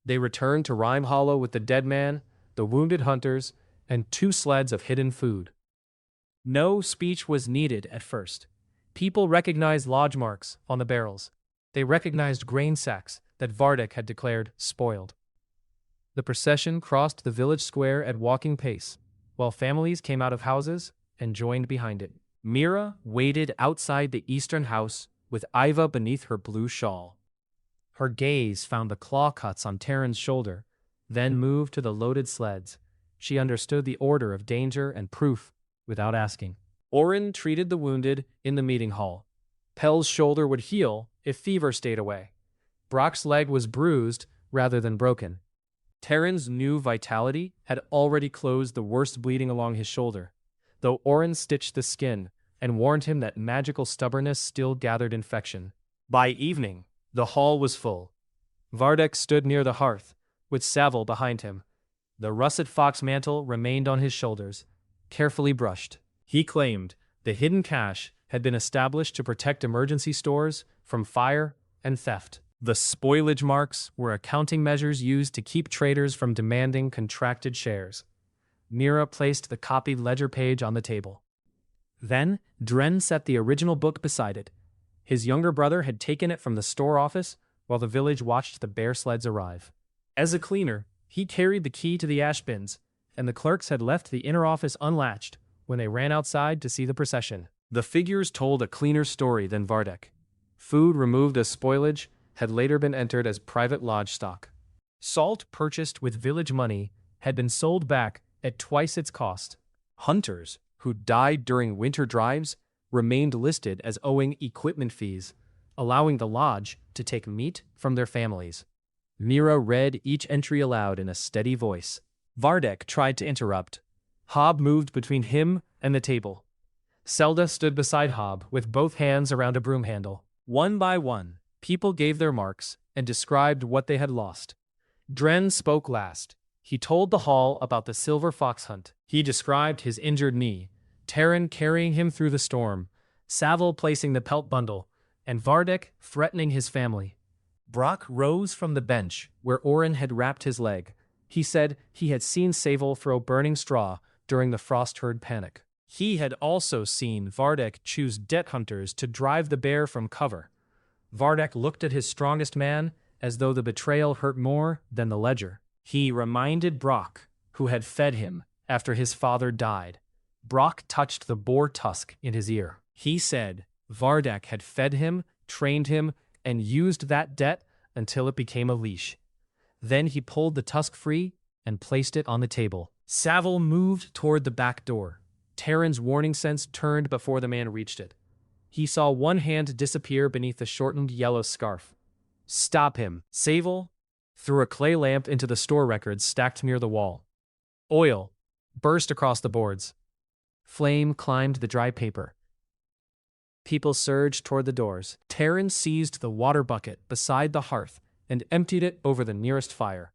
They returned to Rime Hollow with the dead man, the wounded hunters, and 2 sleds of hidden food. No speech was needed at first. People recognized lodge marks on the barrels. They recognized grain sacks that Vardek had declared spoiled. The procession crossed the village square at walking pace, while families came out of houses and joined behind it. Mira waited outside the eastern house with Iva beneath her blue shawl. Her gaze found the claw cuts on Taren's shoulder, then moved to the loaded sleds. She understood the order of danger and proof without asking. Orin treated the wounded in the meeting hall. Pell's shoulder would heal if fever stayed away. Brock's leg was bruised rather than broken. Taren's new vitality had already closed the worst bleeding along his shoulder, though Orin stitched the skin and warned him that magical stubbornness still gathered infection. By evening, The hall was full. Vardek stood near the hearth, with Savil behind him. The russet fox mantle remained on his shoulders, carefully brushed. He claimed the hidden cache had been established to protect emergency stores from fire and theft. The spoilage marks were accounting measures used to keep traders from demanding contracted shares. Mira placed the copied ledger page on the table. Then, Dren set the original book beside it. His younger brother had taken it from the store office while the village watched the bear sleds arrive. As a cleaner, he carried the key to the ash bins, and the clerks had left the inner office unlatched when they ran outside to see the procession. The figures told a cleaner story than Vardek. Food removed as spoilage had later been entered as private lodge stock. Salt purchased with village money had been sold back at twice its cost. Hunters who died during winter drives remained listed as owing equipment fees, allowing the lodge to take meat from their families. Mira read each entry aloud in a steady voice. Vardek tried to interrupt. Hob moved between him and the table. Zelda stood beside Hob with both hands around a broom handle. One by one, people gave their marks and described what they had lost. Dren spoke last. He told the hall about the silver fox hunt. He described his injured knee, Taren carrying him through the storm, Savil placing the pelt bundle, and Vardek threatening his family. Brock rose from the bench where Oren had wrapped his leg. He said he had seen Savil throw burning straw during the frost herd panic. He had also seen Vardek choose debt hunters to drive the bear from cover. Vardek looked at his strongest man as though the betrayal hurt more than the ledger. He reminded Brock, who had fed him after his father died. Brock touched the boar tusk in his ear. He said Vardek had fed him, trained him, and used that debt until it became a leash. Then he pulled the tusk free and placed it on the table. Savil moved toward the back door. Taren's warning sense turned before the man reached it. He saw one hand disappear beneath the shortened yellow scarf. Stop him, Savil threw a clay lamp into the store records stacked near the wall. Oil burst across the boards. Flame climbed the dry paper. People surged toward the doors. Taren seized the water bucket beside the hearth and emptied it over the nearest fire.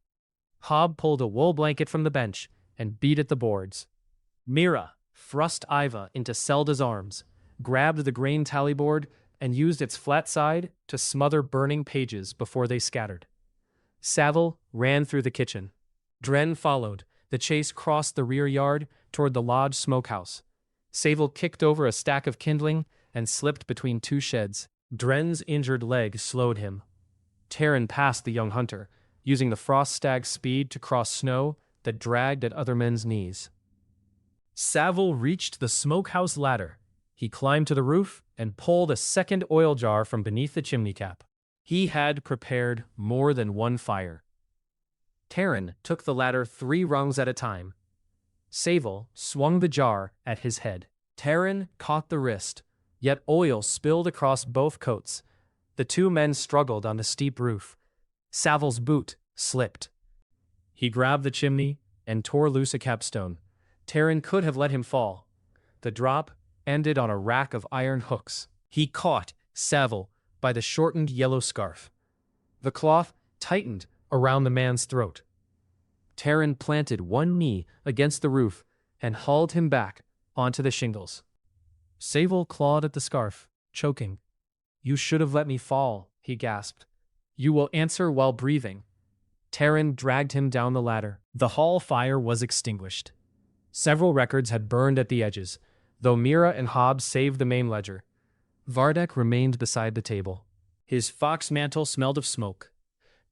Hob pulled a wool blanket from the bench and beat at the boards. Mira thrust Iva into Zelda's arms, grabbed the grain tally board, and used its flat side to smother burning pages before they scattered. Savil ran through the kitchen. Dren followed. The chase crossed the rear yard toward the lodge smokehouse. Savil kicked over a stack of kindling and slipped between two sheds. Dren's injured leg slowed him. Taren passed the young hunter, using the frost stag's speed to cross snow that dragged at other men's knees. Savil reached the smokehouse ladder. He climbed to the roof and pulled a second oil jar from beneath the chimney cap. He had prepared more than one fire. Taren took the ladder 3 rungs at a time. Savil swung the jar at his head. Taren caught the wrist, yet oil spilled across both coats. The two men struggled on the steep roof. Savil's boot slipped. He grabbed the chimney and tore loose a capstone. Taren could have let him fall. The drop ended on a rack of iron hooks. He caught Savil by the shortened yellow scarf. The cloth tightened around the man's throat. Taren planted one knee against the roof and hauled him back onto the shingles. Savil clawed at the scarf, choking. "You should have let me fall," he gasped. "You will answer while breathing." Taren dragged him down the ladder. The hall fire was extinguished. Several records had burned at the edges, though Mira and Hobbs saved the main ledger. Vardek remained beside the table. His fox mantle smelled of smoke.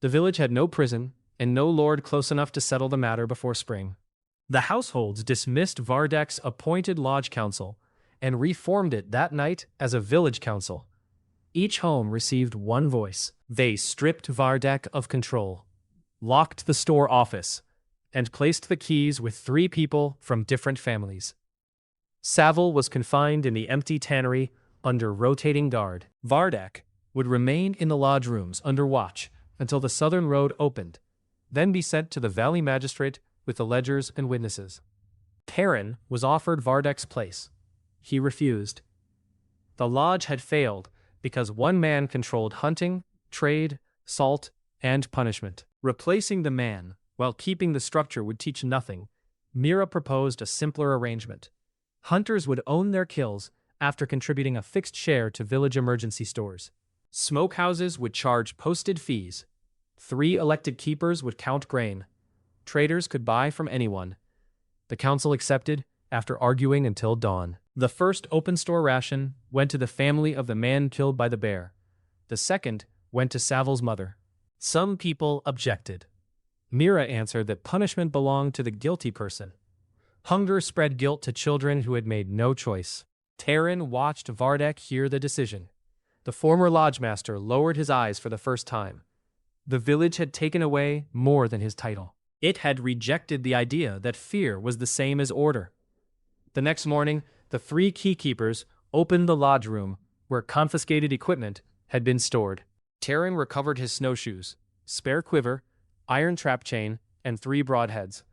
The village had no prison, and no lord close enough to settle the matter before spring. The households dismissed Vardek's appointed lodge council and reformed it that night as a village council. Each home received one voice. They stripped Vardek of control, locked the store office, and placed the keys with 3 people from different families. Savil was confined in the empty tannery under rotating guard. Vardek would remain in the lodge rooms under watch until the southern road opened, then be sent to the valley magistrate with the ledgers and witnesses. Taren was offered Vardek's place. He refused. The lodge had failed because one man controlled hunting trade, salt, and punishment. Replacing the man, while keeping the structure, would teach nothing. Mira proposed a simpler arrangement. Hunters would own their kills after contributing a fixed share to village emergency stores. Smokehouses would charge posted fees. 3 elected keepers would count grain. Traders could buy from anyone. The council accepted after arguing until dawn. The first open store ration went to the family of the man killed by the bear. The second went to Savil's mother. Some people objected. Mira answered that punishment belonged to the guilty person. Hunger spread guilt to children who had made no choice. Taren watched Vardek hear the decision. The former lodgemaster lowered his eyes for the first time. The village had taken away more than his title. It had rejected the idea that fear was the same as order. The next morning, the 3 keykeepers opened the lodge room where confiscated equipment had been stored. Taren recovered his snowshoes, spare quiver, iron trap chain, and 3 broadheads.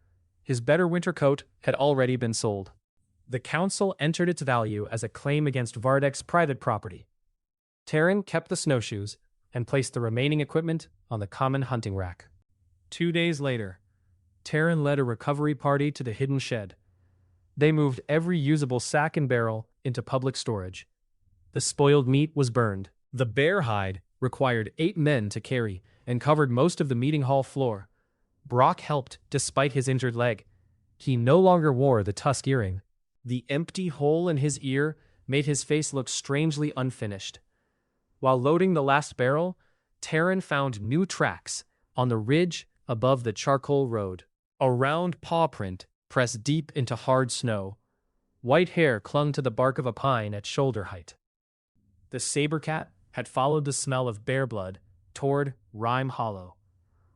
His better winter coat had already been sold. The council entered its value as a claim against Vardek's private property. Taren kept the snowshoes and placed the remaining equipment on the common hunting rack. 2 days later, Taren led a recovery party to the hidden shed. They moved every usable sack and barrel into public storage. The spoiled meat was burned. The bear hide required 8 men to carry and covered most of the meeting hall floor. Brock helped despite his injured leg. He no longer wore the tusk earring. The empty hole in his ear made his face look strangely unfinished. While loading the last barrel, Taren found new tracks on the ridge above the charcoal road. A round paw print pressed deep into hard snow. White hair clung to the bark of a pine at shoulder height. The saber cat had followed the smell of bear blood toward Rime Hollow.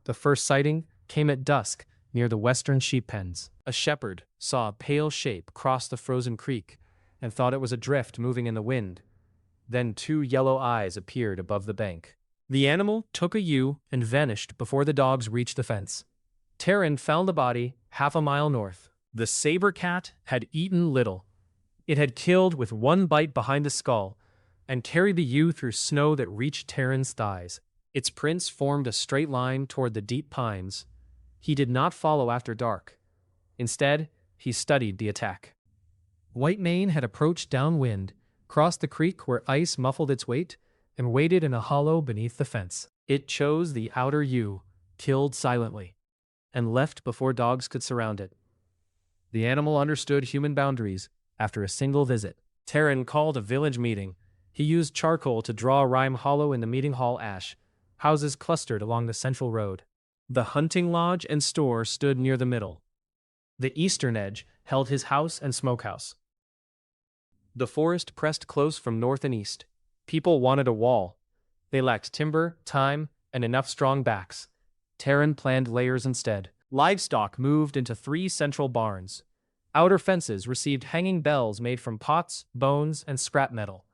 The first sighting came at dusk near the western sheep pens. A shepherd saw a pale shape cross the frozen creek and thought it was a drift moving in the wind. Then 2 yellow eyes appeared above the bank. The animal took a ewe and vanished before the dogs reached the fence. Taren found the body half a mile north. The saber cat had eaten little. It had killed with 1 bite behind the skull and carried the ewe through snow that reached Taren's thighs. Its prints formed a straight line toward the deep pines. He did not follow after dark. Instead, he studied the attack. Whitemane had approached downwind, crossed the creek where ice muffled its weight, and waited in a hollow beneath the fence. It chose the outer ewe, killed silently, and left before dogs could surround it. The animal understood human boundaries after a single visit. Taren called a village meeting. He used charcoal to draw Rime Hollow in the meeting hall ash. Houses clustered along the central road. The hunting lodge and store stood near the middle. The eastern edge held his house and smokehouse. The forest pressed close from north and east. People wanted a wall. They lacked timber, time, and enough strong backs. Taren planned layers instead. Livestock moved into 3 central barns. Outer fences received hanging bells made from pots, bones, and scrap metal.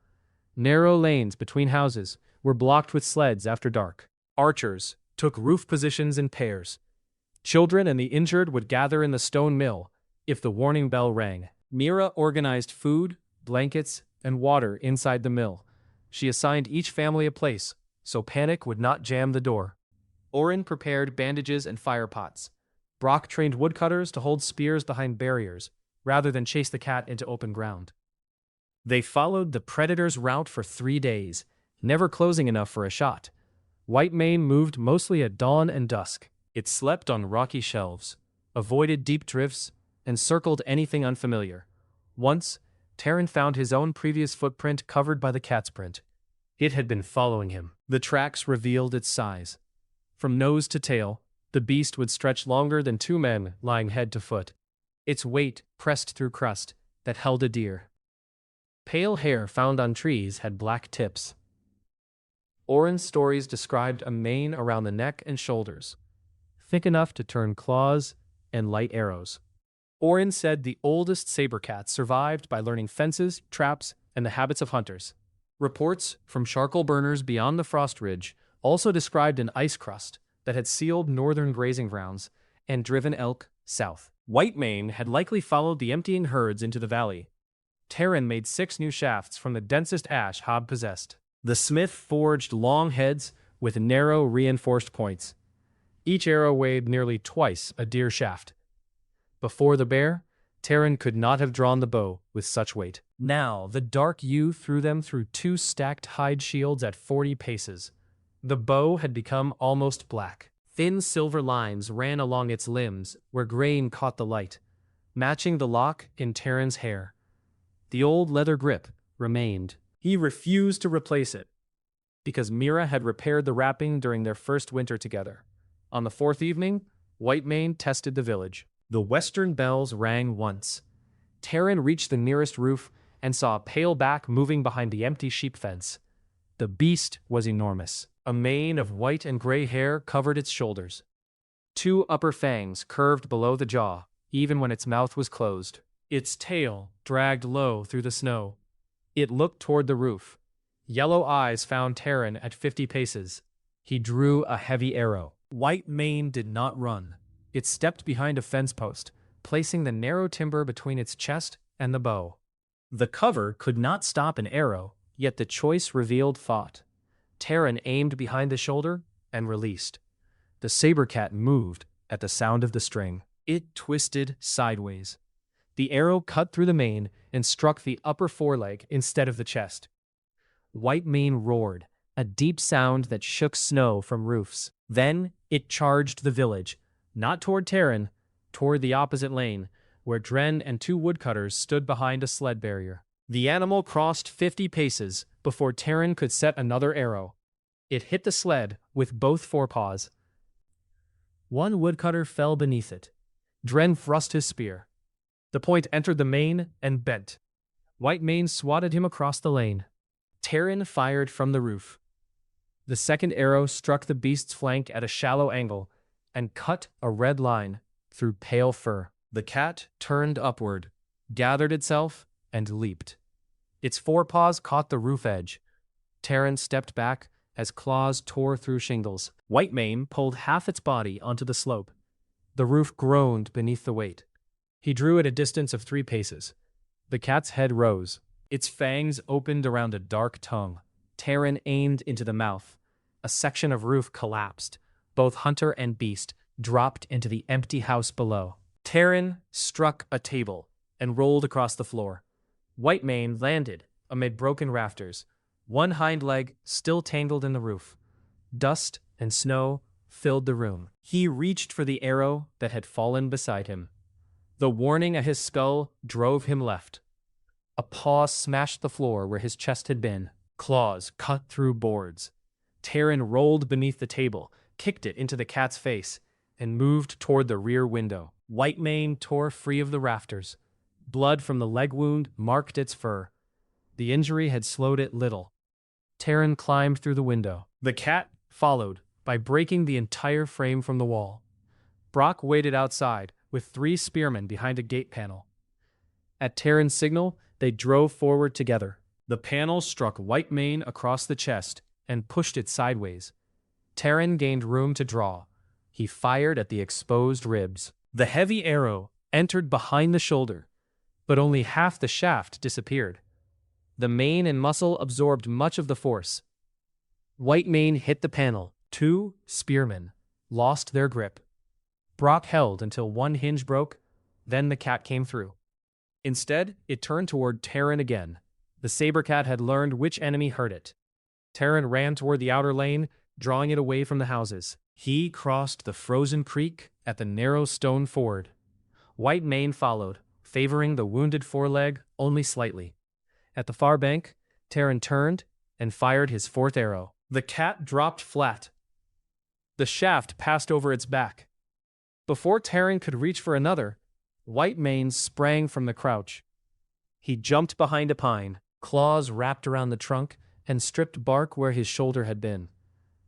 Narrow lanes between houses were blocked with sleds after dark. Archers took roof positions in pairs. Children and the injured would gather in the stone mill if the warning bell rang. Mira organized food, blankets, and water inside the mill. She assigned each family a place, so panic would not jam the door. Orin prepared bandages and fire pots. Brock trained woodcutters to hold spears behind barriers, rather than chase the cat into open ground. They followed the predator's route for 3 days, never closing enough for a shot. Whitemane moved mostly at dawn and dusk. It slept on rocky shelves, avoided deep drifts, and circled anything unfamiliar. Once, Taren found his own previous footprint covered by the cat's print. It had been following him. The tracks revealed its size. From nose to tail, the beast would stretch longer than 2 men lying head to foot. Its weight pressed through crust that held a deer. Pale hair found on trees had black tips. Orin's stories described a mane around the neck and shoulders, thick enough to turn claws and light arrows. Orin said the oldest saber cat survived by learning fences, traps, and the habits of hunters. Reports from charcoal burners beyond the frost ridge also described an ice crust that had sealed northern grazing grounds and driven elk south. Whitemane had likely followed the emptying herds into the valley. Taren made 6 new shafts from the densest ash Hob possessed. The smith forged long heads with narrow reinforced points. Each arrow weighed nearly twice a deer shaft. Before the bear, Taren could not have drawn the bow with such weight. Now, the dark yew threw them through 2 stacked hide shields at 40 paces. The bow had become almost black. Thin silver lines ran along its limbs where grain caught the light, matching the lock in Taren's hair. The old leather grip remained. He refused to replace it, because Mira had repaired the wrapping during their first winter together. On the 4th evening, Whitemane tested the village. The western bells rang once. Taren reached the nearest roof and saw a pale back moving behind the empty sheep fence. The beast was enormous. A mane of white and gray hair covered its shoulders. 2 upper fangs curved below the jaw, even when its mouth was closed. Its tail dragged low through the snow. It looked toward the roof. Yellow eyes found Taren at 50 paces. He drew a heavy arrow. Whitemane did not run. It stepped behind a fence post, placing the narrow timber between its chest and the bow. The cover could not stop an arrow, yet the choice revealed thought. Taren aimed behind the shoulder and released. The saber cat moved at the sound of the string. It twisted sideways. The arrow cut through the mane and struck the upper foreleg instead of the chest. Whitemane roared, a deep sound that shook snow from roofs. Then it charged the village, not toward Taren, toward the opposite lane, where Dren and 2 woodcutters stood behind a sled barrier. The animal crossed 50 paces before Taren could set another arrow. It hit the sled with both forepaws. 1 woodcutter fell beneath it. Dren thrust his spear. The point entered the mane and bent. Whitemane swatted him across the lane. Taren fired from the roof. The second arrow struck the beast's flank at a shallow angle and cut a red line through pale fur. The cat turned upward, gathered itself, and leaped. Its forepaws caught the roof edge. Taren stepped back as claws tore through shingles. Whitemane pulled half its body onto the slope. The roof groaned beneath the weight. He drew at a distance of 3 paces. The cat's head rose. Its fangs opened around a dark tongue. Taren aimed into the mouth. A section of roof collapsed. Both hunter and beast dropped into the empty house below. Taren struck a table and rolled across the floor. Whitemane landed amid broken rafters, one hind leg still tangled in the roof. Dust and snow filled the room. He reached for the arrow that had fallen beside him. The warning at his skull drove him left. A paw smashed the floor where his chest had been. Claws cut through boards. Taren rolled beneath the table, kicked it into the cat's face, and moved toward the rear window. Whitemane tore free of the rafters. Blood from the leg wound marked its fur. The injury had slowed it little. Taren climbed through the window. The cat followed by breaking the entire frame from the wall. Brock waited outside with 3 spearmen behind a gate panel. At Taren's signal, they drove forward together. The panel struck Whitemane across the chest and pushed it sideways. Taren gained room to draw. He fired at the exposed ribs. The heavy arrow entered behind the shoulder, but only half the shaft disappeared. The mane and muscle absorbed much of the force. Whitemane hit the panel. 2 spearmen lost their grip. Brock held until one hinge broke, then the cat came through. Instead, it turned toward Taren again. The saber cat had learned which enemy hurt it. Taren ran toward the outer lane, drawing it away from the houses. He crossed the frozen creek at the narrow stone ford. Whitemane followed, favoring the wounded foreleg only slightly. At the far bank, Taren turned and fired his 4th arrow. The cat dropped flat. The shaft passed over its back. Before Taren could reach for another, Whitemane sprang from the crouch. He jumped behind a pine, claws wrapped around the trunk, and stripped bark where his shoulder had been.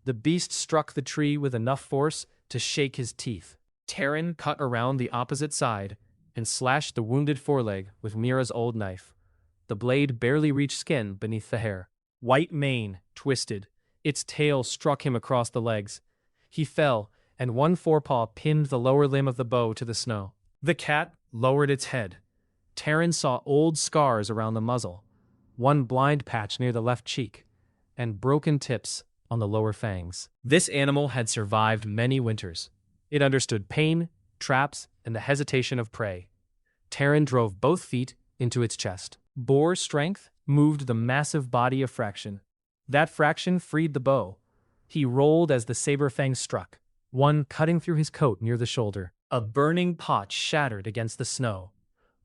The beast struck the tree with enough force to shake his teeth. Taren cut around the opposite side and slashed the wounded foreleg with Mira's old knife. The blade barely reached skin beneath the hair. Whitemane twisted. Its tail struck him across the legs. He fell, and one forepaw pinned the lower limb of the bow to the snow. The cat lowered its head. Taren saw old scars around the muzzle, one blind patch near the left cheek, and broken tips on the lower fangs. This animal had survived many winters. It understood pain, traps, and the hesitation of prey. Taren drove both feet into its chest. Boar's strength moved the massive body of Fraction. That Fraction freed the bow. He rolled as the saber fang struck, one cutting through his coat near the shoulder. A burning pot shattered against the snow.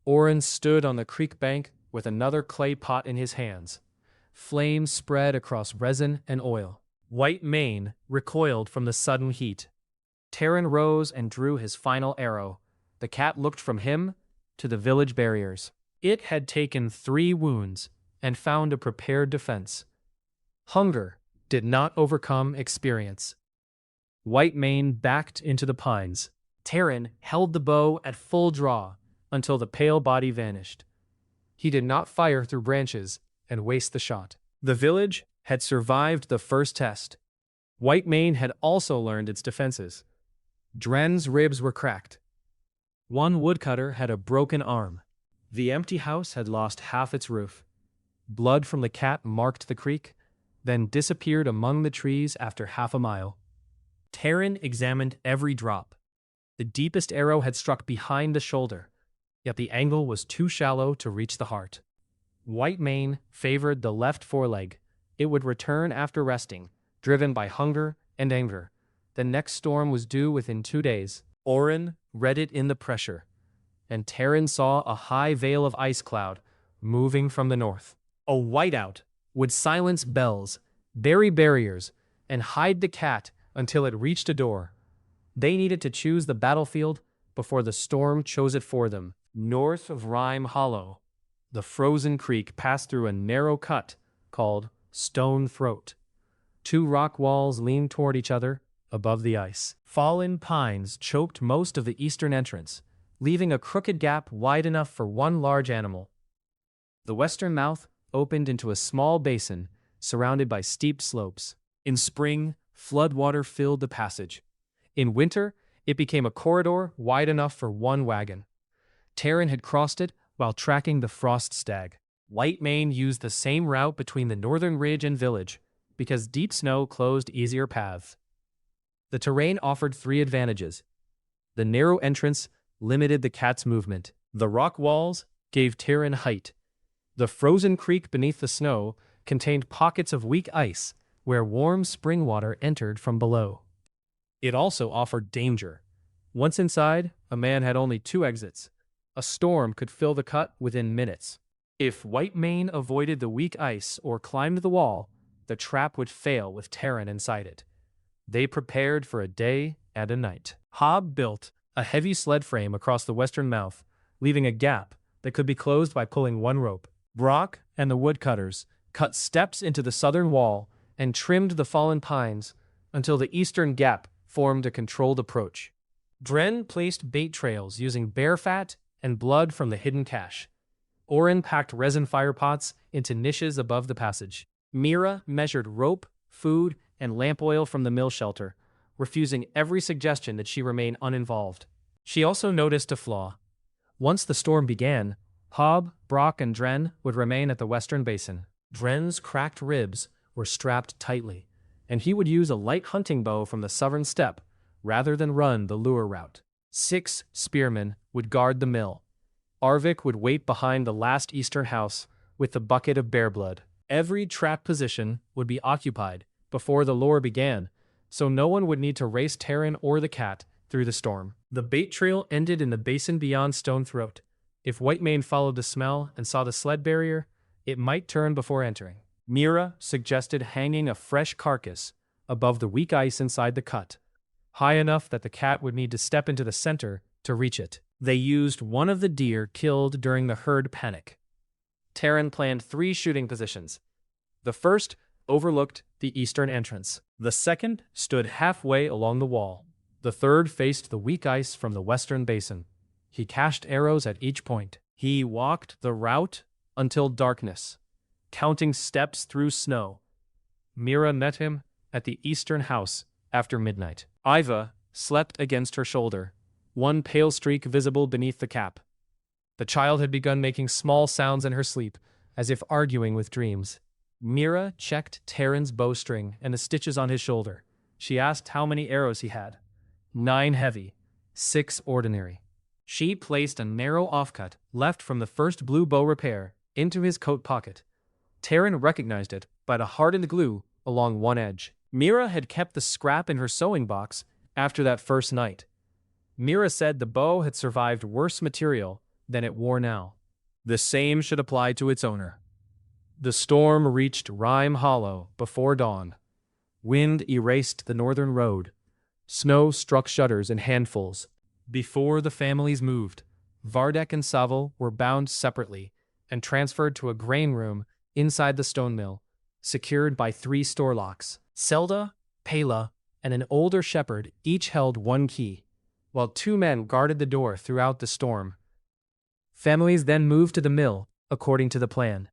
Oren stood on the creek bank with another clay pot in his hands. Flames spread across resin and oil. White Mane recoiled from the sudden heat. Taren rose and drew his final arrow. The cat looked from him to the village barriers. It had taken 3 wounds and found a prepared defense. Hunger did not overcome experience. White Mane backed into the pines. Taren held the bow at full draw until the pale body vanished. He did not fire through branches and waste the shot. The village had survived the first test. White Mane had also learned its defenses. Dren's ribs were cracked. One woodcutter had a broken arm. The empty house had lost half its roof. Blood from the cat marked the creek, then disappeared among the trees after half a mile. Taren examined every drop. The deepest arrow had struck behind the shoulder, yet the angle was too shallow to reach the heart. White Mane favored the left foreleg. It would return after resting, driven by hunger and anger. The next storm was due within 2 days. Oren read it in the pressure, and Taren saw a high veil of ice cloud moving from the north. A whiteout would silence bells, bury barriers, and hide the cat until it reached a door. They needed to choose the battlefield before the storm chose it for them. North of Rime Hollow, the frozen creek passed through a narrow cut called Stone Throat. 2 rock walls leaned toward each other above the ice. Fallen pines choked most of the eastern entrance, leaving a crooked gap wide enough for one large animal. The western mouth opened into a small basin surrounded by steep slopes. In spring, floodwater filled the passage. In winter, it became a corridor wide enough for one wagon. Taren had crossed it while tracking the frost stag. White Mane used the same route between the northern ridge and village because deep snow closed easier paths. The terrain offered 3 advantages. The narrow entrance limited the cat's movement. The rock walls gave Taren height. The frozen creek beneath the snow contained pockets of weak ice where warm spring water entered from below. It also offered danger. Once inside, a man had only 2 exits. A storm could fill the cut within minutes. If White Mane avoided the weak ice or climbed the wall, the trap would fail with Taren inside it. They prepared for a day and a night. Hob built a heavy sled frame across the western mouth, leaving a gap that could be closed by pulling one rope. Brock and the woodcutters cut steps into the southern wall and trimmed the fallen pines until the eastern gap formed a controlled approach. Dren placed bait trails using bear fat and blood from the hidden cache. Oren packed resin fire pots into niches above the passage. Mira measured rope, food, and lamp oil from the mill shelter, refusing every suggestion that she remain uninvolved. She also noticed a flaw. Once the storm began, Hob, Brock, and Dren would remain at the western basin. Dren's cracked ribs were strapped tightly, and he would use a light hunting bow from the southern steppe rather than run the lure route. 6 spearmen would guard the mill. Arvik would wait behind the last eastern house with the bucket of bear blood. Every trap position would be occupied before the lure began, so no one would need to race Taren or the cat through the storm. The bait trail ended in the basin beyond Stone Throat. If White Mane followed the smell and saw the sled barrier, it might turn before entering. Mira suggested hanging a fresh carcass above the weak ice inside the cut, high enough that the cat would need to step into the center to reach it. They used one of the deer killed during the herd panic. Taren planned 3 shooting positions. The first overlooked the eastern entrance. The second stood halfway along the wall. The third faced the weak ice from the western basin. He cached arrows at each point. He walked the route until darkness, counting steps through snow. Mira met him at the eastern house after midnight. Iva slept against her shoulder, one pale streak visible beneath the cap. The child had begun making small sounds in her sleep, as if arguing with dreams. Mira checked Taren's bowstring and the stitches on his shoulder. She asked how many arrows he had. 9 heavy, 6 ordinary. She placed a narrow offcut left from the first blue bow repair into his coat pocket. Taren recognized it by the hardened glue along one edge. Mira had kept the scrap in her sewing box after that first night. Mira said the bow had survived worse material than it wore now. The same should apply to its owner. The storm reached Rime Hollow before dawn. Wind erased the northern road. Snow struck shutters in handfuls. Before the families moved, Vardek and Savil were bound separately and transferred to a grain room inside the stone mill, secured by 3 store locks. Selda, Pela, and an older shepherd each held 1 key, while 2 men guarded the door throughout the storm. Families then moved to the mill, according to the plan.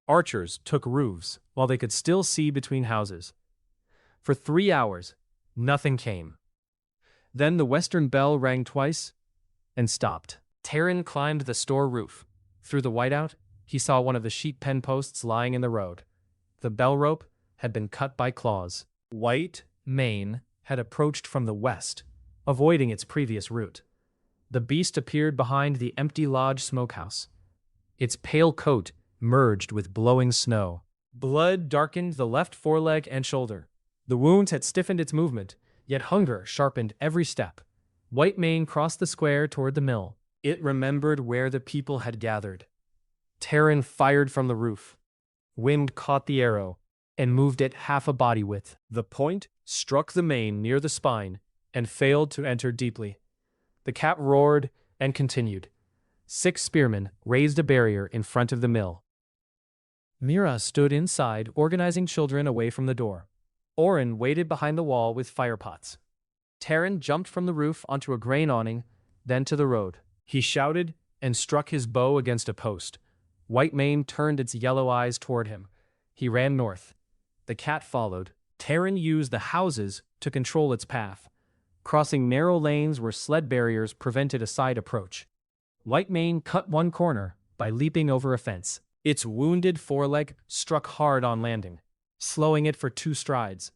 Archers took roofs while they could still see between houses. For 3 hours, nothing came. Then the western bell rang twice and stopped. Taren climbed the store roof. Through the whiteout, he saw one of the sheep pen posts lying in the road. The bell rope had been cut by claws. White Mane had approached from the west, avoiding its previous route. The beast appeared behind the empty lodge smokehouse. Its pale coat merged with blowing snow. Blood darkened the left foreleg and shoulder. The wounds had stiffened its movement, yet hunger sharpened every step. White Mane crossed the square toward the mill. It remembered where the people had gathered. Taren fired from the roof. Wind caught the arrow and moved it half a body width. The point struck the mane near the spine and failed to enter deeply. The cat roared and continued. 6 spearmen raised a barrier in front of the mill. Mira stood inside, organizing children away from the door. Oren waited behind the wall with firepots. Taren jumped from the roof onto a grain awning, then to the road. He shouted and struck his bow against a post. White Mane turned its yellow eyes toward him. He ran north. The cat followed. Taren used the houses to control its path, crossing narrow lanes where sled barriers prevented a side approach. White Mane cut one corner by leaping over a fence. Its wounded foreleg struck hard on landing, slowing it for 2 strides.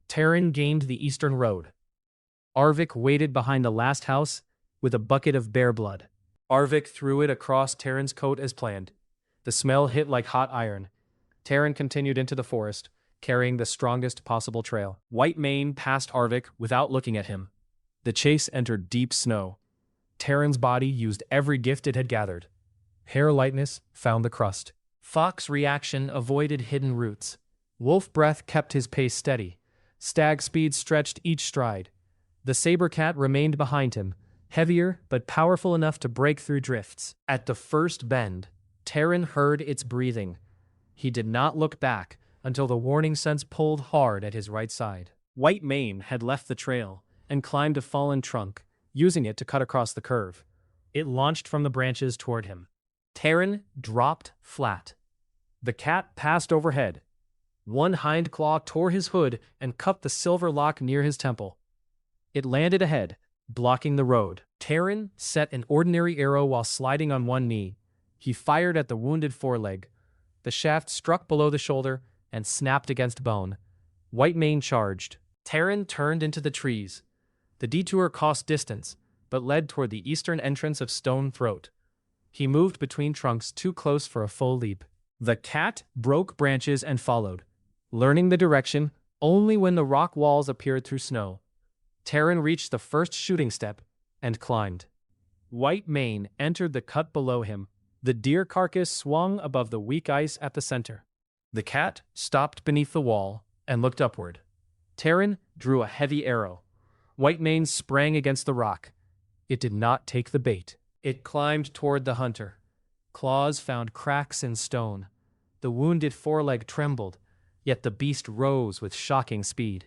Taren gained the eastern road. Arvik waited behind the last house with a bucket of bear blood. Arvik threw it across Taren's coat as planned. The smell hit like hot iron. Taren continued into the forest, carrying the strongest possible trail. White Mane passed Arvik without looking at him. The chase entered deep snow. Taren's body used every gift it had gathered. Hair lightness found the crust. Fox reaction avoided hidden roots. Wolf breath kept his pace steady. Stag speed stretched each stride. The saber cat remained behind him, heavier but powerful enough to break through drifts. At the first bend, Taren heard its breathing. He did not look back until the warning sense pulled hard at his right side. White Mane had left the trail and climbed a fallen trunk, using it to cut across the curve. It launched from the branches toward him. Taren dropped flat. The cat passed overhead. One hind claw tore his hood and cut the silver lock near his temple. It landed ahead, blocking the road. Taren set an ordinary arrow while sliding on one knee. He fired at the wounded foreleg. The shaft struck below the shoulder and snapped against bone. White Mane charged. Taren turned into the trees. The detour cost distance, but led toward the eastern entrance of Stone Throat. He moved between trunks too close for a full leap. The cat broke branches and followed, learning the direction only when the rock walls appeared through snow. Taren reached the first shooting step and climbed. White Mane entered the cut below him. The deer carcass swung above the weak ice at the center. The cat stopped beneath the wall and looked upward. Taren drew a heavy arrow. White Mane sprang against the rock. It did not take the bait. It climbed toward the hunter. Claws found cracks in stone. The wounded foreleg trembled, yet the beast rose with shocking speed.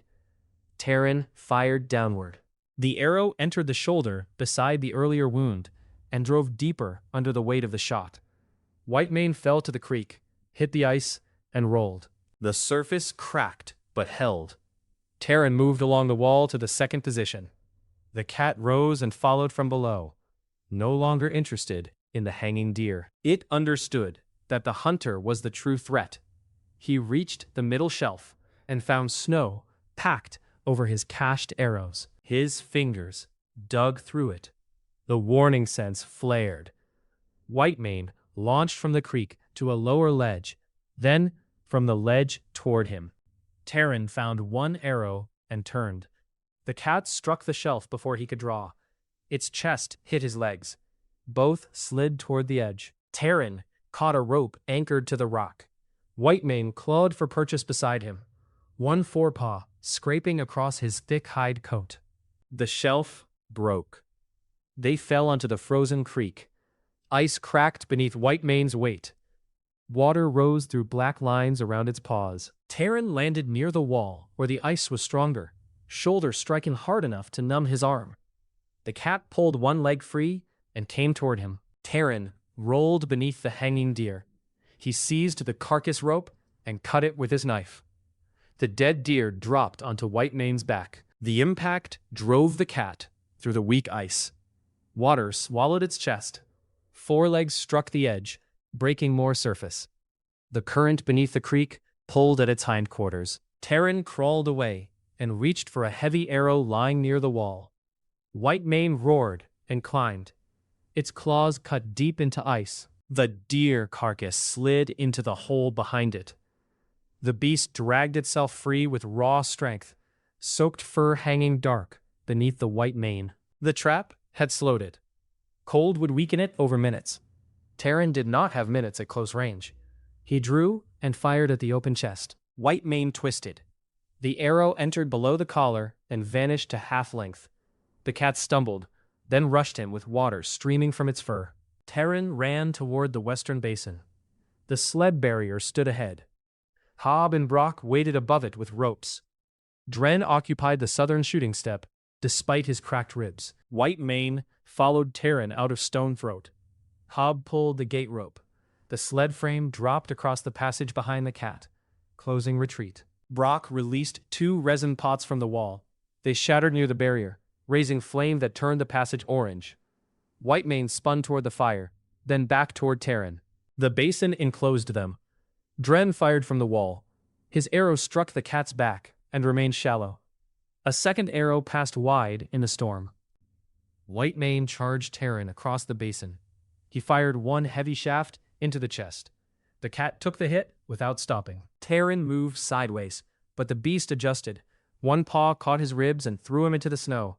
Taren fired downward. The arrow entered the shoulder beside the earlier wound and drove deeper under the weight of the shot. White Mane fell to the creek, hit the ice, and rolled. The surface cracked but held. Taren moved along the wall to the second position. The cat rose and followed from below, no longer interested in the hanging deer. It understood that the hunter was the true threat. He reached the middle shelf and found snow packed over his cached arrows. His fingers dug through it. The warning sense flared. Whitemane launched from the creek to a lower ledge, then from the ledge toward him. Taren found one arrow and turned. The cat struck the shelf before he could draw. Its chest hit his legs. Both slid toward the edge. Taren caught a rope anchored to the rock. Whitemane clawed for purchase beside him, one forepaw scraping across his thick hide coat. The shelf broke. They fell onto the frozen creek. Ice cracked beneath Whitemane's weight. Water rose through black lines around its paws. Taren landed near the wall where the ice was stronger, shoulder striking hard enough to numb his arm. The cat pulled one leg free and came toward him. Taren rolled beneath the hanging deer. He seized the carcass rope and cut it with his knife. The dead deer dropped onto Whitemane's back. The impact drove the cat through the weak ice. Water swallowed its chest. Forelegs struck the edge, breaking more surface. The current beneath the creek pulled at its hindquarters. Taren crawled away and reached for a heavy arrow lying near the wall. Whitemane roared and climbed. Its claws cut deep into ice. The deer carcass slid into the hole behind it. The beast dragged itself free with raw strength, soaked fur hanging dark beneath the white mane. The trap had slowed it. Cold would weaken it over minutes. Taren did not have minutes at close range. He drew and fired at the open chest. Whitemane twisted. The arrow entered below the collar and vanished to half length. The cat stumbled, then rushed him with water streaming from its fur. Taren ran toward the western basin. The sled barrier stood ahead. Hob and Brock waited above it with ropes. Dren occupied the southern shooting step, despite his cracked ribs. Whitemane followed Taren out of Stone Throat. Hob pulled the gate rope. The sled frame dropped across the passage behind the cat, closing retreat. Brock released 2 resin pots from the wall. They shattered near the barrier, raising flame that turned the passage orange. Whitemane spun toward the fire, then back toward Taren. The basin enclosed them. Dren fired from the wall. His arrow struck the cat's back and remained shallow. A second arrow passed wide in the storm. Whitemane charged Taren across the basin. He fired one heavy shaft into the chest. The cat took the hit without stopping. Taren moved sideways, but the beast adjusted. One paw caught his ribs and threw him into the snow.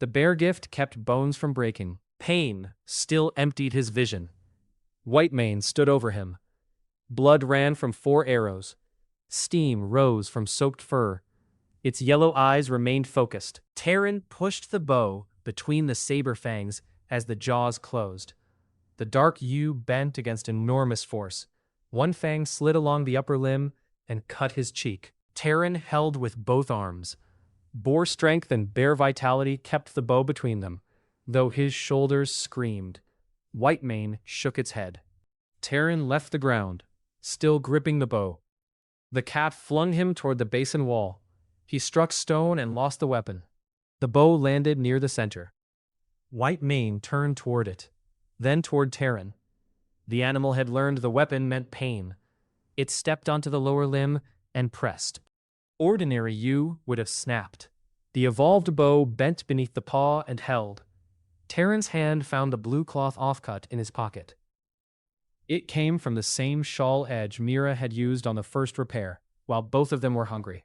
The bear gift kept bones from breaking. Pain still emptied his vision. Whitemane stood over him. Blood ran from 4 arrows. Steam rose from soaked fur. Its yellow eyes remained focused. Taren pushed the bow between the saber fangs as the jaws closed. The dark yew bent against enormous force. One fang slid along the upper limb and cut his cheek. Taren held with both arms. Boar strength and bear vitality kept the bow between them, though his shoulders screamed. Whitemane shook its head. Taren left the ground, still gripping the bow. The cat flung him toward the basin wall. He struck stone and lost the weapon. The bow landed near the center. Whitemane turned toward it, then toward Taren. The animal had learned the weapon meant pain. It stepped onto the lower limb and pressed. Ordinary yew would have snapped. The evolved bow bent beneath the paw and held. Taren's hand found the blue cloth offcut in his pocket. It came from the same shawl edge Mira had used on the first repair, while both of them were hungry.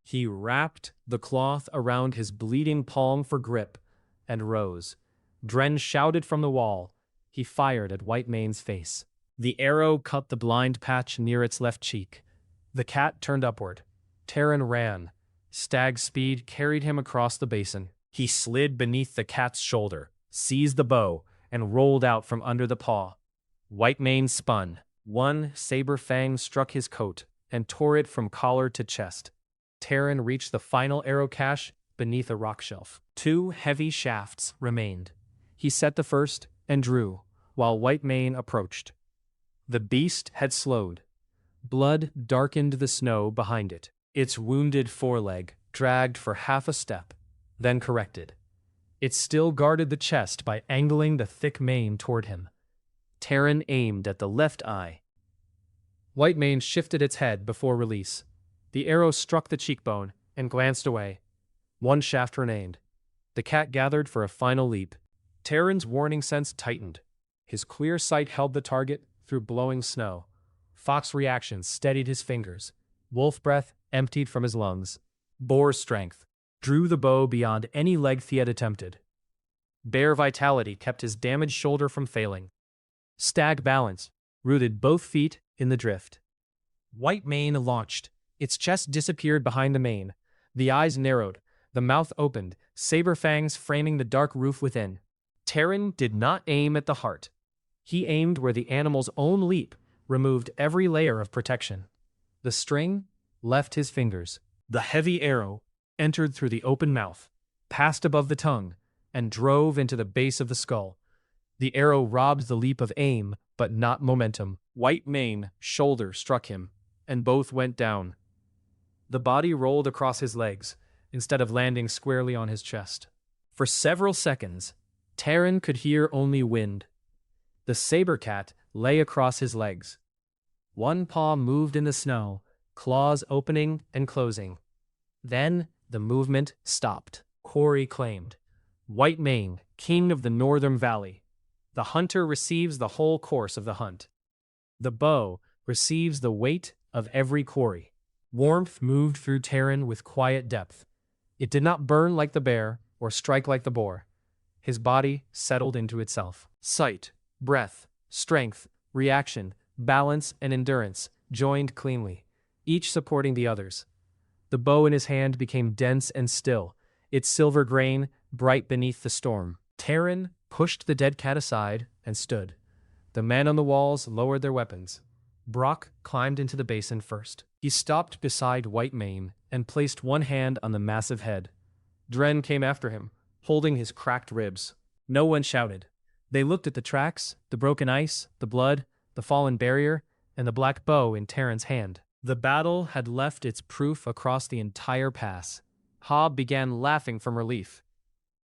He wrapped the cloth around his bleeding palm for grip and rose. Dren shouted from the wall. He fired at Whitemane's face. The arrow cut the blind patch near its left cheek. The cat turned upward. Taren ran. Stag speed carried him across the basin. He slid beneath the cat's shoulder, seized the bow, and rolled out from under the paw. Whitemane spun. One saber fang struck his coat and tore it from collar to chest. Taren reached the final arrow cache beneath a rock shelf. 2 heavy shafts remained. He set the first and drew, while Whitemane approached. The beast had slowed. Blood darkened the snow behind it. Its wounded foreleg dragged for half a step, then corrected. It still guarded the chest by angling the thick mane toward him. Taren aimed at the left eye. Whitemane shifted its head before release. The arrow struck the cheekbone and glanced away. One shaft remained. The cat gathered for a final leap. Taren's warning sense tightened. His clear sight held the target through blowing snow. Fox reaction steadied his fingers. Wolf breath emptied from his lungs. Boar strength drew the bow beyond any length he had attempted. Bear vitality kept his damaged shoulder from failing. Stag balance rooted both feet in the drift. Whitemane launched. Its chest disappeared behind the mane. The eyes narrowed. The mouth opened, saber fangs framing the dark roof within. Taren did not aim at the heart. He aimed where the animal's own leap removed every layer of protection. The string left his fingers. The heavy arrow entered through the open mouth, passed above the tongue, and drove into the base of the skull. The arrow robbed the leap of aim, but not momentum. Whitemane's shoulder struck him, and both went down. The body rolled across his legs, instead of landing squarely on his chest. For several seconds, Taren could hear only wind. The saber cat lay across his legs. One paw moved in the snow, claws opening and closing. Then the movement stopped. Corey claimed, "Whitemane, king of the northern valley. The hunter receives the whole course of the hunt. The bow receives the weight of every quarry." Warmth moved through Taren with quiet depth. It did not burn like the bear or strike like the boar. His body settled into itself. Sight, breath, strength, reaction, balance, and endurance joined cleanly, each supporting the others. The bow in his hand became dense and still, its silver grain bright beneath the storm. Taren pushed the dead cat aside and stood. The men on the walls lowered their weapons. Brock climbed into the basin first. He stopped beside Whitemane and placed one hand on the massive head. Dren came after him, holding his cracked ribs. No one shouted. They looked at the tracks, the broken ice, the blood, the fallen barrier, and the black bow in Taren's hand. The battle had left its proof across the entire pass. Hob began laughing from relief.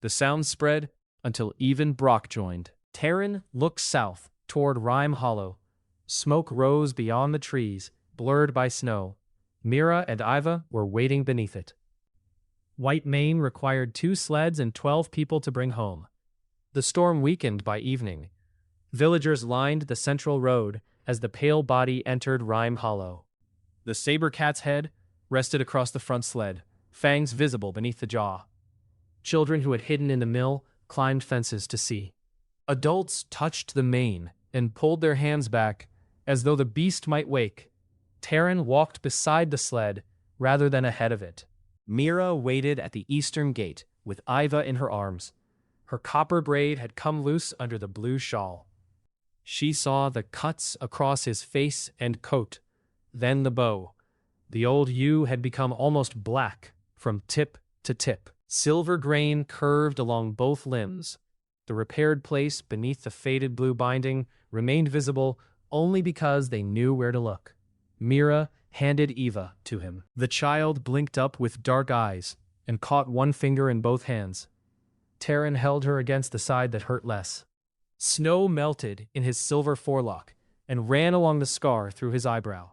The sound spread until even Brock joined. Taren looked south toward Rime Hollow. Smoke rose beyond the trees, blurred by snow. Mira and Iva were waiting beneath it. Whitemane required 2 sleds and 12 people to bring home. The storm weakened by evening. Villagers lined the central road as the pale body entered Rime Hollow. The saber cat's head rested across the front sled, fangs visible beneath the jaw. Children who had hidden in the mill climbed fences to see. Adults touched the mane and pulled their hands back, as though the beast might wake. Taren walked beside the sled rather than ahead of it. Mira waited at the eastern gate with Iva in her arms. Her copper braid had come loose under the blue shawl. She saw the cuts across his face and coat, then the bow. The old yew had become almost black from tip to tip. Silver grain curved along both limbs. The repaired place beneath the faded blue binding remained visible only because they knew where to look. Mira handed Eva to him. The child blinked up with dark eyes and caught one finger in both hands. Taren held her against the side that hurt less. Snow melted in his silver forelock and ran along the scar through his eyebrow.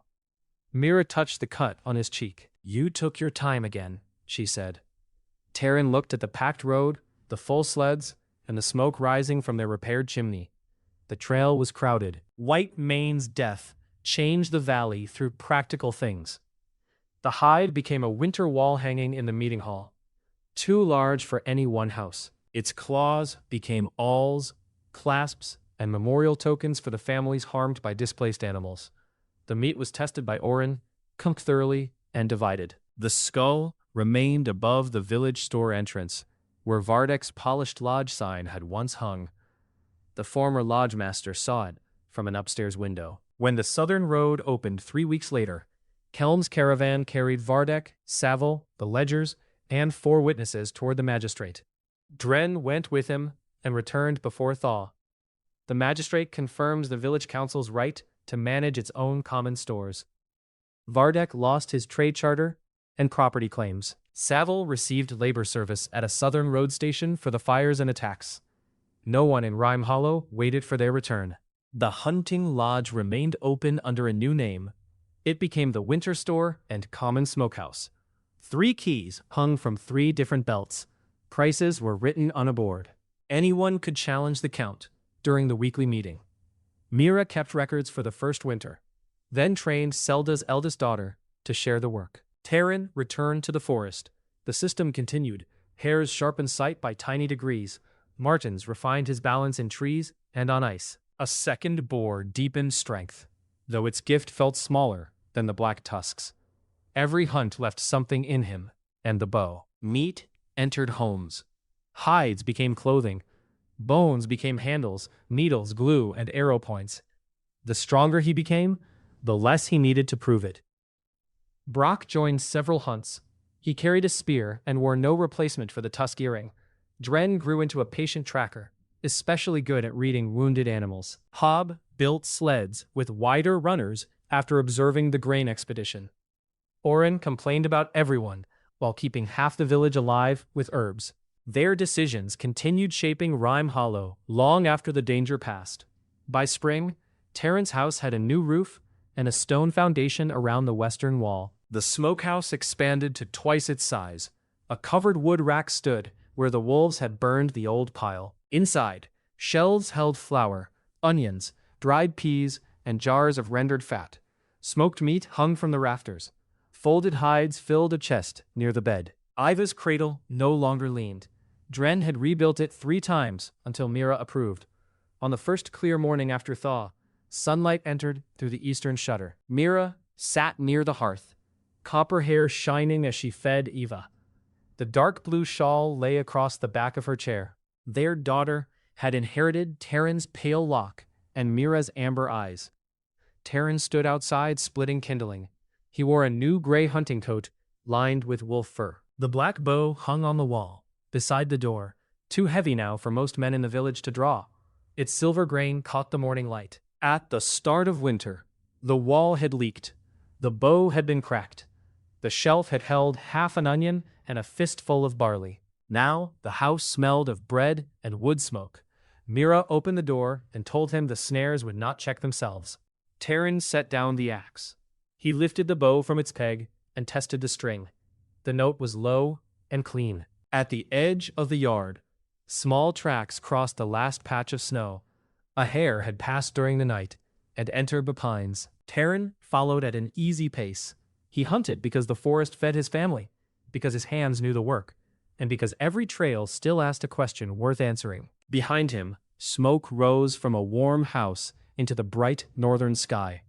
Mira touched the cut on his cheek. "You took your time again," she said. Taren looked at the packed road, the full sleds, and the smoke rising from their repaired chimney. The trail was crowded. Whitemane's death changed the valley through practical things. The hide became a winter wall hanging in the meeting hall, too large for any one house. Its claws became awls, clasps, and memorial tokens for the families harmed by displaced animals. The meat was tested by Orin, cooked thoroughly, and divided. The skull remained above the village store entrance, where Vardek's polished lodge sign had once hung. The former lodge master saw it from an upstairs window. When the southern road opened 3 weeks later, Kelm's caravan carried Vardek, Saville, the ledgers, and 4 witnesses toward the magistrate. Dren went with him and returned before thaw. The magistrate confirms the village council's right to manage its own common stores. Vardek lost his trade charter and property claims. Saville received labor service at a southern road station for the fires and attacks. No one in Rime Hollow waited for their return. The hunting lodge remained open under a new name, It became the winter store and common smokehouse. 3 keys hung from 3 different belts. Prices were written on a board. Anyone could challenge the count during the weekly meeting. Mira kept records for the first winter, then trained Zelda's eldest daughter to share the work. Taren returned to the forest. The system continued. Hares sharpened sight by tiny degrees. Martins refined his balance in trees and on ice. A second boar deepened strength, though its gift felt smaller than the black tusks. Every hunt left something in him, and the bow. Meat entered homes. Hides became clothing. Bones became handles, needles, glue, and arrow points. The stronger he became, the less he needed to prove it. Brock joined several hunts. He carried a spear and wore no replacement for the tusk earring. Dren grew into a patient tracker, especially good at reading wounded animals. Hob built sleds with wider runners after observing the grain expedition. Oren complained about everyone while keeping half the village alive with herbs. Their decisions continued shaping Rhyme Hollow long after the danger passed. By spring, Taren's house had a new roof and a stone foundation around the western wall. The smokehouse expanded to twice its size. A covered wood rack stood where the wolves had burned the old pile. Inside, shelves held flour, onions, dried peas, and jars of rendered fat. Smoked meat hung from the rafters. Folded hides filled a chest near the bed. Iva's cradle no longer leaned. Dren had rebuilt it 3 times until Mira approved. On the first clear morning after thaw, sunlight entered through the eastern shutter. Mira sat near the hearth, copper hair shining as she fed Eva. The dark blue shawl lay across the back of her chair. Their daughter had inherited Taren's pale lock and Mira's amber eyes. Taren stood outside splitting kindling. He wore a new gray hunting coat lined with wolf fur. The black bow hung on the wall, beside the door, too heavy now for most men in the village to draw. Its silver grain caught the morning light. At the start of winter, the wall had leaked. The bow had been cracked. The shelf had held half an onion and a fistful of barley. Now the house smelled of bread and wood smoke. Mira opened the door and told him the snares would not check themselves. Taren set down the axe. He lifted the bow from its peg and tested the string. The note was low and clean. At the edge of the yard, small tracks crossed the last patch of snow. A hare had passed during the night and entered the pines. Taren followed at an easy pace. He hunted because the forest fed his family, because his hands knew the work, and because every trail still asked a question worth answering. Behind him, smoke rose from a warm house into the bright northern sky.